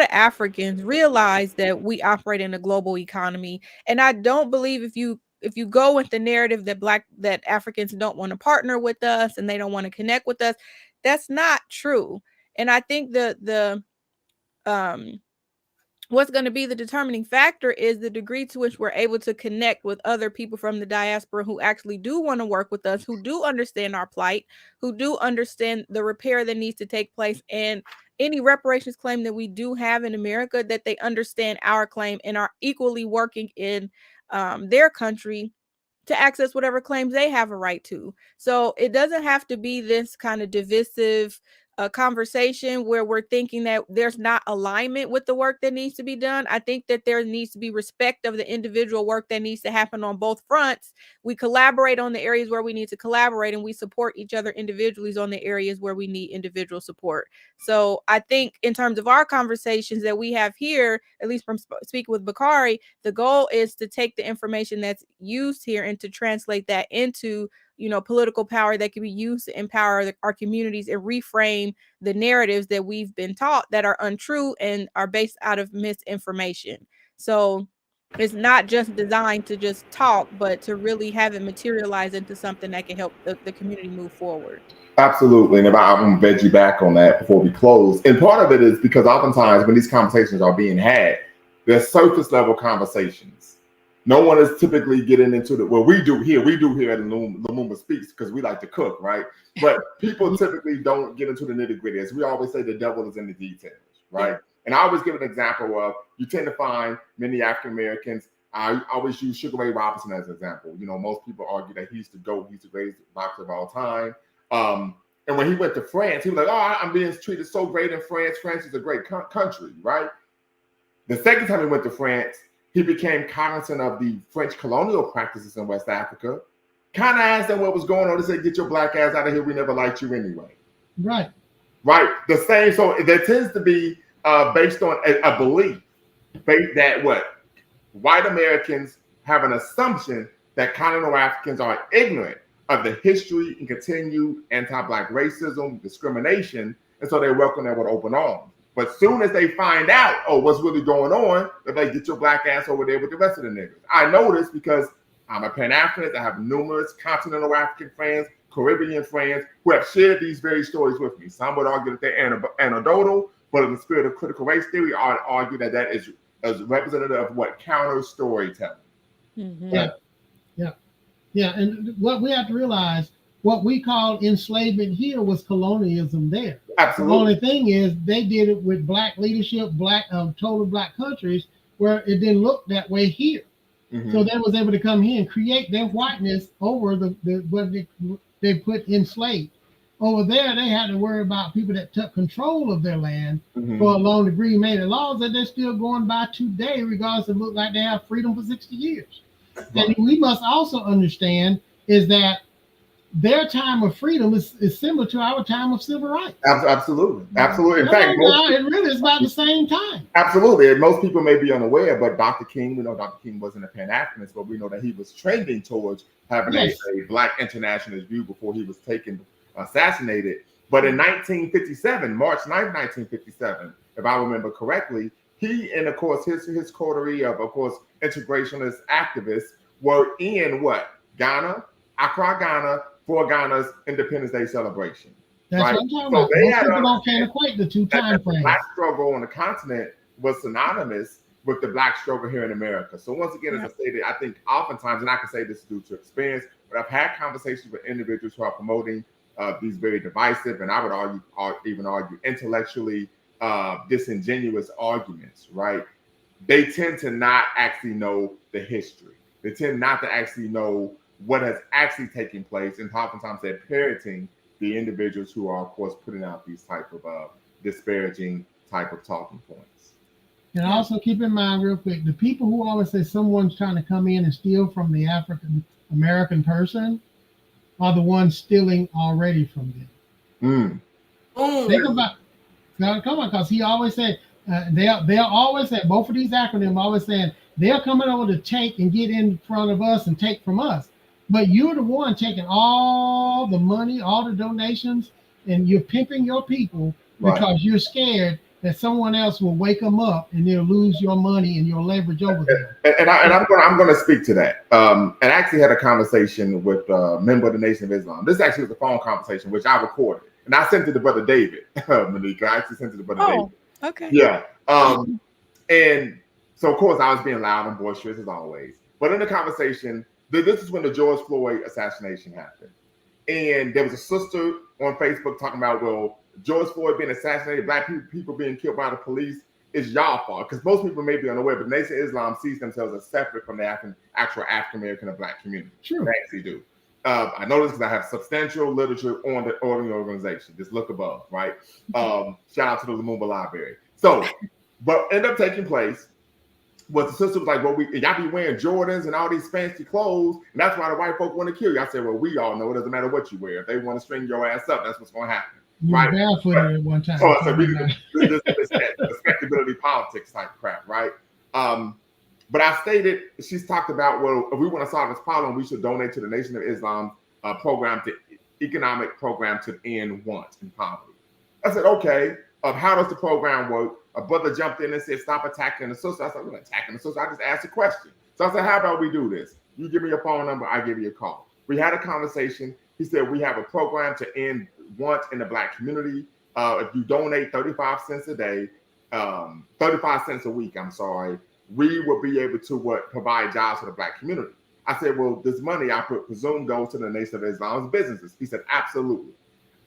Africans realize that we operate in a global economy. And I don't believe if you go with the narrative that Africans don't want to partner with us and they don't want to connect with us, that's not true. And I think what's going to be the determining factor is the degree to which we're able to connect with other people from the diaspora who actually do want to work with us, who do understand our plight, who do understand the repair that needs to take place, and any reparations claim that we do have in America, that they understand our claim and are equally working in their country to access whatever claims they have a right to. So it doesn't have to be this kind of divisive conversation where we're thinking that there's not alignment with the work that needs to be done. I think that there needs to be respect of the individual work that needs to happen on both fronts. We collaborate on the areas where we need to collaborate, and we support each other individually on the areas where we need individual support. So I think in terms of our conversations that we have here, at least from speaking with Bakari, the goal is to take the information that's used here and to translate that into political power that can be used to empower our communities and reframe the narratives that we've been taught that are untrue and are based out of misinformation. So it's not just designed to just talk, but to really have it materialize into something that can help the community move forward. Absolutely. And I'm going to beg you back on that before we close. And part of it is because oftentimes when these conversations are being had, they're surface level conversations. No one is typically getting into we do here at Lumumba Speaks, because we like to cook, right? But people typically don't get into the nitty gritty. As we always say, the devil is in the details, right? Yeah. And I always give an example of, you tend to find many African Americans, I always use Sugar Ray Robinson as an example. Most people argue that he's the GOAT, he's the greatest boxer of all time. And when he went to France, he was like, oh, I'm being treated so great in France. France is a great country, right? The second time he went to France, he became cognizant of the French colonial practices in West Africa, kind of asked them what was going on. They said, get your black ass out of here. We never liked you anyway. Right. The same. So there tends to be based on a belief that white Americans have an assumption that continental Africans are ignorant of the history and continued anti-black racism, discrimination, and so they welcome them with open arms. But soon as they find out, what's really going on, they're like, get your black ass over there with the rest of the niggas. I know this because I'm a Pan-Africanist. I have numerous continental African friends, Caribbean friends who have shared these very stories with me. Some would argue that they're anecdotal, but in the spirit of critical race theory, I'd argue that is as representative of what counter storytelling. Mm-hmm. Yeah. And what we have to realize, what we call enslavement here was colonialism there. Absolutely. The only thing is they did it with black leadership, total black countries, where it didn't look that way here. Mm-hmm. So they was able to come here and create their whiteness over the what they put enslaved. Over there, they had to worry about people that took control of their land for a long degree, made it laws that they're still going by today, regardless of look like they have freedom for 60 years. Right. And we must also understand is that their time of freedom is similar to our time of civil rights. Absolutely. In fact, it really is about the same time. Absolutely. And most people may be unaware, but Dr. King, we know Dr. King wasn't a Pan-Africanist, but we know that he was trending towards having a black internationalist view before he was assassinated. But in 1957, March 9th, 1957, if I remember correctly, he and of course his coterie of course integrationist activists were in Ghana, Accra, Ghana, for Ghana's Independence Day celebration. That's what I'm talking about. Most people can't equate the two time frames. The black struggle on the continent was synonymous with the black struggle here in America. So once again, as I stated, I think oftentimes, and I can say this due to experience, but I've had conversations with individuals who are promoting these very divisive, and I would even argue intellectually disingenuous arguments, right? They tend to not actually know the history. They tend not to actually know what has actually taken place, and oftentimes they're parroting the individuals who are, of course, putting out these type of disparaging type of talking points. And also keep in mind real quick, the people who always say someone's trying to come in and steal from the African American person are the ones stealing already from them. Think about, come on, because he always said, they'll always say, both of these acronyms always saying, they're coming over to take and get in front of us and take from us. But you're the one taking all the money, all the donations, and you're pimping your people because you're scared that someone else will wake them up and they'll lose your money and your leverage over them. And I'm going to speak to that. And I actually had a conversation with a member of the Nation of Islam. This actually was a phone conversation, which I recorded. And I sent it to Brother David, Monique. I actually sent it to Brother David. Okay. Yeah. And so, of course, I was being loud and boisterous as always. But in the conversation, this is when the George Floyd assassination happened. And there was a sister on Facebook talking about, well, George Floyd being assassinated, black people being killed by the police is y'all fault. Because most people may be unaware, but Nation of Islam sees themselves as separate from the actual African-American and black community. Sure. They actually do. I know this because I have substantial literature on the organization. Just look above, right? Shout out to the Lumumba Library. So, what ended up taking place was the sister was like, well, y'all be wearing Jordans and all these fancy clothes, and that's why the white folk want to kill you. I said, well, we all know it doesn't matter what you wear. If they want to string your ass up, that's what's going to happen. You right? barefooted at one time. So this respectability politics type crap, right? But I stated, she's talked about, well, if we want to solve this problem, we should donate to the Nation of Islam economic program to end want and poverty. I said, okay, how does the program work? A brother jumped in and said, stop attacking the sister. I said, I'm not attacking the sister. I just asked a question. So I said, how about we do this? You give me your phone number, I give you a call. We had a conversation. He said, we have a program to end want in the black community. If you donate 35 cents a day, 35 cents a week, I'm sorry, we will be able to provide jobs for the black community. I said, well, this money I presume goes to the Nation of Islam's businesses. He said, absolutely.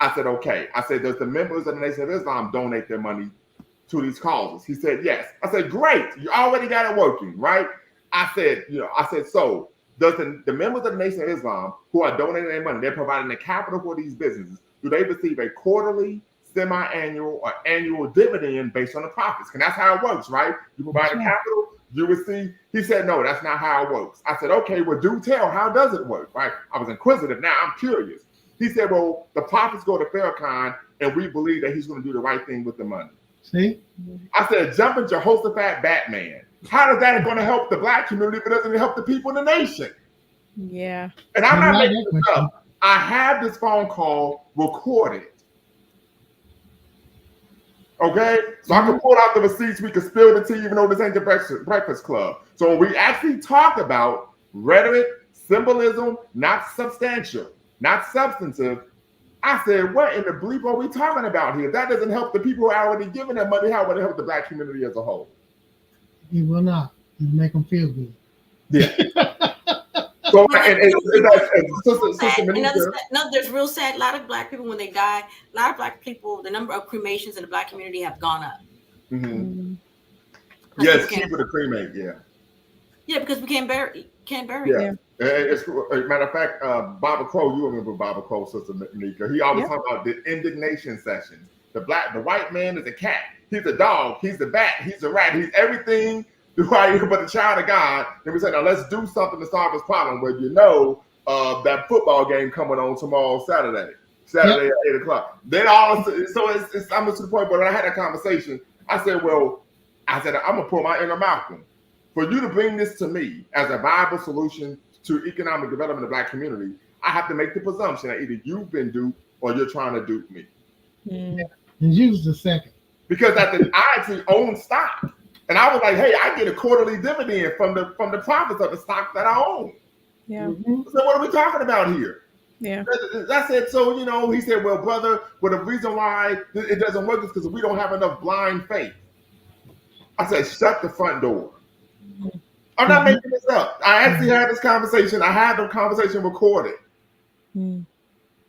I said, okay. I said, does the members of the Nation of Islam donate their money to these causes? He said, yes. I said, great. You already got it working, right? I said, so does the members of the Nation of Islam who are donating their money, they're providing the capital for these businesses, do they receive a quarterly, semi-annual, or annual dividend based on the profits? And that's how it works, right? You provide the capital, you receive. He said, no, that's not how it works. I said, okay, well, do tell, how does it work, right? I was inquisitive. Now I'm curious. He said, well, the profits go to Farrakhan, and we believe that he's going to do the right thing with the money. See? I said, jumping Jehoshaphat Batman. How is that going to help the black community if it doesn't help the people in the nation? Yeah. And I'm not making this up. I have this phone call recorded. Okay? So I can pull out the receipts, we can spill the tea, even though this ain't the Breakfast Club. So when we actually talk about rhetoric, symbolism, not substantial, not substantive, I said, what in the bleep are we talking about here? That doesn't help the people who are already giving their money. How would it help the black community as a whole? He will not. He'll make them feel good. Yeah. So there's real sad. A lot of black people when they die, a lot of black people, the number of cremations in the black community have gone up. Mm-hmm. Yes, cheaper to cremate. Yeah. Yeah, because we can't bury. Yeah. As a matter of fact, Baba Crow, you remember Baba Crow, Sister Nika? He always talked about the indignation sessions. The white man is a cat. He's a dog. He's a bat. He's a rat. He's everything. Right, but the child of God. Then we said, now let's do something to solve this problem. Where that football game coming on tomorrow, Saturday at 8:00. Then I'm to the point. But when I had that conversation, I said, I'm gonna pull my inner Malcolm. For you to bring this to me as a viable solution to economic development of the black community, I have to make the presumption that either you've been duped or you're trying to dupe me. Yeah. And use the second. Because I actually own stock. And I was like, hey, I get a quarterly dividend from the profits of the stock that I own. Yeah. So what are we talking about here? Yeah. I said, so, he said, well, brother, but the reason why it doesn't work is because we don't have enough blind faith. I said, shut the front door. I'm not making this up. I actually had this conversation. I had the conversation recorded.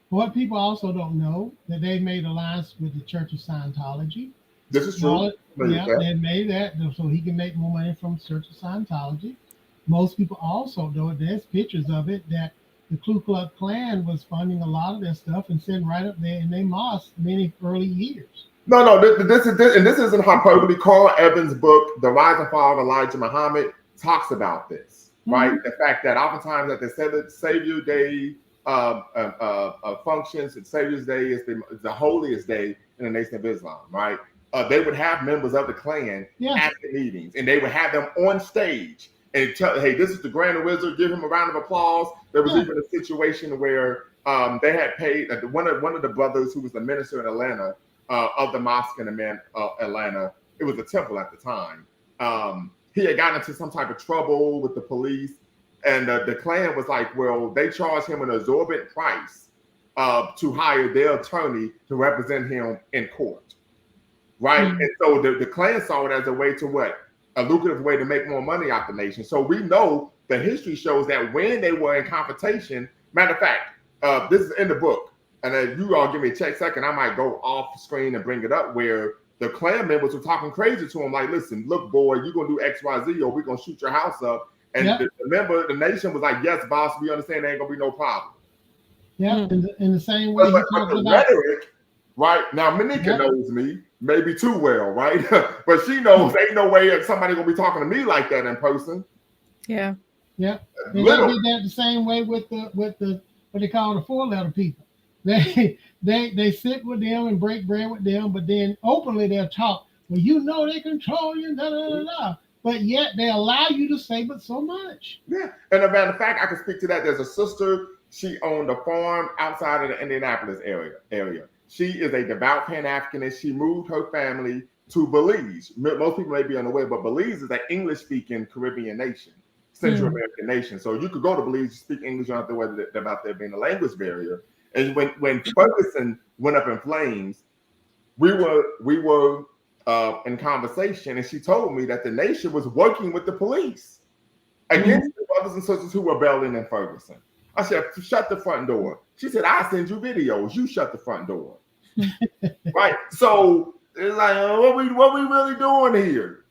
What people also don't know, that they made alliance with the Church of Scientology. This is true. They made that so he can make more money from the Church of Scientology. Most people also know, there's pictures of it, that the Ku Klux Klan was funding a lot of their stuff and sitting right up there in their mosque many early years. No, this isn't hyperbole. Carl Evans' book, The Rise and Fall of Elijah Muhammad, talks about this, right? The fact that oftentimes at the Savior Day functions, and Savior's Day is the holiest day in the Nation of Islam, right? They would have members of the Klan at the meetings, and they would have them on stage and tell, hey, this is the Grand Wizard, give him a round of applause. There was even a situation where they had paid one of the brothers who was the minister in Atlanta of the mosque in Atlanta. It was a temple at the time. He had gotten into some type of trouble with the police, and the Klan was like, well, they charged him an exorbitant price to hire their attorney to represent him in court. Right. And so the Klan saw it as a way to a lucrative way to make more money out the nation. So we know the history shows that when they were in confrontation, matter of fact, this is in the book, and you all give me a second, I might go off screen and bring it up, where the Klan members were talking crazy to him, like, listen, look, boy, you're going to do X, Y, Z, or we're going to shoot your house up. And the nation was like, yes, boss, we understand there ain't going to be no problem. Yeah, in the same way. But the rhetoric, right? Now, Monica knows me, maybe too well, right? But she knows ain't no way somebody going to be talking to me like that in person. Yeah. Yeah. They did that the same way with the what they call the 4-letter people. They sit with them and break bread with them, but then openly they'll talk. Well, they control you, but yet they allow you to say but so much. Yeah, and as a matter of fact, I can speak to that. There's a sister. She owned a farm outside of the Indianapolis area. She is a devout Pan-Africanist. She moved her family to Belize. Most people may be unaware, but Belize is an English-speaking Caribbean nation, Central American nation. So you could go to Belize, speak English, you don't have to worry about there being a language barrier. And when Ferguson went up in flames, we were in conversation, and she told me that the nation was working with the police against the brothers and sisters who were rebelling in Ferguson. I said, shut the front door. She said, I'll send you videos. You shut the front door. Right. So it's like, what we really doing here?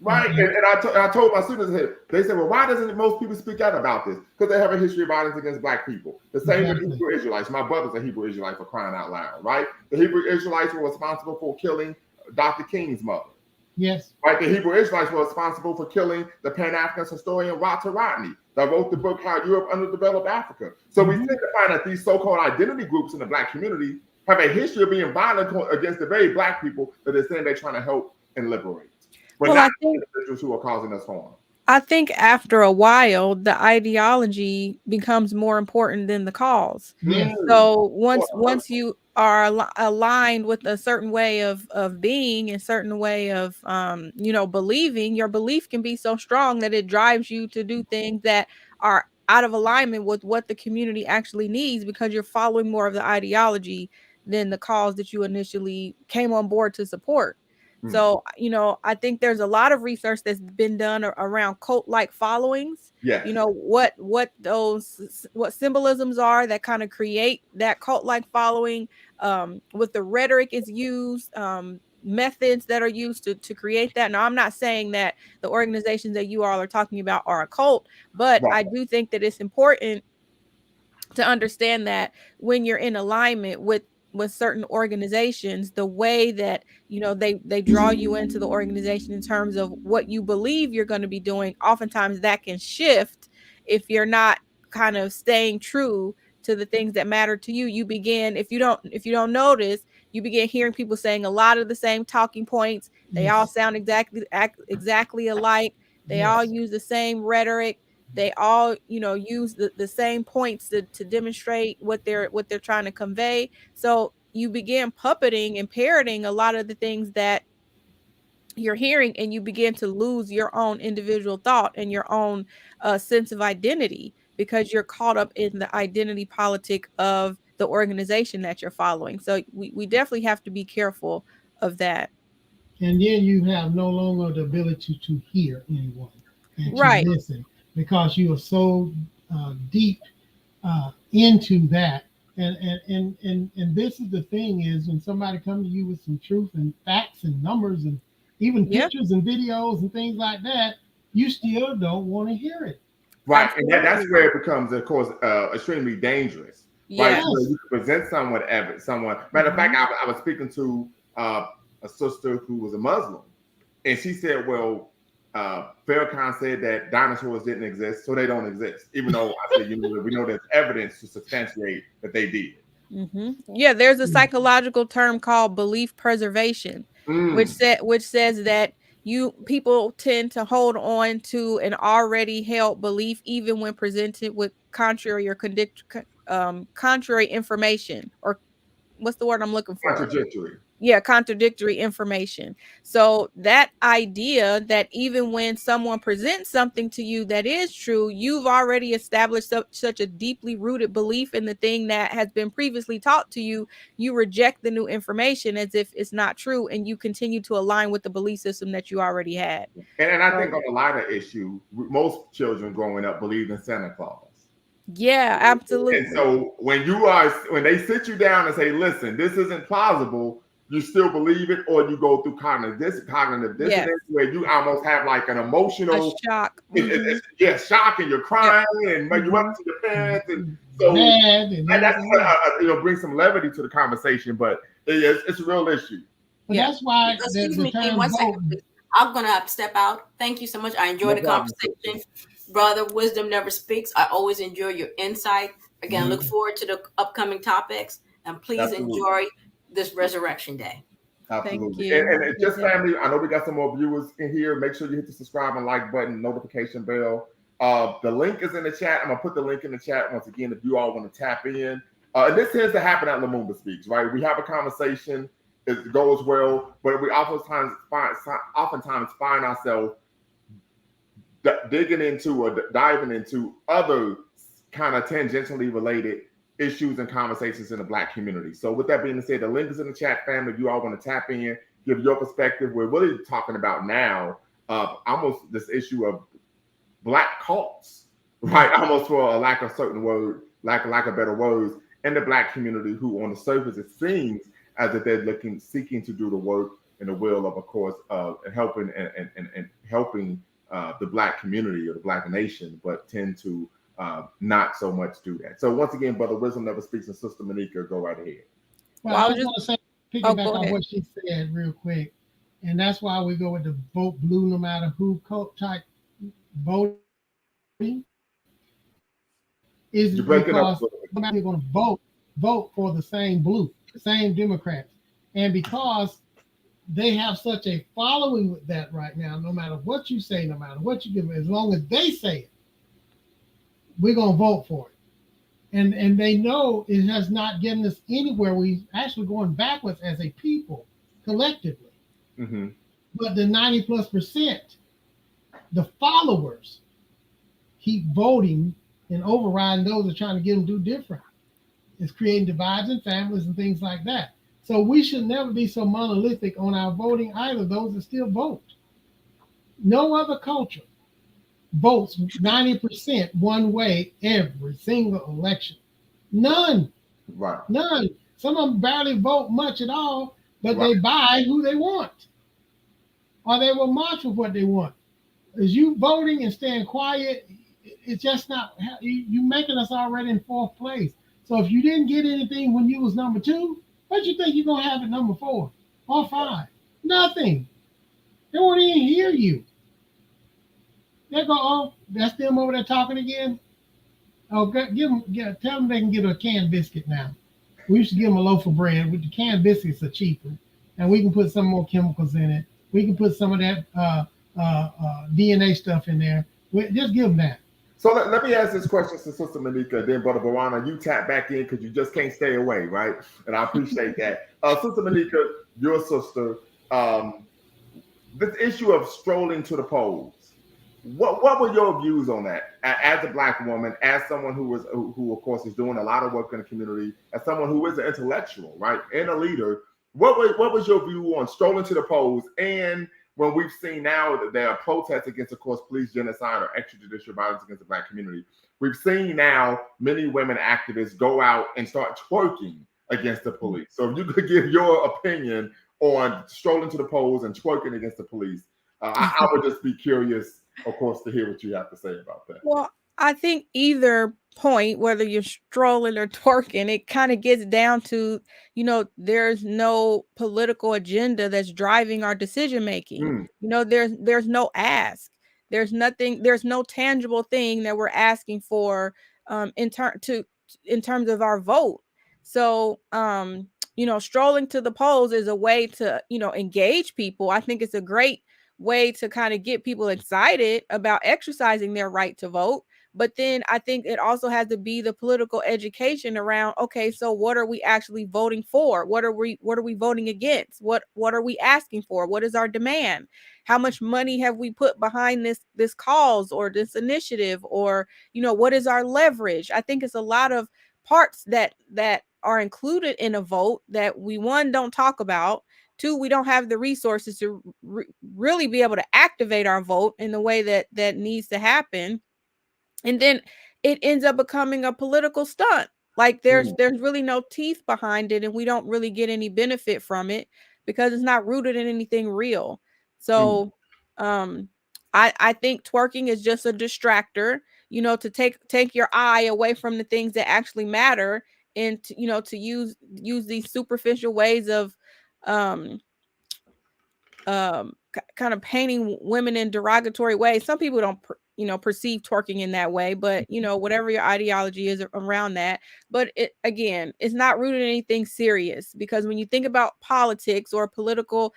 Right. And I told my students, they said, well, why doesn't most people speak out about this? Because they have a history of violence against Black people. The same with Hebrew Israelites. My brother's a Hebrew Israelite, for crying out loud, right? The Hebrew Israelites were responsible for killing Dr. King's mother. Yes. Right. The Hebrew Israelites were responsible for killing the Pan-African historian Walter Rodney that wrote the book, How Europe Underdeveloped Africa. So we tend to find that these so-called identity groups in the Black community have a history of being violent against the very Black people that they're saying they're trying to help and liberate. But not individuals who are causing us harm. I think after a while, the ideology becomes more important than the cause. So once you are aligned with a certain way of being, a certain way of believing, your belief can be so strong that it drives you to do things that are out of alignment with what the community actually needs, because you're following more of the ideology than the cause that you initially came on board to support. So, I think there's a lot of research that's been done around cult-like followings. Yes. What symbolisms are that kind of create that cult-like following, what the rhetoric is used, methods that are used to create that. Now, I'm not saying that the organizations that you all are talking about are a cult, but I do think that it's important to understand that when you're in alignment with certain organizations, the way that they draw you into the organization in terms of what you believe you're going to be doing, oftentimes that can shift if you're not kind of staying true to the things that matter to you. You begin, if you don't notice, you begin hearing people saying a lot of the same talking points. They all sound exactly alike. They all use the same rhetoric. They all, use the same points to demonstrate what they're trying to convey. So you begin puppeting and parroting a lot of the things that you're hearing, and you begin to lose your own individual thought and your own sense of identity, because you're caught up in the identity politic of the organization that you're following. So we definitely have to be careful of that. And then you have no longer the ability to hear anyone and to listen, because you are so deep into that. And this is the thing, is when somebody comes to you with some truth and facts and numbers and even pictures and videos and things like that, you still don't want to hear it. Right. And that's where it becomes, of course, extremely dangerous. Right. So you can present someone. Matter of fact, I was speaking to a sister who was a Muslim, and she said, well, Farrakhan said that dinosaurs didn't exist, so they don't exist. Even though I said, we know there's evidence to substantiate that they did. Yeah, there's a psychological term called belief preservation, which says that people tend to hold on to an already held belief, even when presented with contrary information, or what's the word I'm looking for? Contradictory. Yeah, contradictory information. So that idea that even when someone presents something to you that is true, you've already established such a deeply rooted belief in the thing that has been previously taught to you, you reject the new information as if it's not true, and you continue to align with the belief system that you already had. And I think on the lighter issue, most children growing up believe in Santa Claus. Yeah, absolutely. And so when they sit you down and say, listen, this isn't plausible, you still believe it, or you go through cognitive dissonance, where you almost have like an emotional shock. Shock, and you're crying, and you up to your parents, and so that's bring some levity to the conversation, but it's a real issue. But that's why the term one second, I'm gonna have to step out. Thank you so much. I enjoyed the conversation. Brother Wisdom Never Speaks. I always enjoy your insight. Again, look forward to the upcoming topics, and please enjoy this Resurrection Day. Absolutely. And just family, I know we got some more viewers in here. Make sure you hit the subscribe and like button, notification bell. The link is in the chat. I'm gonna put the link in the chat once again if you all want to tap in. And this tends to happen at Lumumba Speaks, right? We have a conversation, it goes well, but we oftentimes find ourselves digging into or diving into other kind of tangentially related issues and conversations in the Black community. So with that being said, the link is in the chat, family. If you all want to tap in, give your perspective. We're really talking about now almost this issue of Black cults, right? Almost for a lack of certain word, lack of better words, in the Black community, who on the surface it seems as if they're seeking to do the work and the will of course, helping the Black community or the Black nation, but tend to not so much do that. So once again, Brother Wisdom Never Speaks and Sister Monica, go right ahead. Well, I was just going to say, piggyback on what she said real quick, and that's why we go with the vote blue no matter who type voting. Is because you're going to vote for the same blue, the same Democrats, and because they have such a following with that right now, no matter what you say, no matter what you give, as long as they say it, we're going to vote for it. And they know it has not gotten us anywhere. We actually going backwards as a people collectively. But the 90+%, the followers keep voting and overriding those that are trying to get them to do different. It's creating divides in families and things like that. So we should never be so monolithic on our voting either, those that still vote. No other culture votes 90% one way every single election. None. Right. None. Some of them barely vote much at all, but Right. they buy who they want. Or they will march with what they want. As you voting and staying quiet, it's just not, you making us already in fourth place. So if you didn't get anything when you was number 2, what you think you're going to have at number 4 or 5? Nothing. They won't even hear you. They go, oh, that's them over there talking again. Oh, tell them they can get a canned biscuit now. We used to give them a loaf of bread. With the canned biscuits are cheaper, and we can put some more chemicals in it. We can put some of that DNA stuff in there. Just give them that. So let me ask this question to Sister Monica, then Brother Barana, you tap back in because you just can't stay away, right? And I appreciate that. Sister Monica, your sister, this issue of strolling to the polls, what were your views on that? As a Black woman, as someone who of course is doing a lot of work in the community, as someone who is an intellectual, right, and a leader, what was your view on strolling to the polls? And when we've seen now that there are protests against, of course, police genocide or extrajudicial violence against the Black community, we've seen now many women activists go out and start twerking against the police. So if you could give your opinion on strolling to the polls and twerking against the police, I would just be curious, of course, to hear what you have to say about that. Well, I think either point, whether you're strolling or twerking, it kind of gets down to, there's no political agenda that's driving our decision making. There's no ask. There's nothing. There's no tangible thing that we're asking for in terms of our vote. So, strolling to the polls is a way to, engage people. I think it's a great way to kind of get people excited about exercising their right to vote. But then I think it also has to be the political education around, okay, so what are we actually voting for? What are we voting against? What are we asking for? What is our demand? How much money have we put behind this cause or this initiative? Or, what is our leverage? I think it's a lot of parts that are included in a vote that we, one, don't talk about. 2, we don't have the resources to really be able to activate our vote in the way that needs to happen. And then it ends up becoming a political stunt. Like there's really no teeth behind it, and we don't really get any benefit from it because it's not rooted in anything real. So I think twerking is just a distractor, to take your eye away from the things that actually matter, and to use these superficial ways of kind of painting women in derogatory ways. Some people don't perceive twerking in that way, but whatever your ideology is around that. But it's not rooted in anything serious, because when you think about politics or political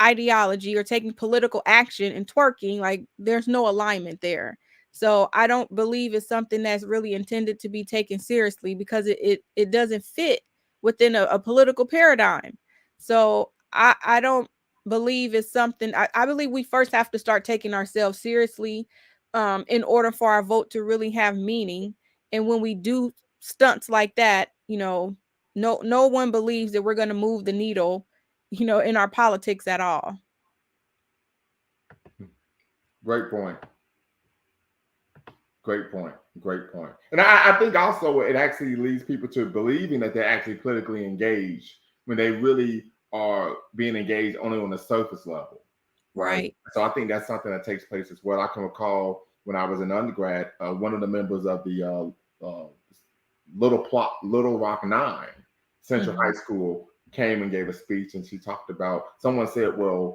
ideology or taking political action and twerking, like there's no alignment there. So I don't believe it's something that's really intended to be taken seriously, because it doesn't fit within a political paradigm. So I don't believe it's something. I believe we first have to start taking ourselves seriously in order for our vote to really have meaning. And when we do stunts like that, no one believes that we're going to move the needle, in our politics at all. Great point. And I think also it actually leads people to believing that they're actually politically engaged when they really are being engaged only on the surface level. Right. So I think that's something that takes place as well. I can recall when I was an undergrad, one of the members of the Little Rock 9 Central High School came and gave a speech, and she talked about, someone said, what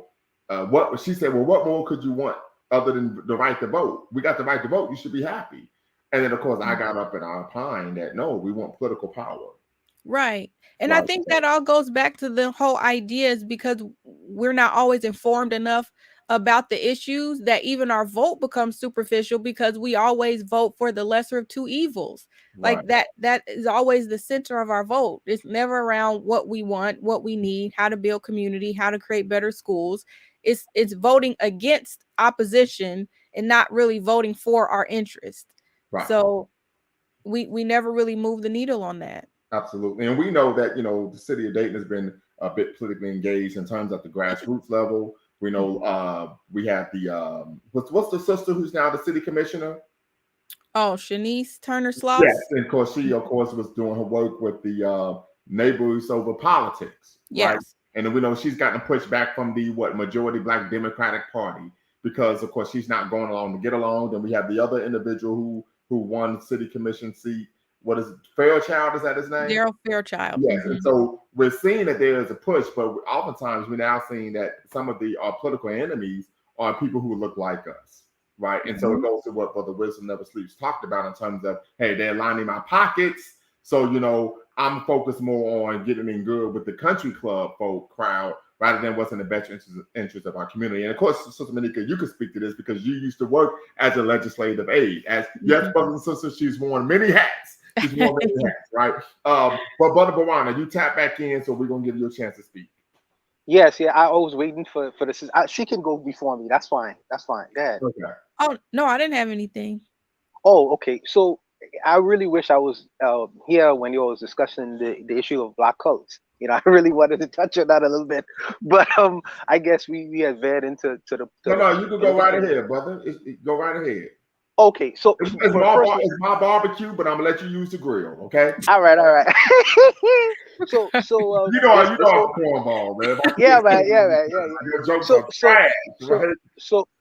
more could you want other than the right to vote? We got the right to vote. You should be happy. And then, of course, I got up and I opined that, no, we want political power. Right. And I think that all goes back to the whole idea, is because we're not always informed enough about the issues that even our vote becomes superficial, because we always vote for the lesser of two evils. Right. Like that is always the center of our vote. It's never around what we want, what we need, how to build community, how to create better schools. It's voting against opposition and not really voting for our interest. Right. So we never really move the needle on that. Absolutely. And we know that, the city of Dayton has been a bit politically engaged in terms of the grassroots level. We know we have the what's the sister who's now the city commissioner? Oh, Shanice Turner Sloss. Yes, and of course she was doing her work with the neighbors over politics. Right? Yes. And then we know she's gotten pushback from the majority Black Democratic Party because of course she's not going along to get along. Then we have the other individual who won the city commission seat. What is it? Fairchild, is that his name? Daryl Fairchild. Yes, and so we're seeing that there is a push, but oftentimes we're now seeing that some of our political enemies are people who look like us, right? And so it goes to what Brother Wisdom Never Sleeps talked about in terms of, hey, they're lining my pockets, so I'm focused more on getting in good with the country club folk crowd rather than what's in the best interest of our community. And of course, Sister Monica, you can speak to this because you used to work as a legislative aide. As yes, brothers and sisters, she's worn many hats. She's worn many hats, right? But Brother Barana, you tap back in, so we're gonna give you a chance to speak. Yes, yeah. I was waiting for this. She can go before me. That's fine. That's fine. Go ahead. Okay. Oh no, I didn't have anything. Oh, okay. So I really wish I was here when you was discussing the issue of Black cults. I really wanted to touch on that a little bit, but I guess we had veered into the. No, you can go right ahead, brother. Go right ahead. Okay, so it's my barbecue, but I'm gonna let you use the grill. Okay. All right. So you know I'm cornball, man. Yeah.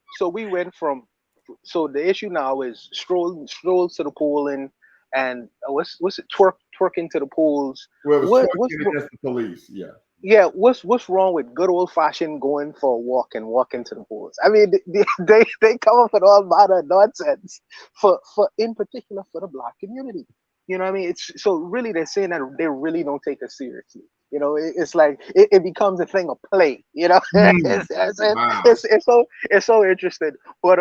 So we went from. So the issue now is strolls to the pool and what's it twerking to the pools. Well, what's against the police? Yeah. Yeah, what's wrong with good old fashioned going for a walk and walking to the pools? I mean, they come up with all manner of nonsense for in particular for the Black community. You know what I mean? It's so really they're saying that they really don't take us seriously. It's like it becomes a thing of play. Wow. It's so interesting. But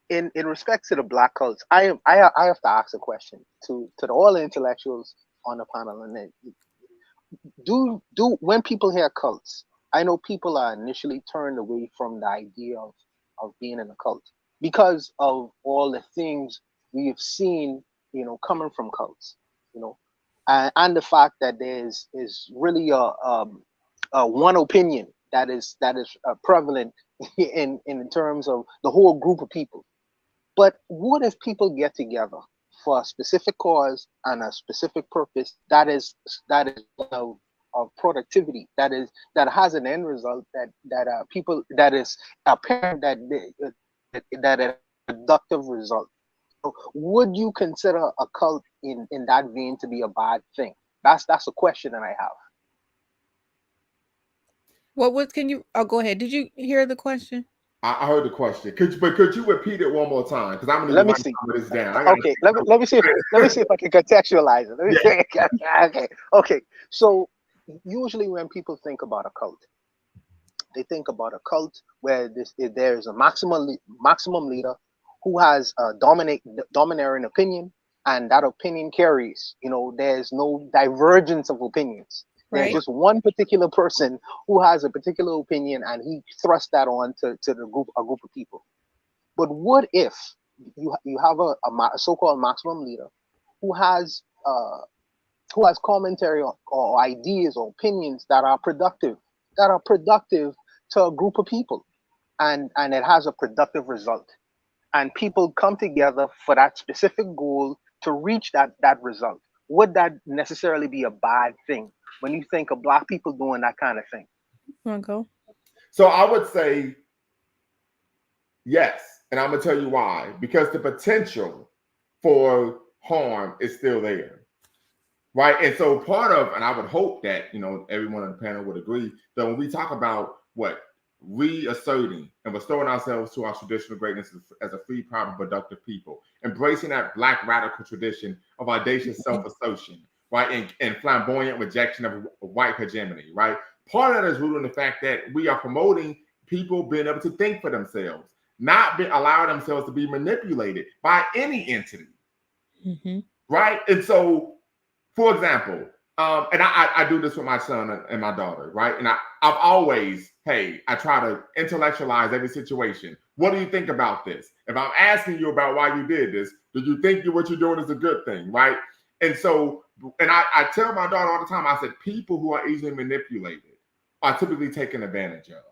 in respect to the Black cults, I have to ask a question to all the intellectuals on the panel, and do when people hear cults, I know people are initially turned away from the idea of being in a cult because of all the things we've seen, coming from cults, and the fact that there's really a one opinion that is prevalent in terms of the whole group of people. But what if people get together for a specific cause and a specific purpose that is of productivity, that has an end result that people that is apparent that a productive result? So would you consider a cult in that vein to be a bad thing? That's a question that I have. Can you? Oh, go ahead. Did you hear the question? I heard the question. Could you repeat it one more time? Because I'm going to see. This down. Okay, let me see. Let me see if I can contextualize it. Okay. So usually when people think about a cult, they think about a cult where there is a maximum leader who has a domineering opinion, and that opinion carries. There's no divergence of opinions. There's just one particular person who has a particular opinion, and he thrusts that on to a group of people. But what if you have a so-called maximum leader who has commentary or ideas or opinions that are productive to a group of people, and it has a productive result, and people come together for that specific goal to reach that result? Would that necessarily be a bad thing when you think of Black people doing that kind of thing? Go. So I would say yes, and I'm gonna tell you why. Because the potential for harm is still there, right? And so and I would hope that everyone on the panel would agree that when we talk about reasserting and restoring ourselves to our traditional greatness as a free, proud, and productive people, embracing that Black radical tradition of audacious self-assertion, right, and flamboyant rejection of white hegemony, right? Part of that is rooted in the fact that we are promoting people being able to think for themselves, not allow themselves to be manipulated by any entity, right? And so, for example, and I do this with my son and my daughter, right? And I've always, I try to intellectualize every situation. What do you think about this? If I'm asking you about why you did this, do you think what you're doing is a good thing, right? And so and I tell my daughter all the time, I said, people who are easily manipulated are typically taken advantage of.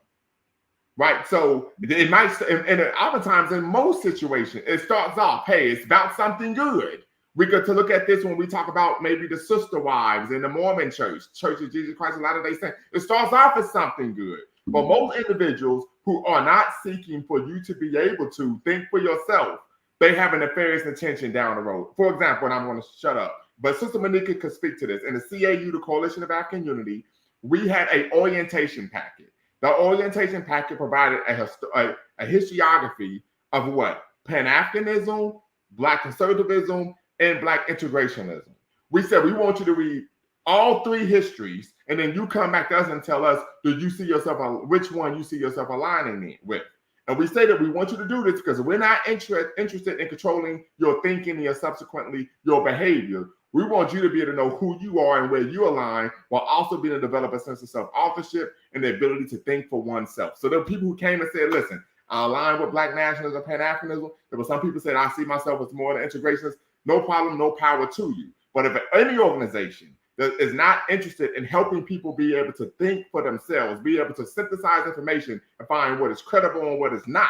Right. So it might, and oftentimes in most situations, it starts off, hey, it's about something good. We get to look at this when we talk about maybe the sister wives in the Mormon Church of Jesus Christ of Latter-day Saints. It starts off as something good. But most individuals who are not seeking for you to be able to think for yourself, they have a nefarious intention down the road. For example, and I'm going to shut up, but Sister Monica could speak to this. In the CAU, the Coalition of African Unity, we had an orientation packet. The orientation packet provided a historiography of what? Pan-Africanism, Black conservatism, and Black integrationism. We said we want you to read all three histories, and then you come back to us and tell us, do you see yourself, which one you see yourself aligning with? And we say that we want you to do this because we're not interested in controlling your thinking and subsequently your behavior. We want you to be able to know who you are and where you align, while also being able to develop a sense of self-authorship and the ability to think for oneself. So there are people who came and said, listen, I align with Black nationalism, Pan-Africanism. There were some people said, I see myself as more than integrationist. No problem, no power to you. But if any organization that is not interested in helping people be able to think for themselves, be able to synthesize information and find what is credible and what is not,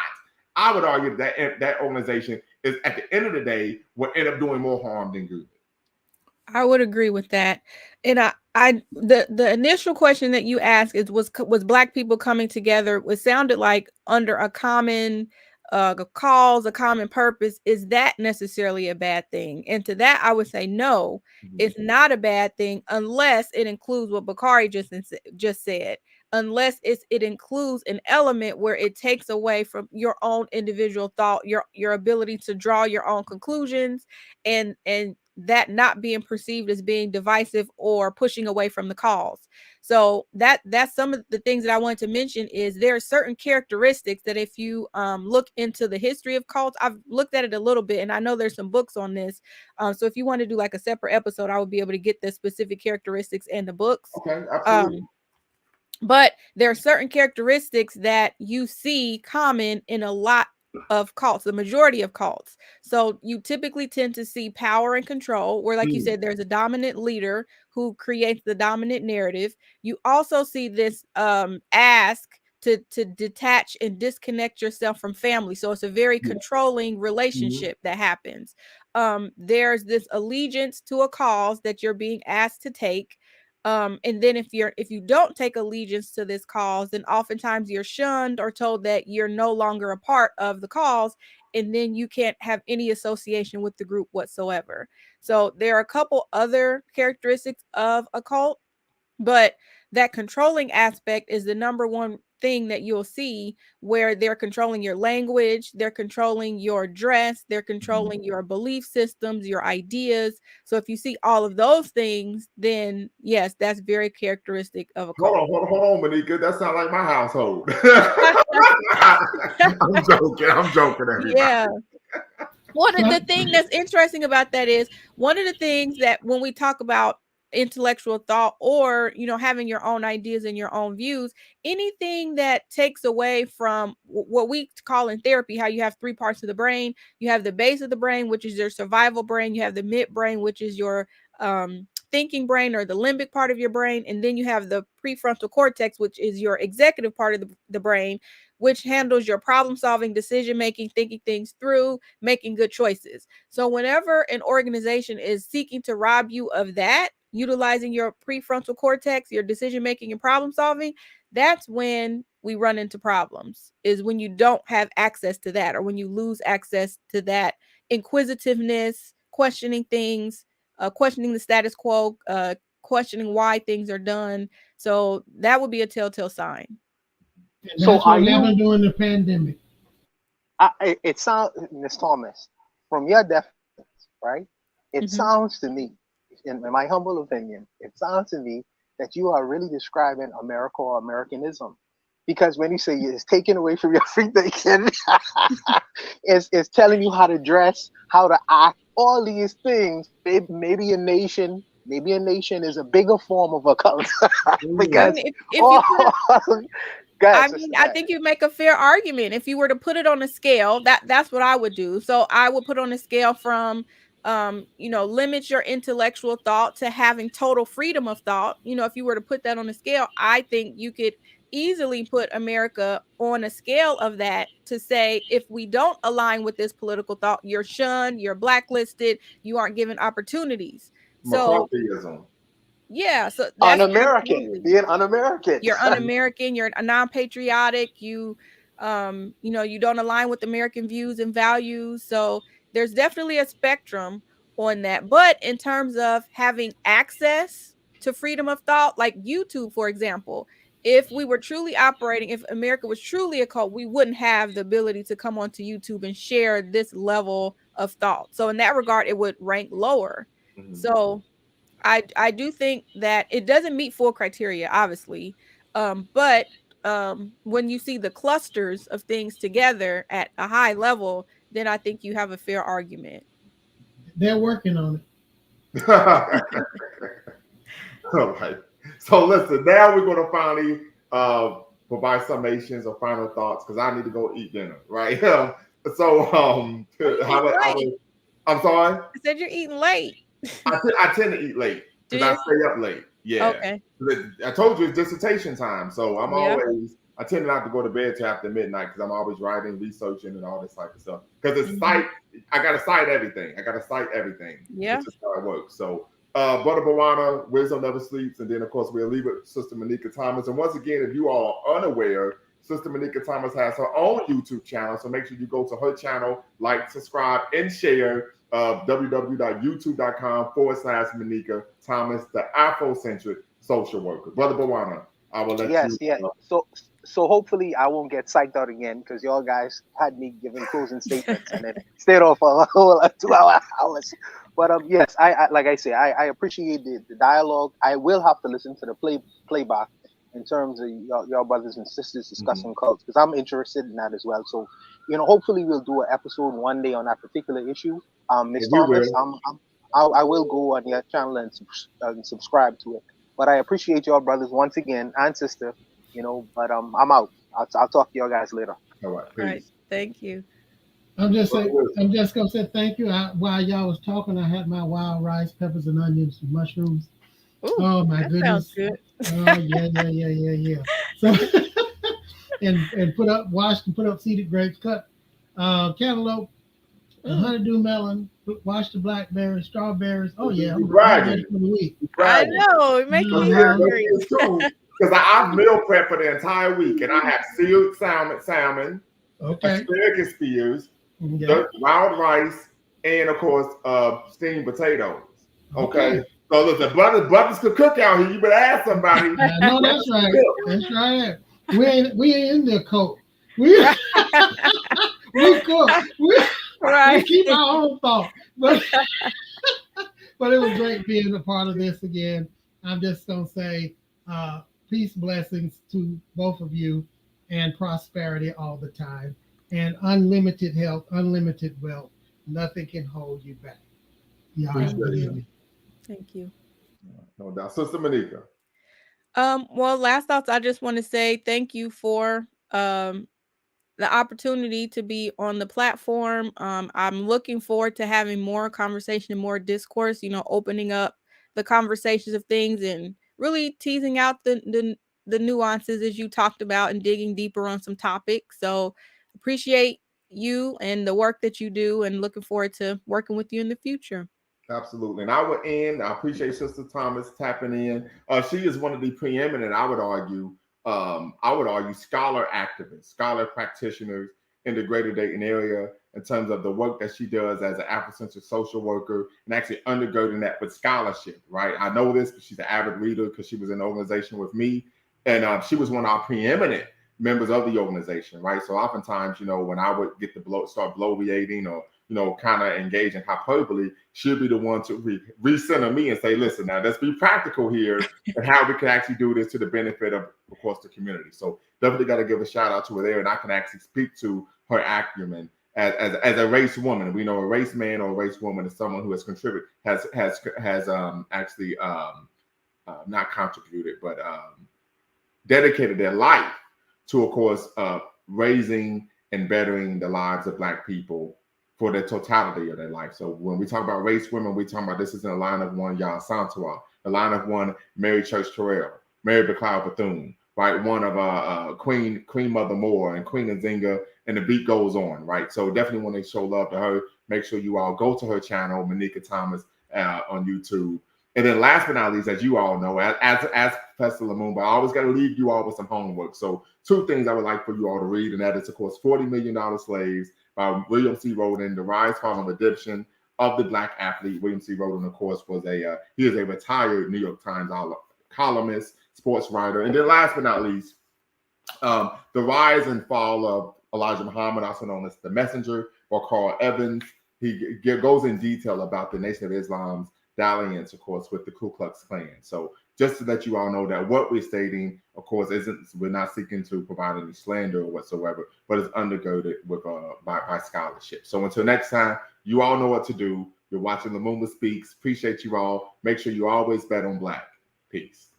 I would argue that that organization is, at the end of the day, will end up doing more harm than good. I would agree with that. And the initial question that you asked was Black people coming together? It sounded like under a common cause, a common purpose. Is that necessarily a bad thing? And to that, I would say no, it's not a bad thing unless it includes what Bakari just said. Unless it includes an element where it takes away from your own individual thought, your ability to draw your own conclusions, and that not being perceived as being divisive or pushing away from the cause. So that's some of the things that I wanted to mention. Is there are certain characteristics that if you look into the history of cults, I've looked at it a little bit, and I know there's some books on this. So if you want to do like a separate episode, I would be able to get the specific characteristics and the books. Okay, absolutely. But there are certain characteristics that you see common in a lot of cults, the majority of cults. So you typically tend to see power and control, where, like you said, there's a dominant leader who creates the dominant narrative. You also see this ask to detach and disconnect yourself from family. So it's a very controlling relationship that happens. There's this allegiance to a cause that you're being asked to take. And then if you don't take allegiance to this cause, then oftentimes you're shunned or told that you're no longer a part of the cause, and then you can't have any association with the group whatsoever. So there are a couple other characteristics of a cult, but that controlling aspect is the number one thing that you'll see, where they're controlling your language, they're controlling your dress, they're controlling your belief systems, your ideas. So if you see all of those things, then yes, that's very characteristic of a cult. Hold on, Monica. That sounds like my household. I'm joking, everybody. Yeah. One of the things that's interesting about that is one of the things that when we talk about intellectual thought, or having your own ideas and your own views, anything that takes away from what we call in therapy, how you have three parts of the brain. You have the base of the brain, which is your survival brain. You have the midbrain, which is your thinking brain, or the limbic part of your brain, and then you have the prefrontal cortex, which is your executive part of the brain, which handles your problem solving, decision making, thinking things through, making good choices. So whenever an organization is seeking to rob you of that, utilizing your prefrontal cortex, your decision making and problem solving, that's when we run into problems, is when you don't have access to that, or when you lose access to that inquisitiveness, questioning things, questioning the status quo, questioning why things are done. So that would be a telltale sign. And that's what happened during the pandemic. It sounds, Ms. Thomas, from your definition, right? It sounds to me, in my humble opinion, it sounds to me that you are really describing America or Americanism. Because when you say it's taken away from your free thinking, it's telling you how to dress, how to act, all these things. Maybe a nation is a bigger form of a cult. Because I think you make a fair argument. If you were to put it on a scale, that's what I would do. So I would put on a scale from limit your intellectual thought to having total freedom of thought. If you were to put that on a scale, I think you could easily put America on a scale of that to say, if we don't align with this political thought, you're shunned, you're blacklisted, you aren't given opportunities. So McCarthyism. yeah, so that's un-American, being un-American. You're un-American, you're non-patriotic, you don't align with American views and values. So there's definitely a spectrum on that. But in terms of having access to freedom of thought, like YouTube, for example, if we were truly operating, if America was truly a cult, we wouldn't have the ability to come onto YouTube and share this level of thought. So in that regard, it would rank lower. Mm-hmm. So I do think that it doesn't meet full criteria, obviously. But when you see the clusters of things together at a high level, then I think you have a fair argument. They're working on it. All right. So listen, now we're going to finally provide summations or final thoughts, because I need to go eat dinner, right? I'm sorry? I said you're eating late. I tend to eat late because I stay up late. Yeah. Okay. I told you it's dissertation time, so I tend not to go to bed till after midnight because I'm always writing, researching, and all this type of stuff. Because it's I got to cite everything. Yeah. That's just how it works. So, Brother Bawana, Wisdom Never Sleeps, and then of course we'll leave it Sister Monica Thomas. And once again, if you are unaware, Sister Monica Thomas has her own YouTube channel, so make sure you go to her channel, like, subscribe, and share. www.youtube.com/Monica Thomas, the Afrocentric social worker. Brother Bawana, I will let you. Yes. So hopefully I won't get psyched out again, because y'all guys had me giving closing statements and then stayed off for a whole 2 hours. But yes, I like I say, I appreciate the dialogue. I will have to listen to the playback in terms of y'all brothers and sisters discussing cults, because I'm interested in that as well. So hopefully we'll do an episode one day on that particular issue. Ms. Thomas, I will go on your channel and subscribe to it. But I appreciate y'all brothers once again, and sister. But I'm out. I'll talk to y'all guys later. All right. All right. Thank you. I'm just gonna say thank you. While y'all was talking, I had my wild rice, peppers, and onions, and mushrooms. Ooh, oh my goodness! Sounds good. Oh yeah. So and washed and put up seeded grapes, cut cantaloupe, honeydew melon, washed the blackberries, strawberries. Oh yeah, I'm bragging for the week. I know, it makes me hungry. Because I meal prep for the entire week, and I have sealed salmon, asparagus spears, wild rice, and of course steamed potatoes. Okay. So listen, brothers could cook out here. You better ask somebody. No, that's right. That's right. We ain't in the coat. We cook. We keep our own thought. But it was great being a part of this again. I'm just gonna say peace, blessings to both of you, and prosperity all the time, and unlimited health, unlimited wealth. Nothing can hold you back. Thank you. No doubt. Sister Monica. Well, last thoughts, I just want to say thank you for the opportunity to be on the platform. I'm looking forward to having more conversation and more discourse, opening up the conversations of things and really teasing out the nuances as you talked about and digging deeper on some topics. So appreciate you and the work that you do, and looking forward to working with you in the future. Absolutely. And I appreciate Sister Thomas tapping in. She is one of the preeminent, I would argue, scholar activists, scholar practitioners in the greater Dayton area in terms of the work that she does as an Afrocentric social worker, and actually undergirding that with scholarship, right? I know this because she's an avid reader, because she was in the organization with me, and she was one of our preeminent members of the organization, right? So oftentimes, when I would get start bloviating or kind of engage in hyperbole, she'll be the one to recenter me and say, listen, now let's be practical here and how we can actually do this to the benefit of course, the community. So definitely got to give a shout out to her there. And I can actually speak to her acumen as a race woman. We know a race man or a race woman is someone who has contributed, has actually not contributed, but dedicated their life to, of course, raising and bettering the lives of Black people for the totality of their life. So when we talk about race women, we talk about this is in the line of one Yah Santua, the line of one Mary Church Terrell, Mary McLeod Bethune, right? One of Queen Mother Moore and Queen Nzinga, and the beat goes on, right? So definitely want to show love to her. Make sure you all go to her channel, Manika Thomas, on YouTube. And then last but not least, as you all know, as Professor Lumumba, I always got to leave you all with some homework. So 2 things I would like for you all to read, and that is, of course, $40 Million Slaves by William C. Rhoden, The Rise, Fall, and Redemption of the Black Athlete. William C. Rhoden, of course, was he is a retired New York Times columnist, sports writer. And then last but not least, The Rise and Fall of Elijah Muhammad, also known as The Messenger, or Carl Evans. He goes in detail about the Nation of Islam's dalliance, of course, with the Ku Klux Klan. So just to let you all know that what we're stating, of course, we're not seeking to provide any slander or whatsoever, but it's undergirded with by scholarship. So until next time, you all know what to do. You're watching Lumumba Speaks. Appreciate you all. Make sure you always bet on Black. Peace.